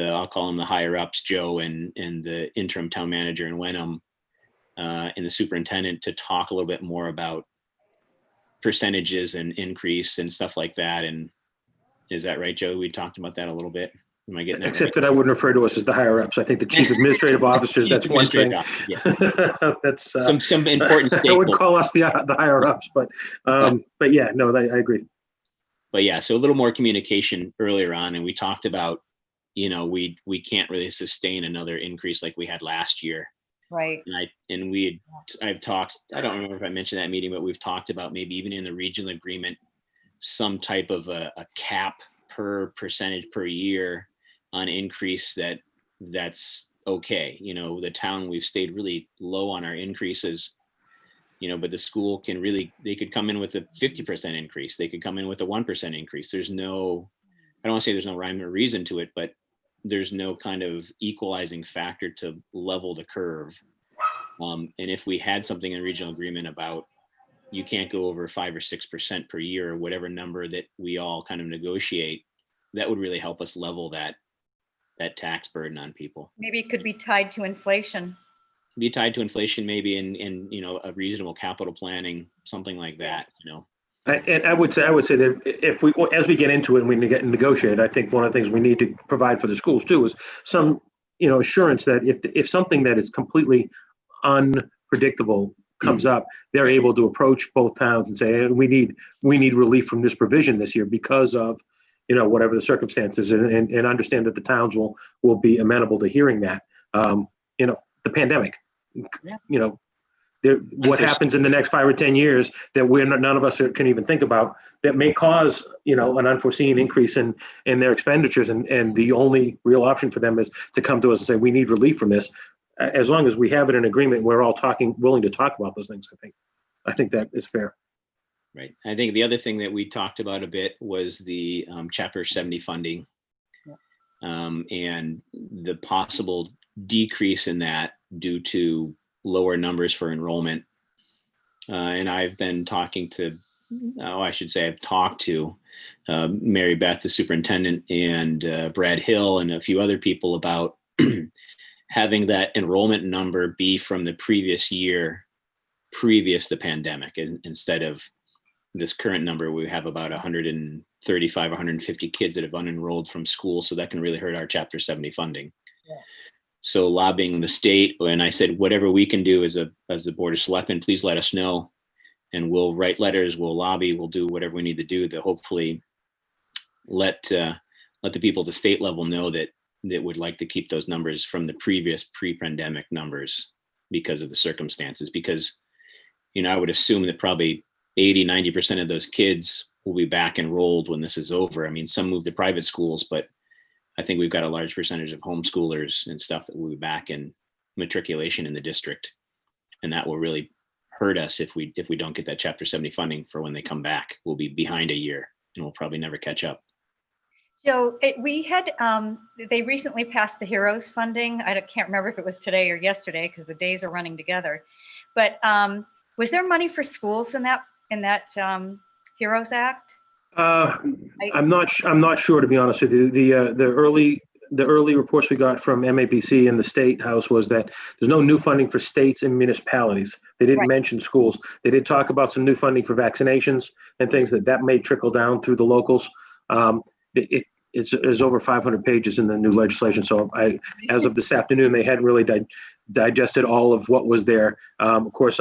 I'll call them the higher ups, Joe and the interim town manager in Wenham and the superintendent, to talk a little bit more about percentages and increase and stuff like that. And is that right, Joe? We talked about that a little bit. Am I getting that Except right? that I wouldn't refer to us as the higher ups. I think the chief administrative officers, that's one thing. Yeah. That's some important I would stakeholders. call us the higher ups, but yeah, no, I agree. But yeah, so a little more communication earlier on. And we talked about, we can't really sustain another increase like we had last year. Right. And I've talked, I don't remember if I mentioned that meeting, but we've talked about maybe even in the regional agreement, some type of a cap per percentage per year on increase that's okay. The town, we've stayed really low on our increases, but the school they could come in with a 50% increase. They could come in with a 1% increase. I don't want to say there's no rhyme or reason to it, but there's no kind of equalizing factor to level the curve. And if we had something in regional agreement about you can't go over 5 or 6% per year or whatever number that we all kind of negotiate, that would really help us level that tax burden on people. Maybe it could be tied to inflation. be tied to inflation maybe in a reasonable capital planning, something like that, And I would say that if we, as we get into it and we get negotiate, I think one of the things we need to provide for the schools too is some, assurance that if something that is completely unpredictable comes up, they're able to approach both towns and say, hey, we need relief from this provision this year because of, whatever the circumstances, and understand that the towns will be amenable to hearing that. The pandemic, Yeah. What happens in the next 5 or 10 years that none of us can even think about that may cause, an unforeseen increase in their expenditures. And the only real option for them is to come to us and say, we need relief from this. As long as we have it in agreement, we're all willing to talk about those things. I think that is fair. Right. I think the other thing that we talked about a bit was the Chapter 70 funding, and the possible decrease in that due to lower numbers for enrollment. And I've been talking to, I've talked to Mary Beth, the superintendent, and Brad Hill and a few other people about having that enrollment number be from the previous year, previous to the pandemic, instead of this current number. We have about 135, 150 kids that have unenrolled from school. So that can really hurt our Chapter 70 funding. Yeah. So lobbying the state, and I said, whatever we can do as the Board of Selectmen, please let us know. And we'll write letters, we'll lobby, we'll do whatever we need to do to hopefully let the people at the state level know that would like to keep those numbers from the previous pre-pandemic numbers because of the circumstances. Because, I would assume that probably 80, 90% of those kids will be back enrolled when this is over. I mean, some move to private schools, but I think we've got a large percentage of homeschoolers and stuff that will be back in matriculation in the district. And that will really hurt us if we don't get that Chapter 70 funding for when they come back. We'll be behind a year and we'll probably never catch up. Joe, we had, they recently passed the HEROES funding. I can't remember if it was today or yesterday because the days are running together. But was there money for schools in that HEROES Act? I'm not sure, to be honest with you. The early reports we got from MAPC and the State House was that there's no new funding for states and municipalities. They didn't mention schools. They did talk about some new funding for vaccinations and things that may trickle down through the locals. It's over 500 pages in the new legislation. So as of this afternoon, they hadn't really digested all of what was there. Of course,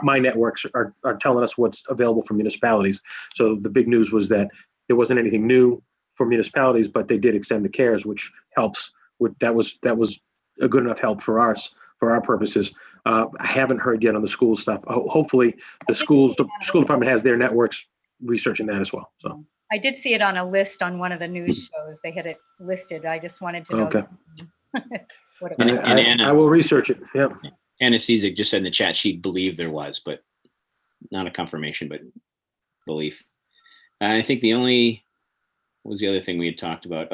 my networks are telling us what's available for municipalities. So the big news was that there wasn't anything new for municipalities, but they did extend the CARES, which helps. That was a good enough help for us, for our purposes. I haven't heard yet on the school stuff. Hopefully the school department has their networks researching that as well. So I did see it on a list on one of the news shows. They had it listed. I just wanted to know. Okay. What it And was. Anna, I will research it. Yeah. Anna Cizik just said in the chat she believed there was, but not a confirmation, but belief. I think what was the other thing we had talked about?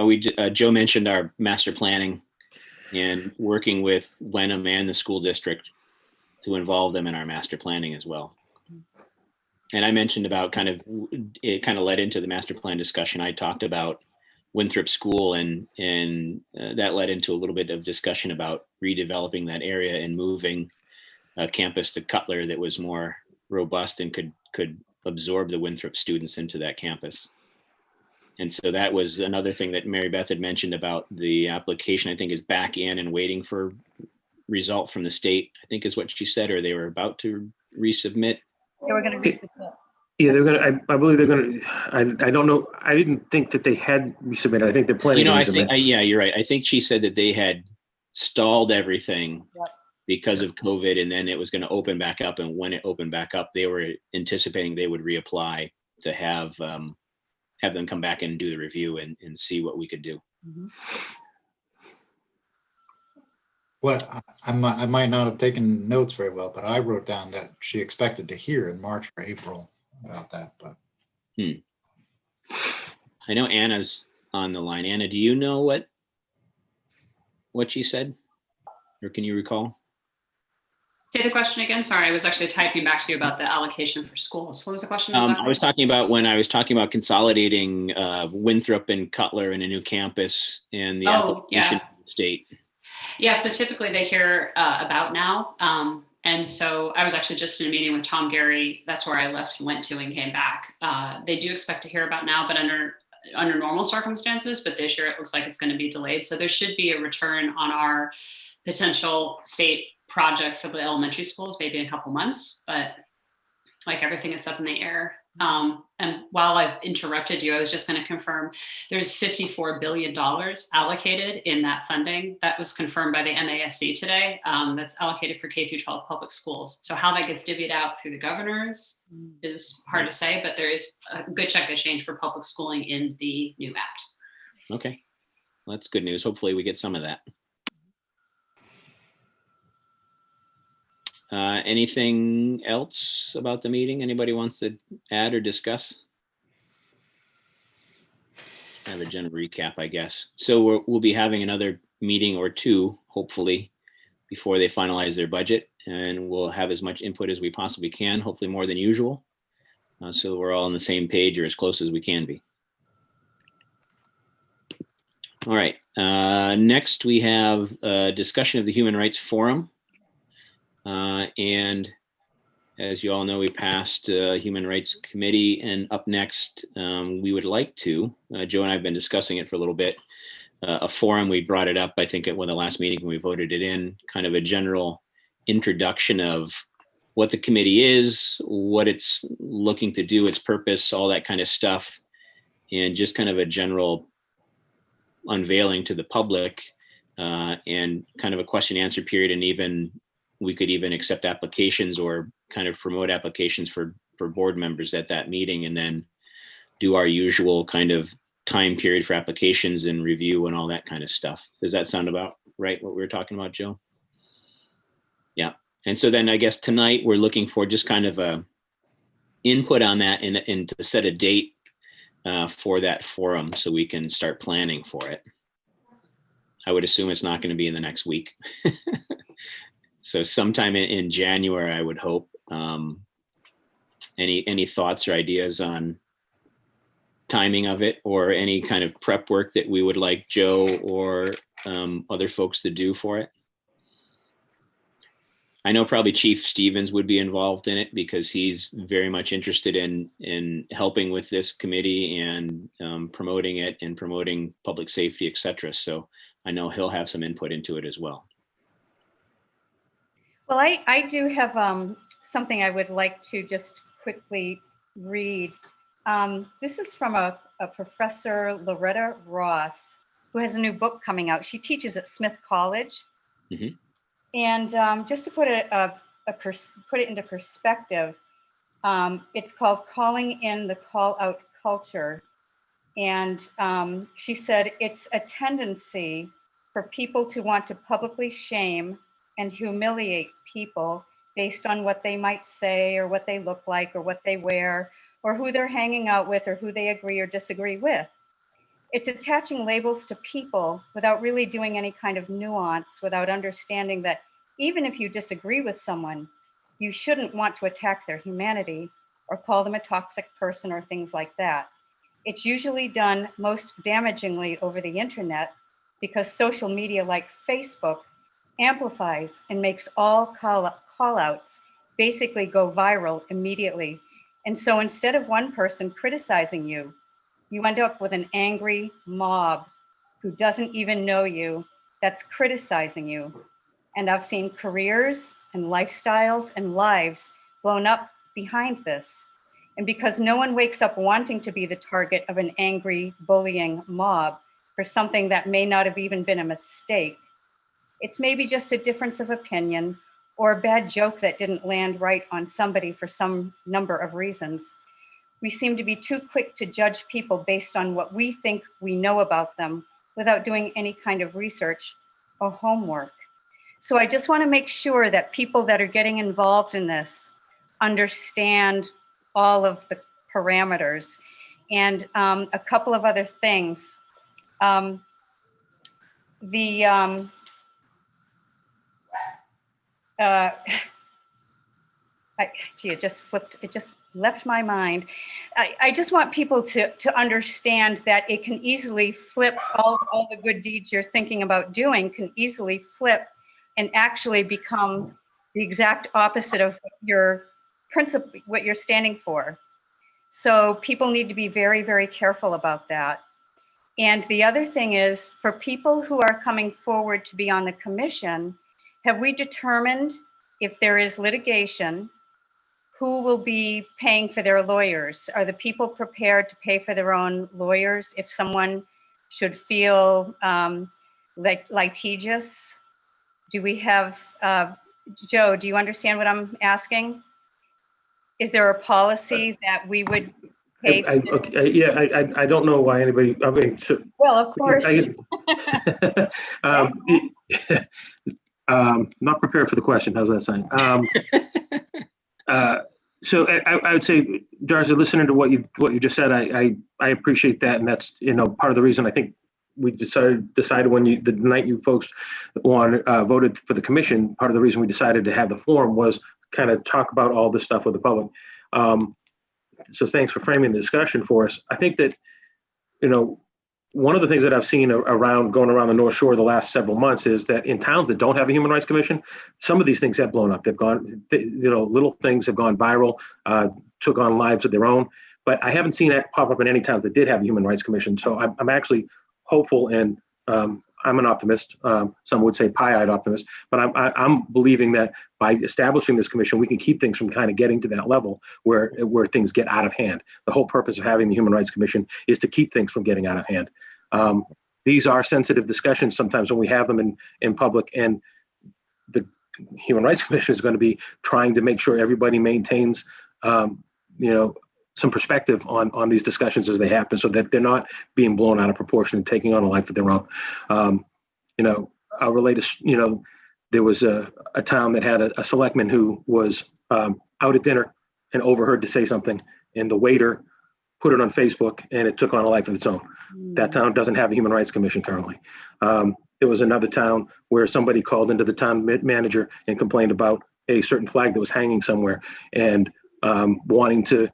Joe mentioned our master planning and working with Wenham and the school district to involve them in our master planning as well. And I mentioned about it kind of led into the master plan discussion. I talked about Winthrop School and that led into a little bit of discussion about redeveloping that area and moving a campus to Cutler that was more robust and could absorb the Winthrop students into that campus. And so that was another thing that Mary Beth had mentioned about the application, I think, is back in and waiting for result from the state, I think is what she said, or they were about to resubmit. They were going to resubmit. Yeah, they're going to, I believe they're going to, I don't know. I didn't think that they had resubmitted. I think they're planning to resubmit. Yeah, you're right. I think she said that they had stalled everything because of COVID, and then it was going to open back up. And when it opened back up, they were anticipating they would reapply to have them come back and do the review and see what we could do. Mm-hmm. Well, I might not have taken notes very well, but I wrote down that she expected to hear in March or April about that. But I know Anna's on the line. Anna, do you know what she said, or can you recall? Say the question again. Sorry, I was actually typing back to you about the allocation for schools. What was the question? I was talking about when I was talking about consolidating Winthrop and Cutler in a new campus and the application of the state. Yeah, so typically they hear about now. And so I was actually just in a meeting with Tom Gary. That's where I left and went to and came back. They do expect to hear about now, but under normal circumstances. But this year it looks like it's going to be delayed. So there should be a return on our potential state project for the elementary schools, maybe in a couple months. But like everything, it's up in the air. And while I've interrupted you, I was just going to confirm there's $54 billion allocated in that funding. That was confirmed by the MASC today. That's allocated for K through 12 public schools. So how that gets divvied out through the governors is hard to say, but there is a good chunk of change for public schooling in the new act. Okay, well, that's good news. Hopefully we get some of that. Anything else about the meeting? Anybody wants to add or discuss? Have a general recap, I guess. So we'll be having another meeting or two, hopefully, before they finalize their budget, and we'll have as much input as we possibly can, hopefully more than usual, so we're all on the same page or as close as we can be. All right. Next, we have a discussion of the Human Rights Forum. And as you all know, we passed Human Rights Committee, and up next, we would like to, Joe and I have been discussing it for a little bit, a forum. We brought it up, I think, at one of the last meetings when we voted it in, kind of a general introduction of what the committee is, what it's looking to do, its purpose, all that kind of stuff, and just kind of a general unveiling to the public, and kind of a question and answer period, and even we could even accept applications or kind of promote applications for board members at that meeting, and then do our usual kind of time period for applications and review and all that kind of stuff. Does that sound about right, what we were talking about, Joe? Yeah. And so then I guess tonight we're looking for just kind of a input on that and to set a date for that forum so we can start planning for it. I would assume it's not going to be in the next week. So sometime in January, I would hope. Any thoughts or ideas on timing of it, or any kind of prep work that we would like Joe or other folks to do for it? I know probably Chief Stevens would be involved in it because he's very much interested in helping with this committee and promoting it and promoting public safety, et cetera. So I know he'll have some input into it as well. Well, I do have something I would like to just quickly read. This is from a Professor Loretta Ross, who has a new book coming out. She teaches at Smith College. Mm-hmm. And just to put it into perspective, it's called Calling in the Call Out Culture. And she said it's a tendency for people to want to publicly shame and humiliate people based on what they might say or what they look like or what they wear or who they're hanging out with or who they agree or disagree with. It's attaching labels to people without really doing any kind of nuance, without understanding that even if you disagree with someone, you shouldn't want to attack their humanity or call them a toxic person or things like that. It's usually done most damagingly over the internet because social media like Facebook amplifies and makes all call outs basically go viral immediately. And so instead of one person criticizing you, you end up with an angry mob who doesn't even know you that's criticizing you. And I've seen careers and lifestyles and lives blown up behind this. And because no one wakes up wanting to be the target of an angry, bullying mob for something that may not have even been a mistake, it's maybe just a difference of opinion or a bad joke that didn't land right on somebody for some number of reasons. We seem to be too quick to judge people based on what we think we know about them without doing any kind of research or homework. So I just want to make sure that people that are getting involved in this understand all of the parameters. And a couple of other things. Gee, it just flipped, it just left my mind. I just want people to understand that it can easily flip, all the good deeds you're thinking about doing can easily flip and actually become the exact opposite of your principle, what you're standing for. So people need to be very, very careful about that. And the other thing is, for people who are coming forward to be on the commission, have we determined if there is litigation, who will be paying for their lawyers? Are the people prepared to pay for their own lawyers if someone should feel litigious? Do we have, Joe, do you understand what I'm asking? Is there a policy that we would pay? I don't know why anybody, I mean, Well, of course. Not prepared for the question. How's that sound? So I would say, Darcy, listening to what you just said, I appreciate that, and that's part of the reason I think we decided when the night you folks voted for the commission. Part of the reason we decided to have the forum was kind of talk about all this stuff with the public. So thanks for framing the discussion for us. I think that one of the things that I've seen going around the North Shore the last several months is that in towns that don't have a human rights commission, some of these things have blown up. They've gone, little things have gone viral, took on lives of their own. But I haven't seen that pop up in any towns that did have a human rights commission. So I'm actually hopeful, and I'm an optimist. Some would say pie-eyed optimist, but I'm believing that by establishing this commission, we can keep things from kind of getting to that level where things get out of hand. The whole purpose of having the Human Rights Commission is to keep things from getting out of hand. These are sensitive discussions sometimes when we have them in public, and the Human Rights Commission is going to be trying to make sure everybody maintains, some perspective on these discussions as they happen, so that they're not being blown out of proportion and taking on a life of their own. I'll relate there was a town that had a selectman who was out at dinner and overheard to say something, and the waiter put it on Facebook, and it took on a life of its own. That town doesn't have a human rights commission currently. There was another town where somebody called into the town manager and complained about a certain flag that was hanging somewhere, and wanting to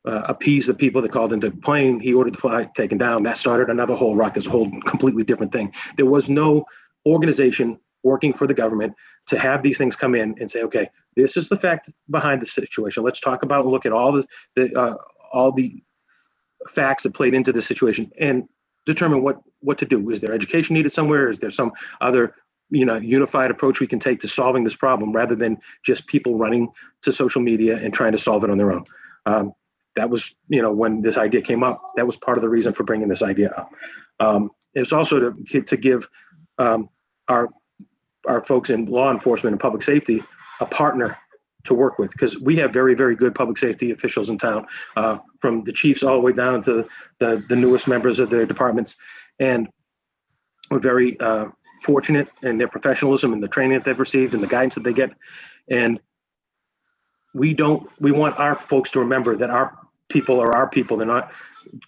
appease the people that called into complain, he ordered the flag taken down. That started another whole ruckus, a whole completely different thing. There was no organization working for the government to have these things come in and say, okay, this is the fact behind the situation. Let's talk about and look at all the facts that played into this situation and determine what to do. Is there education needed somewhere? Is there some other unified approach we can take to solving this problem, rather than just people running to social media and trying to solve it on their own? That was, when this idea came up, that was part of the reason for bringing this idea up. It was also to give our folks in law enforcement and public safety a partner to work with, because we have very, very good public safety officials in town, from the chiefs all the way down to the newest members of their departments. And we're very fortunate in their professionalism and the training that they've received and the guidance that they get. And we want our folks to remember that our people are our people. They're not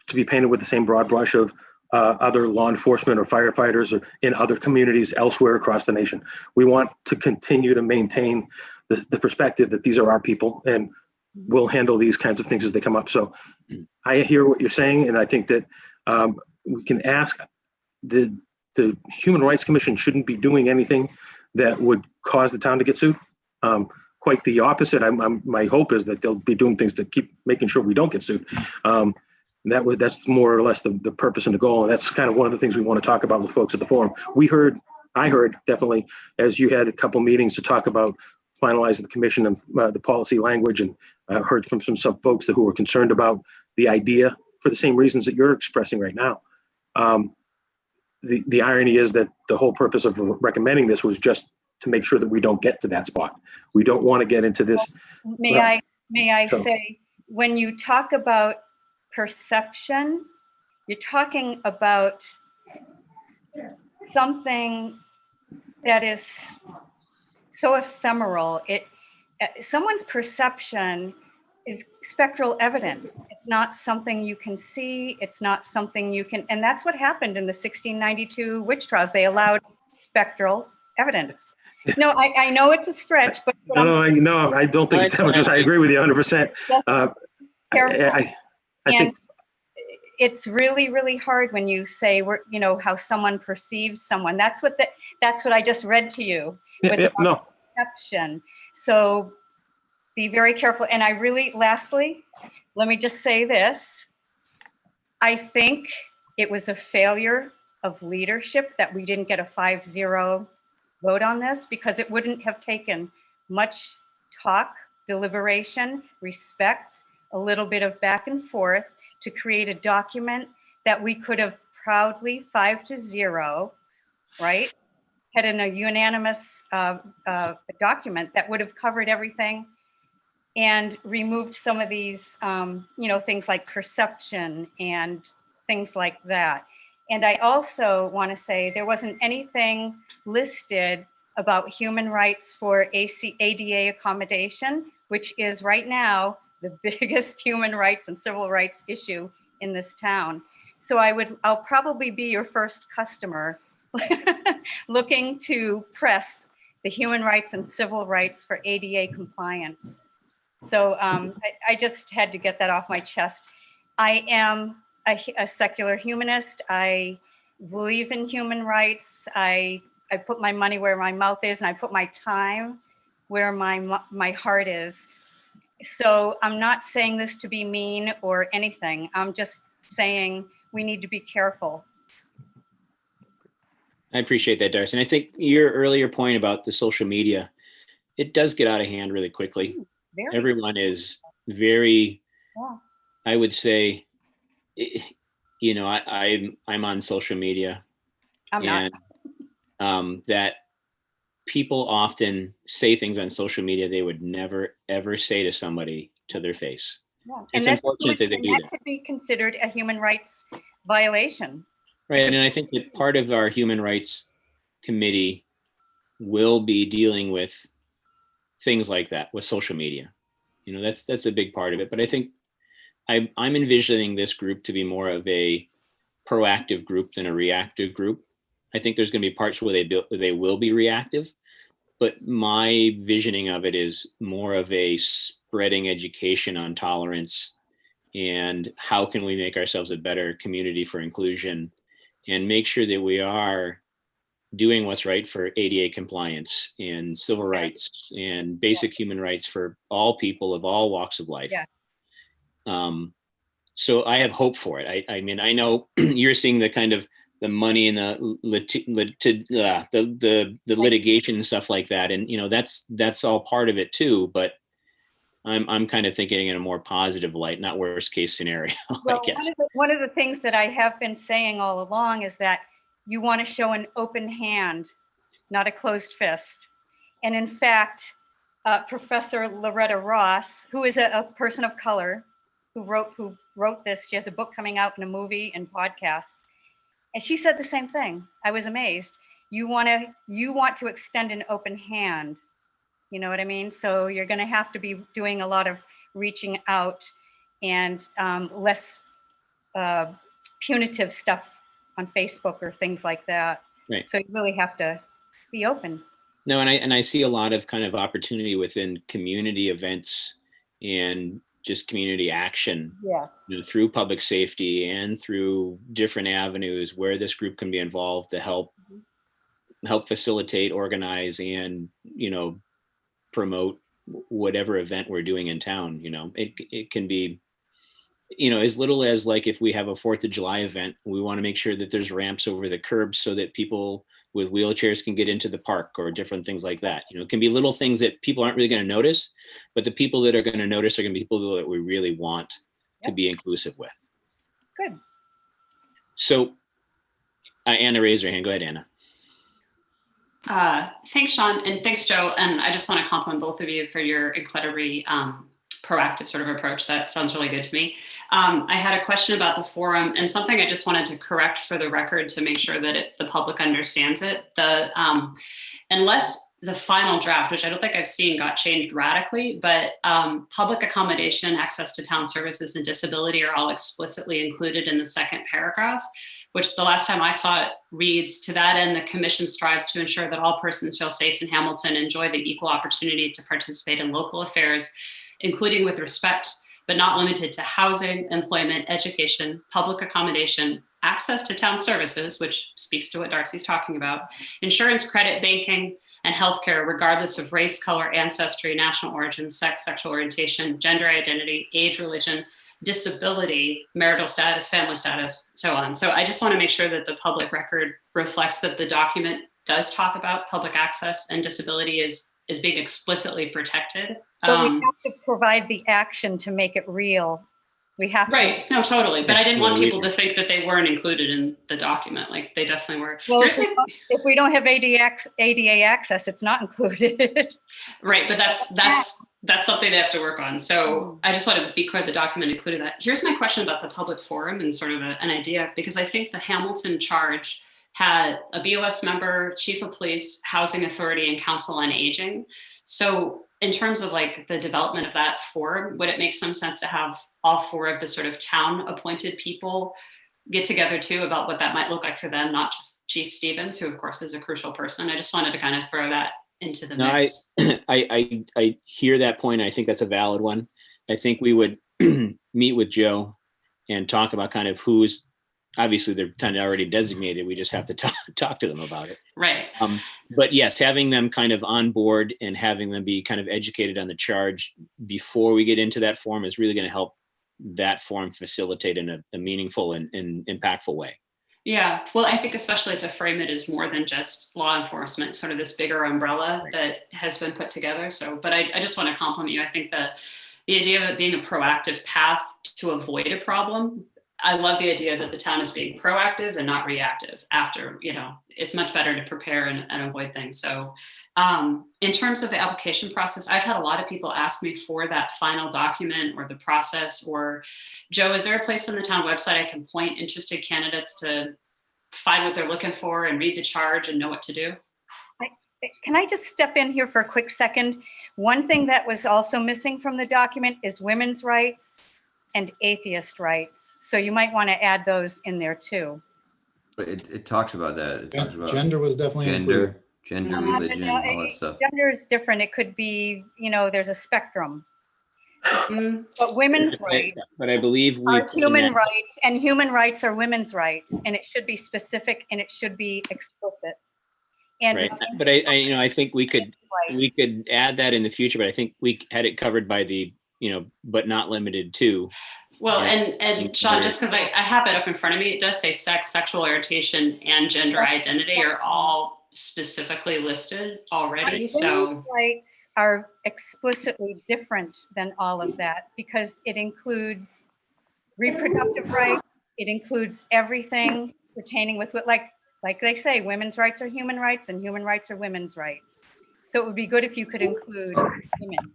to be painted with the same broad brush of other law enforcement or firefighters or in other communities elsewhere across the nation. We want to continue to maintain the perspective that these are our people, and we'll handle these kinds of things as they come up. So I hear what you're saying, and I think that we can ask the Human Rights Commission shouldn't be doing anything that would cause the town to get sued. Quite the opposite. My hope is that they'll be doing things to keep making sure we don't get sued. That's more or less the purpose and the goal. And that's kind of one of the things we want to talk about with folks at the forum. I heard definitely, as you had a couple meetings to talk about finalizing the commission and the policy language, and heard from some folks who were concerned about the idea for the same reasons that you're expressing right now. The irony is that the whole purpose of recommending this was just to make sure that we don't get to that spot. We don't want to get into this. May I say, when you talk about perception, you're talking about something that is so ephemeral. Someone's perception is spectral evidence. It's not something you can see. It's not something you can, and that's what happened in the 1692 witch trials. They allowed spectral evidence. No, I know it's a stretch, but what I'm No, I don't think it's that much. I agree with you 100%. careful. I And think, it's really, really hard when you say how someone perceives someone. That's what I just read to you. Was about no, perception. So be very careful. And lastly, let me just say this. I think it was a failure of leadership that we didn't get a 5-0 vote on this, because it wouldn't have taken much talk, deliberation, respect, a little bit of back and forth to create a document that we could have proudly 5-0, right? Had in a unanimous document that would have covered everything and removed some of these, things like perception and things like that. And I also want to say there wasn't anything listed about human rights for ADA accommodation, which is right now the biggest human rights and civil rights issue in this town. So I'll probably be your first customer looking to press the human rights and civil rights for ADA compliance. So I just had to get that off my chest. I am a secular humanist. I believe in human rights. I put my money where my mouth is, and I put my time where my heart is. So I'm not saying this to be mean or anything. I'm just saying we need to be careful. I appreciate that, Darcy. And I think your earlier point about the social media, it does get out of hand really quickly. Very. Everyone is very, Yeah. I would say, I'm on social media. I'm not. And that people often say things on social media they would never, ever say to somebody to their face. Yeah. It's And unfortunate that they do that. could be considered a human rights violation. Right. And I think that part of our human rights committee will be dealing with things like that with social media. That's a big part of it. But I think I'm envisioning this group to be more of a proactive group than a reactive group. I think there's going to be parts where they will be reactive, but my visioning of it is more of a spreading education on tolerance and how can we make ourselves a better community for inclusion and make sure that we are doing what's right for ADA compliance and civil rights and basic human rights for all people of all walks of life. Yes. So I have hope for it. I mean, I know you're seeing the kind of the money and the litigation and stuff like that, and that's all part of it too. But I'm kind of thinking in a more positive light, not worst case scenario. Well, I guess one of the things that I have been saying all along is that you want to show an open hand, not a closed fist. And in fact, Professor Loretta Ross, who is a person of color, who wrote this, she has a book coming out and a movie and podcasts. And she said the same thing. I was amazed. You want to extend an open hand. You know what I mean? So you're going to have to be doing a lot of reaching out and less punitive stuff on Facebook or things like that. Right. So you really have to be open. No, and I see a lot of kind of opportunity within community events and just community action. Yes. Through public safety and through different avenues where this group can be involved to help facilitate, organize, and promote whatever event we're doing in town. It can be as little as like if we have a 4th of July event, we want to make sure that there's ramps over the curbs so that people with wheelchairs can get into the park or different things like that. It can be little things that people aren't really going to notice, but the people that are going to notice are going to be people that we really want to be inclusive with. Good. So Anna raised her hand. Go ahead, Anna. Thanks, Sean, and thanks, Joe. And I just want to compliment both of you for your incredibly proactive sort of approach. That sounds really good to me. I had a question about the forum and something I just wanted to correct for the record to make sure that the public understands it. Unless the final draft, which I don't think I've seen got changed radically, but public accommodation, access to town services, and disability are all explicitly included in the second paragraph, which the last time I saw it reads, to that end, the commission strives to ensure that all persons feel safe in Hamilton, enjoy the equal opportunity to participate in local affairs, including with respect, but not limited to housing, employment, education, public accommodation, access to town services, which speaks to what Darcy's talking about, insurance, credit, banking, and healthcare, regardless of race, color, ancestry, national origin, sex, sexual orientation, gender identity, age, religion, disability, marital status, family status, so on. So I just want to make sure that the public record reflects that the document does talk about public access and disability is being explicitly protected. But we have to provide the action to make it real. We have Right, no, totally. But I didn't want Absolutely. people to think that they weren't included in the document. Like they definitely were. Well, Here's my- if we don't have ADA access, it's not included. Right, but that's something they have to work on. So I just want to be clear, the document included that. Here's my question about the public forum and sort of an idea, because I think the Hamilton charge had a BOS member, chief of police, housing authority, and council on aging. So in terms of like the development of that forum, would it make some sense to have all four of the sort of town appointed people get together too about what that might look like for them, not just Chief Stevens, who of course is a crucial person. I just wanted to kind of throw that into the No, mix. I hear that point. I think that's a valid one. I think we would meet with Joe and talk about kind of who's, obviously they're kind of already designated. We just have to talk to them about it. Right. But yes, having them kind of on board and having them be kind of educated on the charge before we get into that forum is really going to help that forum facilitate in a meaningful and impactful way. Yeah, well, I think especially to frame it as more than just law enforcement, sort of this bigger umbrella that has been put together. So, but I just want to compliment you. I think that the idea of it being a proactive path to avoid a problem, I love the idea that the town is being proactive and not reactive after, it's much better to prepare and avoid things. So in terms of the application process, I've had a lot of people ask me for that final document or the process, or Joe, is there a place on the town website I can point interested candidates to find what they're looking for and read the charge and know what to do? Can I just step in here for a quick second? One thing that was also missing from the document is women's rights and atheist rights. So you might want to add those in there too. But it talks about that. It talks about Gender was definitely included. gender, religion, all that stuff. Gender is different. It could be, there's a spectrum. But women's rights But I believe we are human rights, and human rights are women's rights, and it should be specific and it should be explicit. And right. But I think we could add that in the future, but I think we had it covered by the, but not limited to. Well, and Sean, just because I have it up in front of me, it does say sex, sexual orientation, and gender identity are all specifically listed already. So women's rights are explicitly different than all of that because it includes reproductive rights. It includes everything pertaining with what, like they say, women's rights are human rights and human rights are women's rights. So it would be good if you could include women.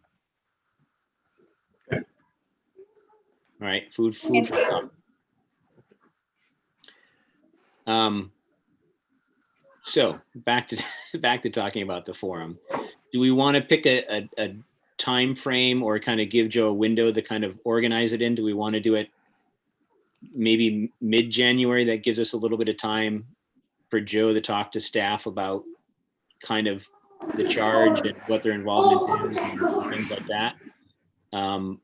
All right, food for thought. So back to talking about the forum. Do we want to pick a time frame or kind of give Joe a window to kind of organize it in? Do we want to do it maybe mid-January? That gives us a little bit of time for Joe to talk to staff about kind of the charge and what their involvement is and things like that.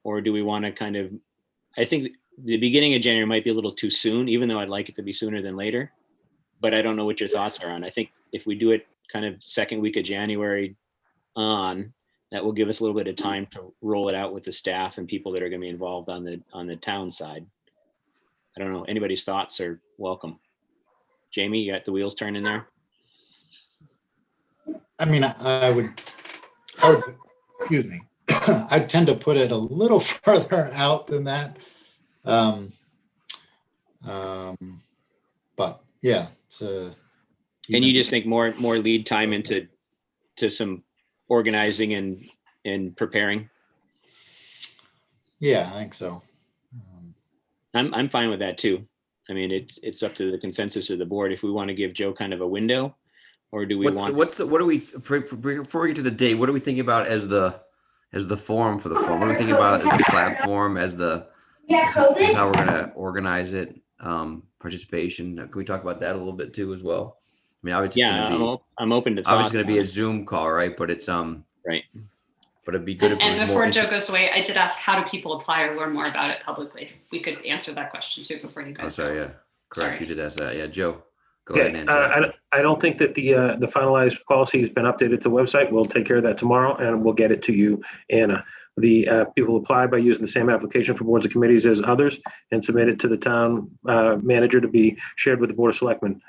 Or do we want to kind of, I think the beginning of January might be a little too soon, even though I'd like it to be sooner than later. But I don't know what your thoughts are on. I think if we do it kind of second week of January on, that will give us a little bit of time to roll it out with the staff and people that are going to be involved on the town side. I don't know. Anybody's thoughts are welcome. Jamie, you got the wheels turning there? I mean, I would, excuse me. I tend to put it a little further out than that. But yeah, it's And you just think more lead time into some organizing and preparing? Yeah, I think so. I'm fine with that too. I mean, it's up to the consensus of the board. If we want to give Joe kind of a window, Or do we want? What do we, before we get to the date, what are we thinking about as the form for the form? What are we thinking about as the platform, as how we're gonna organize it? Participation. Can we talk about that a little bit too as well? I mean, obviously it's Yeah, gonna be, I'm open to thoughts. obviously gonna be on a it. Zoom call, right? But it's Right. But it'd be good if it And was before more Joe goes away, I did ask, how do people apply or learn more about it publicly? We could answer that question too before you Oh, guys. sorry, go. yeah, correct. Sorry. You did ask that. Yeah, Joe, go ahead Okay, and answer that. I don't think that the finalized policy has been updated to the website. We'll take care of that tomorrow and we'll get it to you, Anna. The people apply by using the same application for boards and committees as others and submit it to the town manager to be shared with the Board of Selectmen.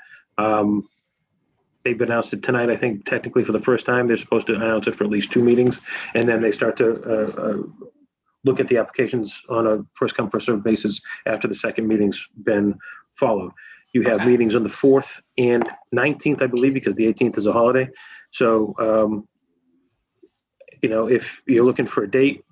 They've announced it tonight, I think technically for the first time. They're supposed to announce it for at least 2 meetings. And then they start to look at the applications on a first come, first served basis after the second meeting's been followed. You have Okay. meetings on the 4th and 19th, I believe, because the 18th is a holiday. So, if you're looking for a date,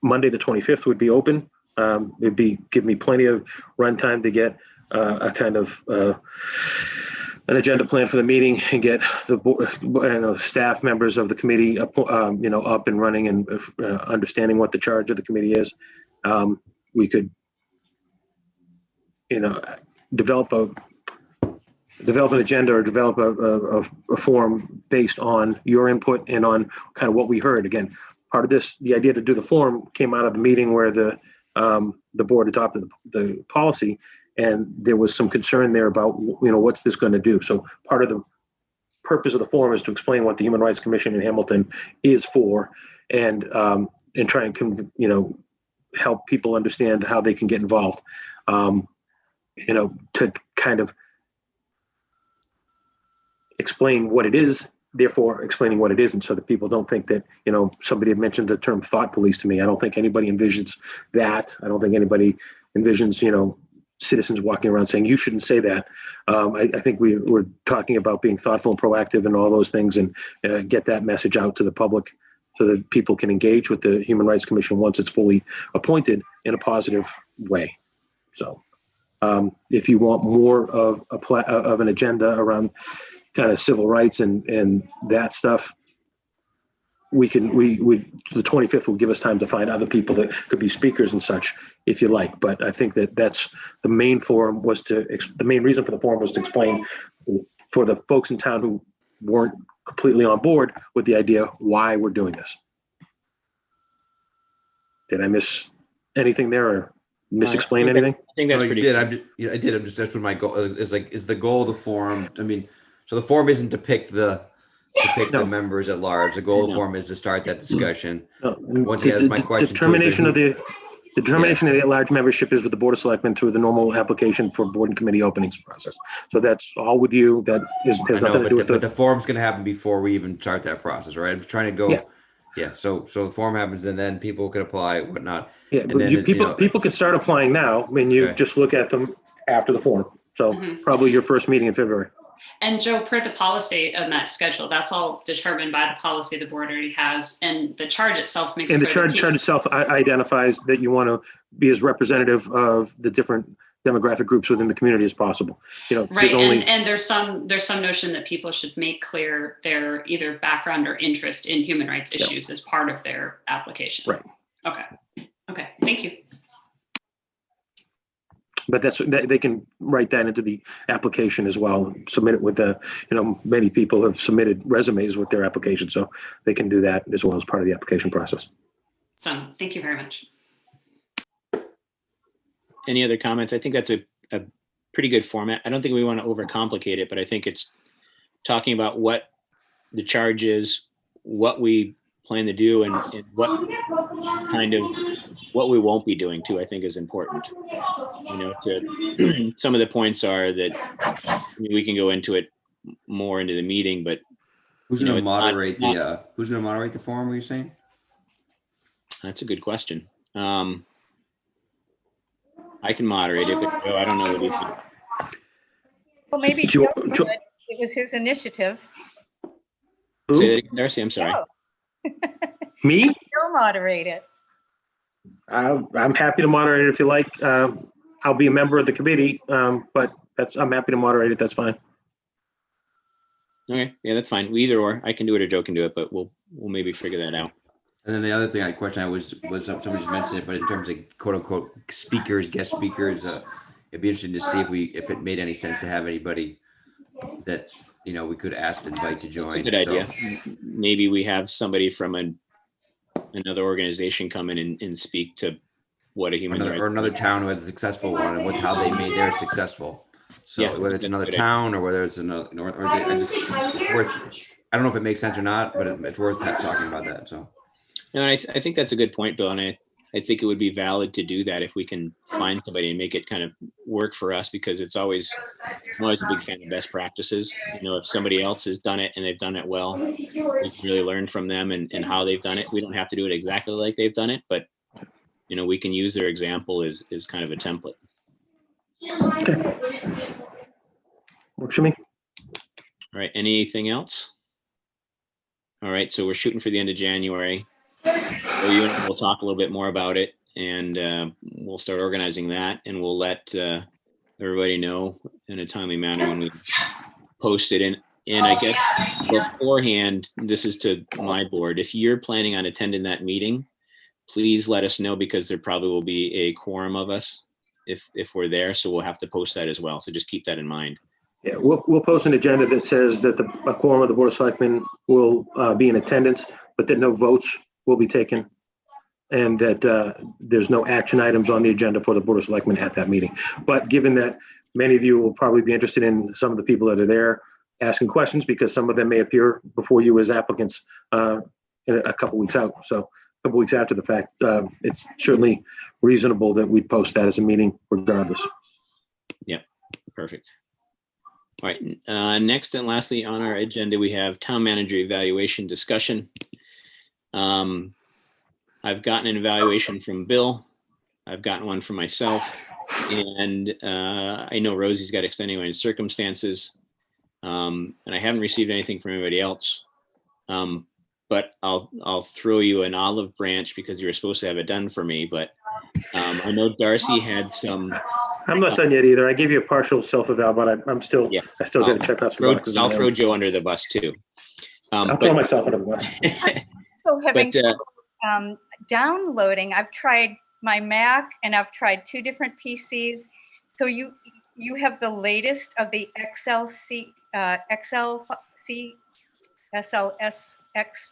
Monday, the 25th would be open. Give me plenty of run time to get a kind of an agenda plan for the meeting and get the staff members of the committee up and running and understanding what the charge of the committee is. We could, develop an agenda or develop a form based on your input and on kind of what we heard. Again, part of this, the idea to do the form came out of the meeting where the board adopted the policy, and there was some concern there about, what's this going to do? So part of the purpose of the form is to explain what the Human Rights Commission in Hamilton is for, and try and help people understand how they can get involved. To kind of explain what it is, therefore explaining what it isn't, so that people don't think that, somebody had mentioned the term thought police to me. I don't think anybody envisions that. I don't think anybody envisions, citizens walking around saying, you shouldn't say that. I think we're talking about being thoughtful and proactive and all those things, and get that message out to the public so that people can engage with the Human Rights Commission once it's fully appointed in a positive way. So if you want more of an agenda around kind of civil rights and that stuff, the 25th will give us time to find other people that could be speakers and such, if you like. But I think that's the main forum the main reason for the forum was to explain for the folks in town who weren't completely on board with the idea why we're doing this. Did I miss anything there or misexplain anything? I think that's No, pretty. you did. I did. That's what my goal is. Is the goal of the forum? I mean, so the forum isn't to pick the members at large. The goal of the forum is to start that discussion. Once again, that's my question. Determination of the at-large membership is with the Board of Selectmen through the normal application for board and committee openings process. So that's all with you. That has nothing to do with but the forum's going to happen before we even start that process, right? I'm trying to go. Yeah. Yeah. So the forum happens, and then people can apply, whatnot. Yeah, And but then people can start applying now. I mean, you Okay. just look at them after the forum. So probably your first meeting in February. And Joe, per the policy on that schedule, that's all determined by the policy the board already has, and the charge itself makes. And the clear charge itself identifies that you want to be as representative of the different demographic groups within the community as possible. Right, and there's some notion that people should make clear their either background or interest in human rights issues as part of their application. Right. Okay, thank you. But they can write that into the application as well, submit it with many people have submitted resumes with their application, so they can do that as well as part of the application process. So thank you very much. Any other comments? I think that's a pretty good format. I don't think we want to overcomplicate it, but I think it's talking about what the charge is, what we plan to do, and what we won't be doing too, I think is important. Some of the points are that we can go into it more into the meeting, but who's going to moderate the forum? Were you saying? That's a good question. I can moderate it, but I don't know what you think. Well, maybe Joe could. It was his initiative. Say that again, Darcy. I'm sorry. Me? Joe moderate it. I'm happy to moderate it if you like. I'll be a member of the committee, but I'm happy to moderate it. That's fine. Okay, yeah, that's fine. Either or, I can do it or Joe can do it, but we'll maybe figure that out. And then the other thing question I was somebody just mentioned it, but in terms of quote unquote speakers, guest speakers, it'd be interesting to see if it made any sense to have anybody that, we could ask to invite to join. That's a good idea. Maybe we have somebody from another organization come in and speak to what a human rights or another town who has a successful one and how they made theirs successful. So Yeah, whether it's that's another a good town or whether it's another, it's worth, I don't know if it makes sense or not, but it's worth talking about that. So. No, I think that's a good point, Bill. And I think it would be valid to do that if we can find somebody and make it kind of work for us, because I'm always a big fan of best practices. If somebody else has done it and they've done it well, we can really learn from them and how they've done it. We don't have to do it exactly like they've done it, but we can use their example as kind of a template. Okay. Works for me. All right. Anything else? All right. So we're shooting for the end of January. So you and I will talk a little bit more about it, and we'll start organizing that, and we'll let everybody know in a timely manner when we post it. And I guess beforehand, this is to my board. If you're planning on attending that meeting, please let us know, because there probably will be a quorum of us if we're there. So we'll have to post that as well. So just keep that in mind. Yeah, we'll post an agenda that says that a quorum of the Board of Selectmen will be in attendance, but that no votes will be taken, and that there's no action items on the agenda for the Board of Selectmen at that meeting. But given that many of you will probably be interested in some of the people that are there asking questions, because some of them may appear before you as applicants in a couple weeks out. So a couple weeks after the fact, it's certainly reasonable that we post that as a meeting regardless. Yeah, perfect. All right. Next and lastly on our agenda, we have town manager evaluation discussion. I've gotten an evaluation from Bill. I've gotten one from myself, and I know Rosie's got extenuating circumstances, and I haven't received anything from anybody else. But I'll throw you an olive branch because you were supposed to have it done for me. But I know Darcy had some. I'm not done yet either. I gave you a partial self-eval, but I still got to check out some boxes. I'll throw Joe under the bus too. I'll throw myself under the bus. So having downloading, I've tried my Mac and I've tried 2 different PCs. So you have the latest of the SLSX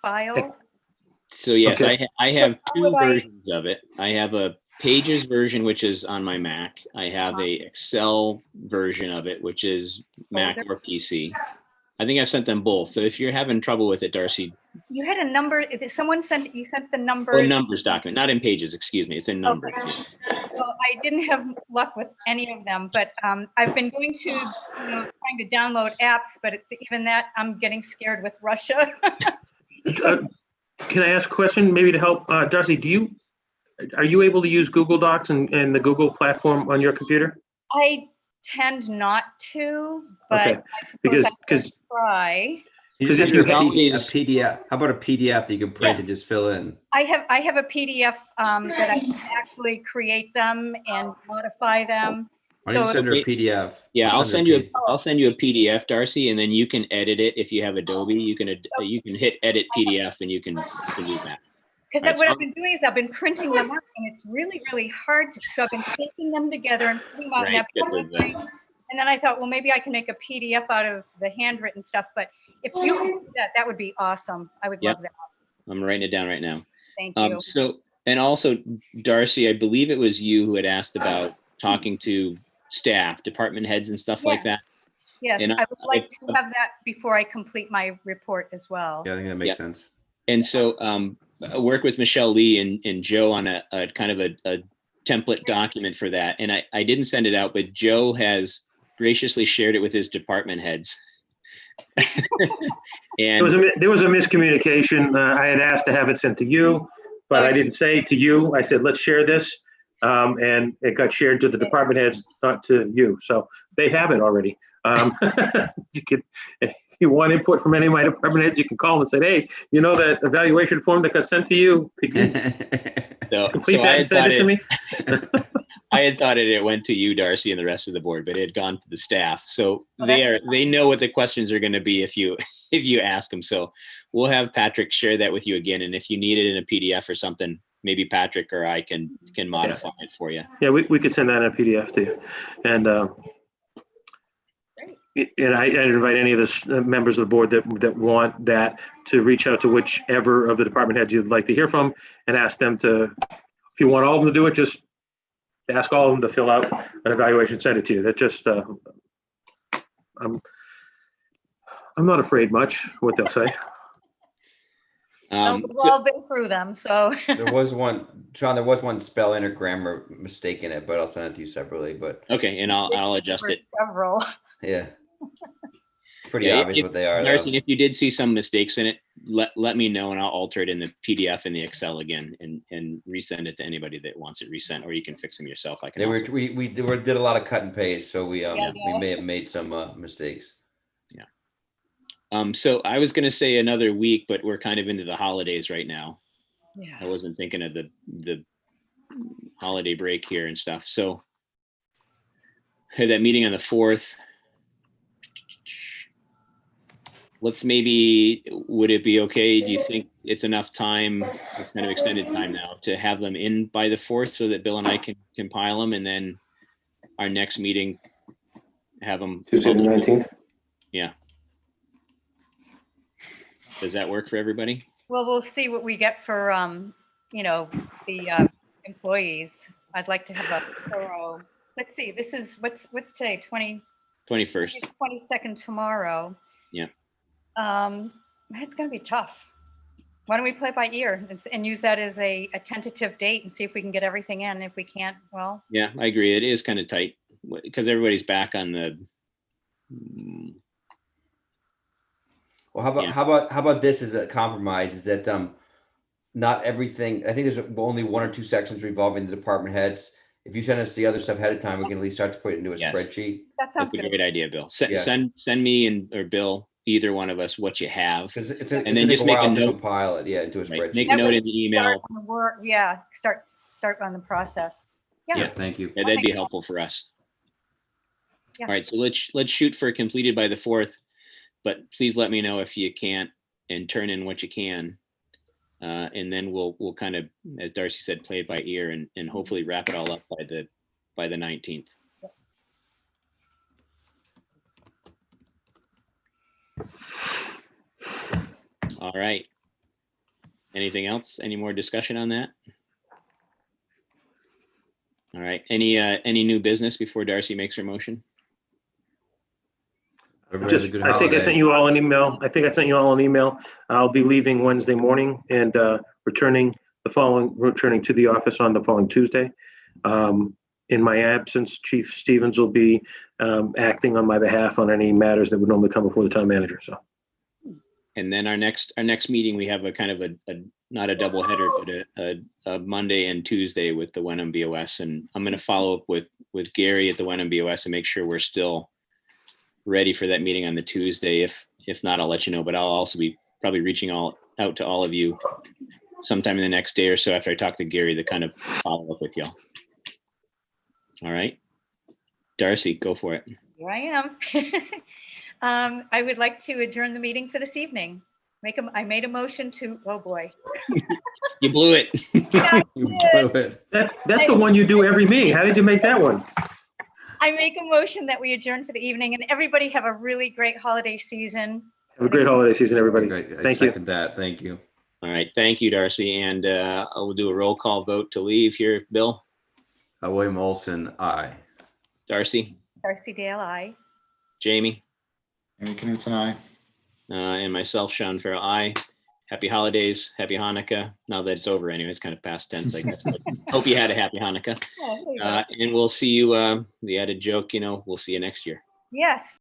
file. So yes, Okay. I have 2 versions of it. I have a Pages version, which is on my Mac. I have a Excel version of it, which is Mac or PC. I think I've sent them both. So if you're having trouble with it, Darcy. You had a number, someone sent the numbers. Oh, numbers document, not in Pages, excuse me. It's in Numbers. Okay. Well, I didn't have luck with any of them, but I've been going to, trying to download apps, but even that, I'm getting scared with Russia. Can I ask a question maybe to help? Darcy, are you able to use Google Docs and the Google platform on your computer? I tend not to, but Okay. I suppose I Because could try. You just if have you a help me- PDF. How about a PDF that you can print and just fill in? I have a PDF that I can actually create them and modify them. Why don't you So- send her a PDF? Yeah, I'll send her you a PDF, Darcy, and then you can edit it. If you have Adobe, you can hit edit PDF and you can do that. Because Right, what so- I've been doing is I've been printing them out, and it's really, really hard. So I've been taking them together and putting them out. Right, good with that. And then I thought, well, maybe I can make a PDF out of the handwritten stuff. But if you can do that, that would be awesome. I would Yep. love that. I'm writing it down right now. Thank you. So, and also, Darcy, I believe it was you who had asked about talking to staff, department heads and stuff like that. Yes, and I would like to have that before I complete my report as well. Yeah, I think that makes Yeah. sense. And so I work with Michelle Lee and Joe on a kind of a template document for that. And I didn't send it out, but Joe has graciously shared it with his department heads. And there was a miscommunication. I had asked to have it sent to you, but I didn't say to you. I said, let's share this. And it got shared to the department heads, not to you. So they have it already. You could, if you want input from any of my department heads, you can call and say, hey, that evaluation form that got sent to you, could you complete that and send it to me? I had thought it went to you, Darcy, and the rest of the board, but it had gone to the staff. So Oh, they know what the questions are going to be if you ask them. So we'll have Patrick share that with you again. And if you need it in a PDF or something, maybe Patrick or I can modify it for you. Yeah, we could send that in a PDF to you. And I invite any of the members of the board that want that to reach out to whichever of the department heads you'd like to hear from and ask them to, if you want all of them to do it, just ask all of them to fill out an evaluation, send it to you. That just, I'm not afraid much what they'll say. We've all been through them, so. There was one, Sean, there was one spelling or grammar mistake in it, but I'll send it to you separately, but Okay, and I'll adjust it. Several. yeah. Pretty Yeah, obvious what they are, Darcy, though. if you did see some mistakes in it, let me know and I'll alter it in the PDF and the Excel again and resend it to anybody that wants it resent, or you can fix them yourself. I can. They were, also- we did a lot of cut and paste, so we Yeah. may have made some mistakes. So I was going to say another week, but we're kind of into the holidays right now. Yeah. I wasn't thinking of the holiday break here and stuff. So had that meeting on the 4th. Let's maybe, would it be okay? Do you think it's enough time? It's kind of extended time now to have them in by the 4th so that Bill and I can compile them, and then our next meeting have them. Tuesday the 19th. Yeah. Does that work for everybody? Well, we'll see what we get for, the employees. I'd like to have a thorough, let's see, this is, what's today, 21st. 22nd tomorrow. Yeah. It's gonna be tough. Why don't we play it by ear and use that as a tentative date and see if we can get everything in. If we can't, well. Yeah, I agree. It is kind of tight because everybody's back on the. Well, how about this as a compromise? Is that not everything? I think there's only one or two sections revolving the department heads. If you send us the other stuff ahead of time, we can at least start to put it into a Yes. spreadsheet. That sounds That's a good. great idea, Bill. Yeah. Send me or Bill, either one of us, what you have. Because it's And then just make a note. compile it, into a Right. spreadsheet. Make a note in the email. Start on the work, yeah, start on the process. Yeah. Thank you. Yeah, that'd be helpful for us. Yeah. All right, so let's shoot for completed by the 4th, but please let me know if you can't and turn in what you can. And then we'll kind of, as Darcy said, play it by ear and hopefully wrap it all up by the 19th. All right. Anything else? Any more discussion on that? All right. Any new business before Darcy makes her motion? Everybody has a good I think I holiday. sent you all an email. I'll be leaving Wednesday morning and returning to the office on the following Tuesday. In my absence, Chief Stevens will be acting on my behalf on any matters that would normally come before the town manager. So. And then our next meeting, we have a kind of a not a double header, but a Monday and Tuesday with the Wenham BOS. And I'm going to follow up with Gary at the Wenham BOS and make sure we're still ready for that meeting on the Tuesday. If not, I'll let you know, but I'll also be probably reaching out to all of you sometime in the next day or so after I talk to Gary to kind of follow up with y'all. All right. Darcy, go for it. Here I am. I would like to adjourn the meeting for this evening. I made a motion to, oh boy. You blew it. Yeah, You blew it. That's the one you do every meeting. How did you make that one? I make a motion that we adjourn for the evening and everybody have a really great holiday season. Have a great holiday season, everybody. I Thank you. second that. Thank you. All right. Thank you, Darcy. And I will do a roll call vote to leave here. Bill, William Olson, aye. Darcy, Darcy Dale, aye. Jamie, Amy Knutson, aye. and myself, Sean Farrell, aye. Happy holidays. Happy Hanukkah. Now that it's over anyway, it's kind of past tense, I guess. But hope you had a happy Hanukkah. Oh, there you go. And we'll see you, the added joke, we'll see you next year. Yes.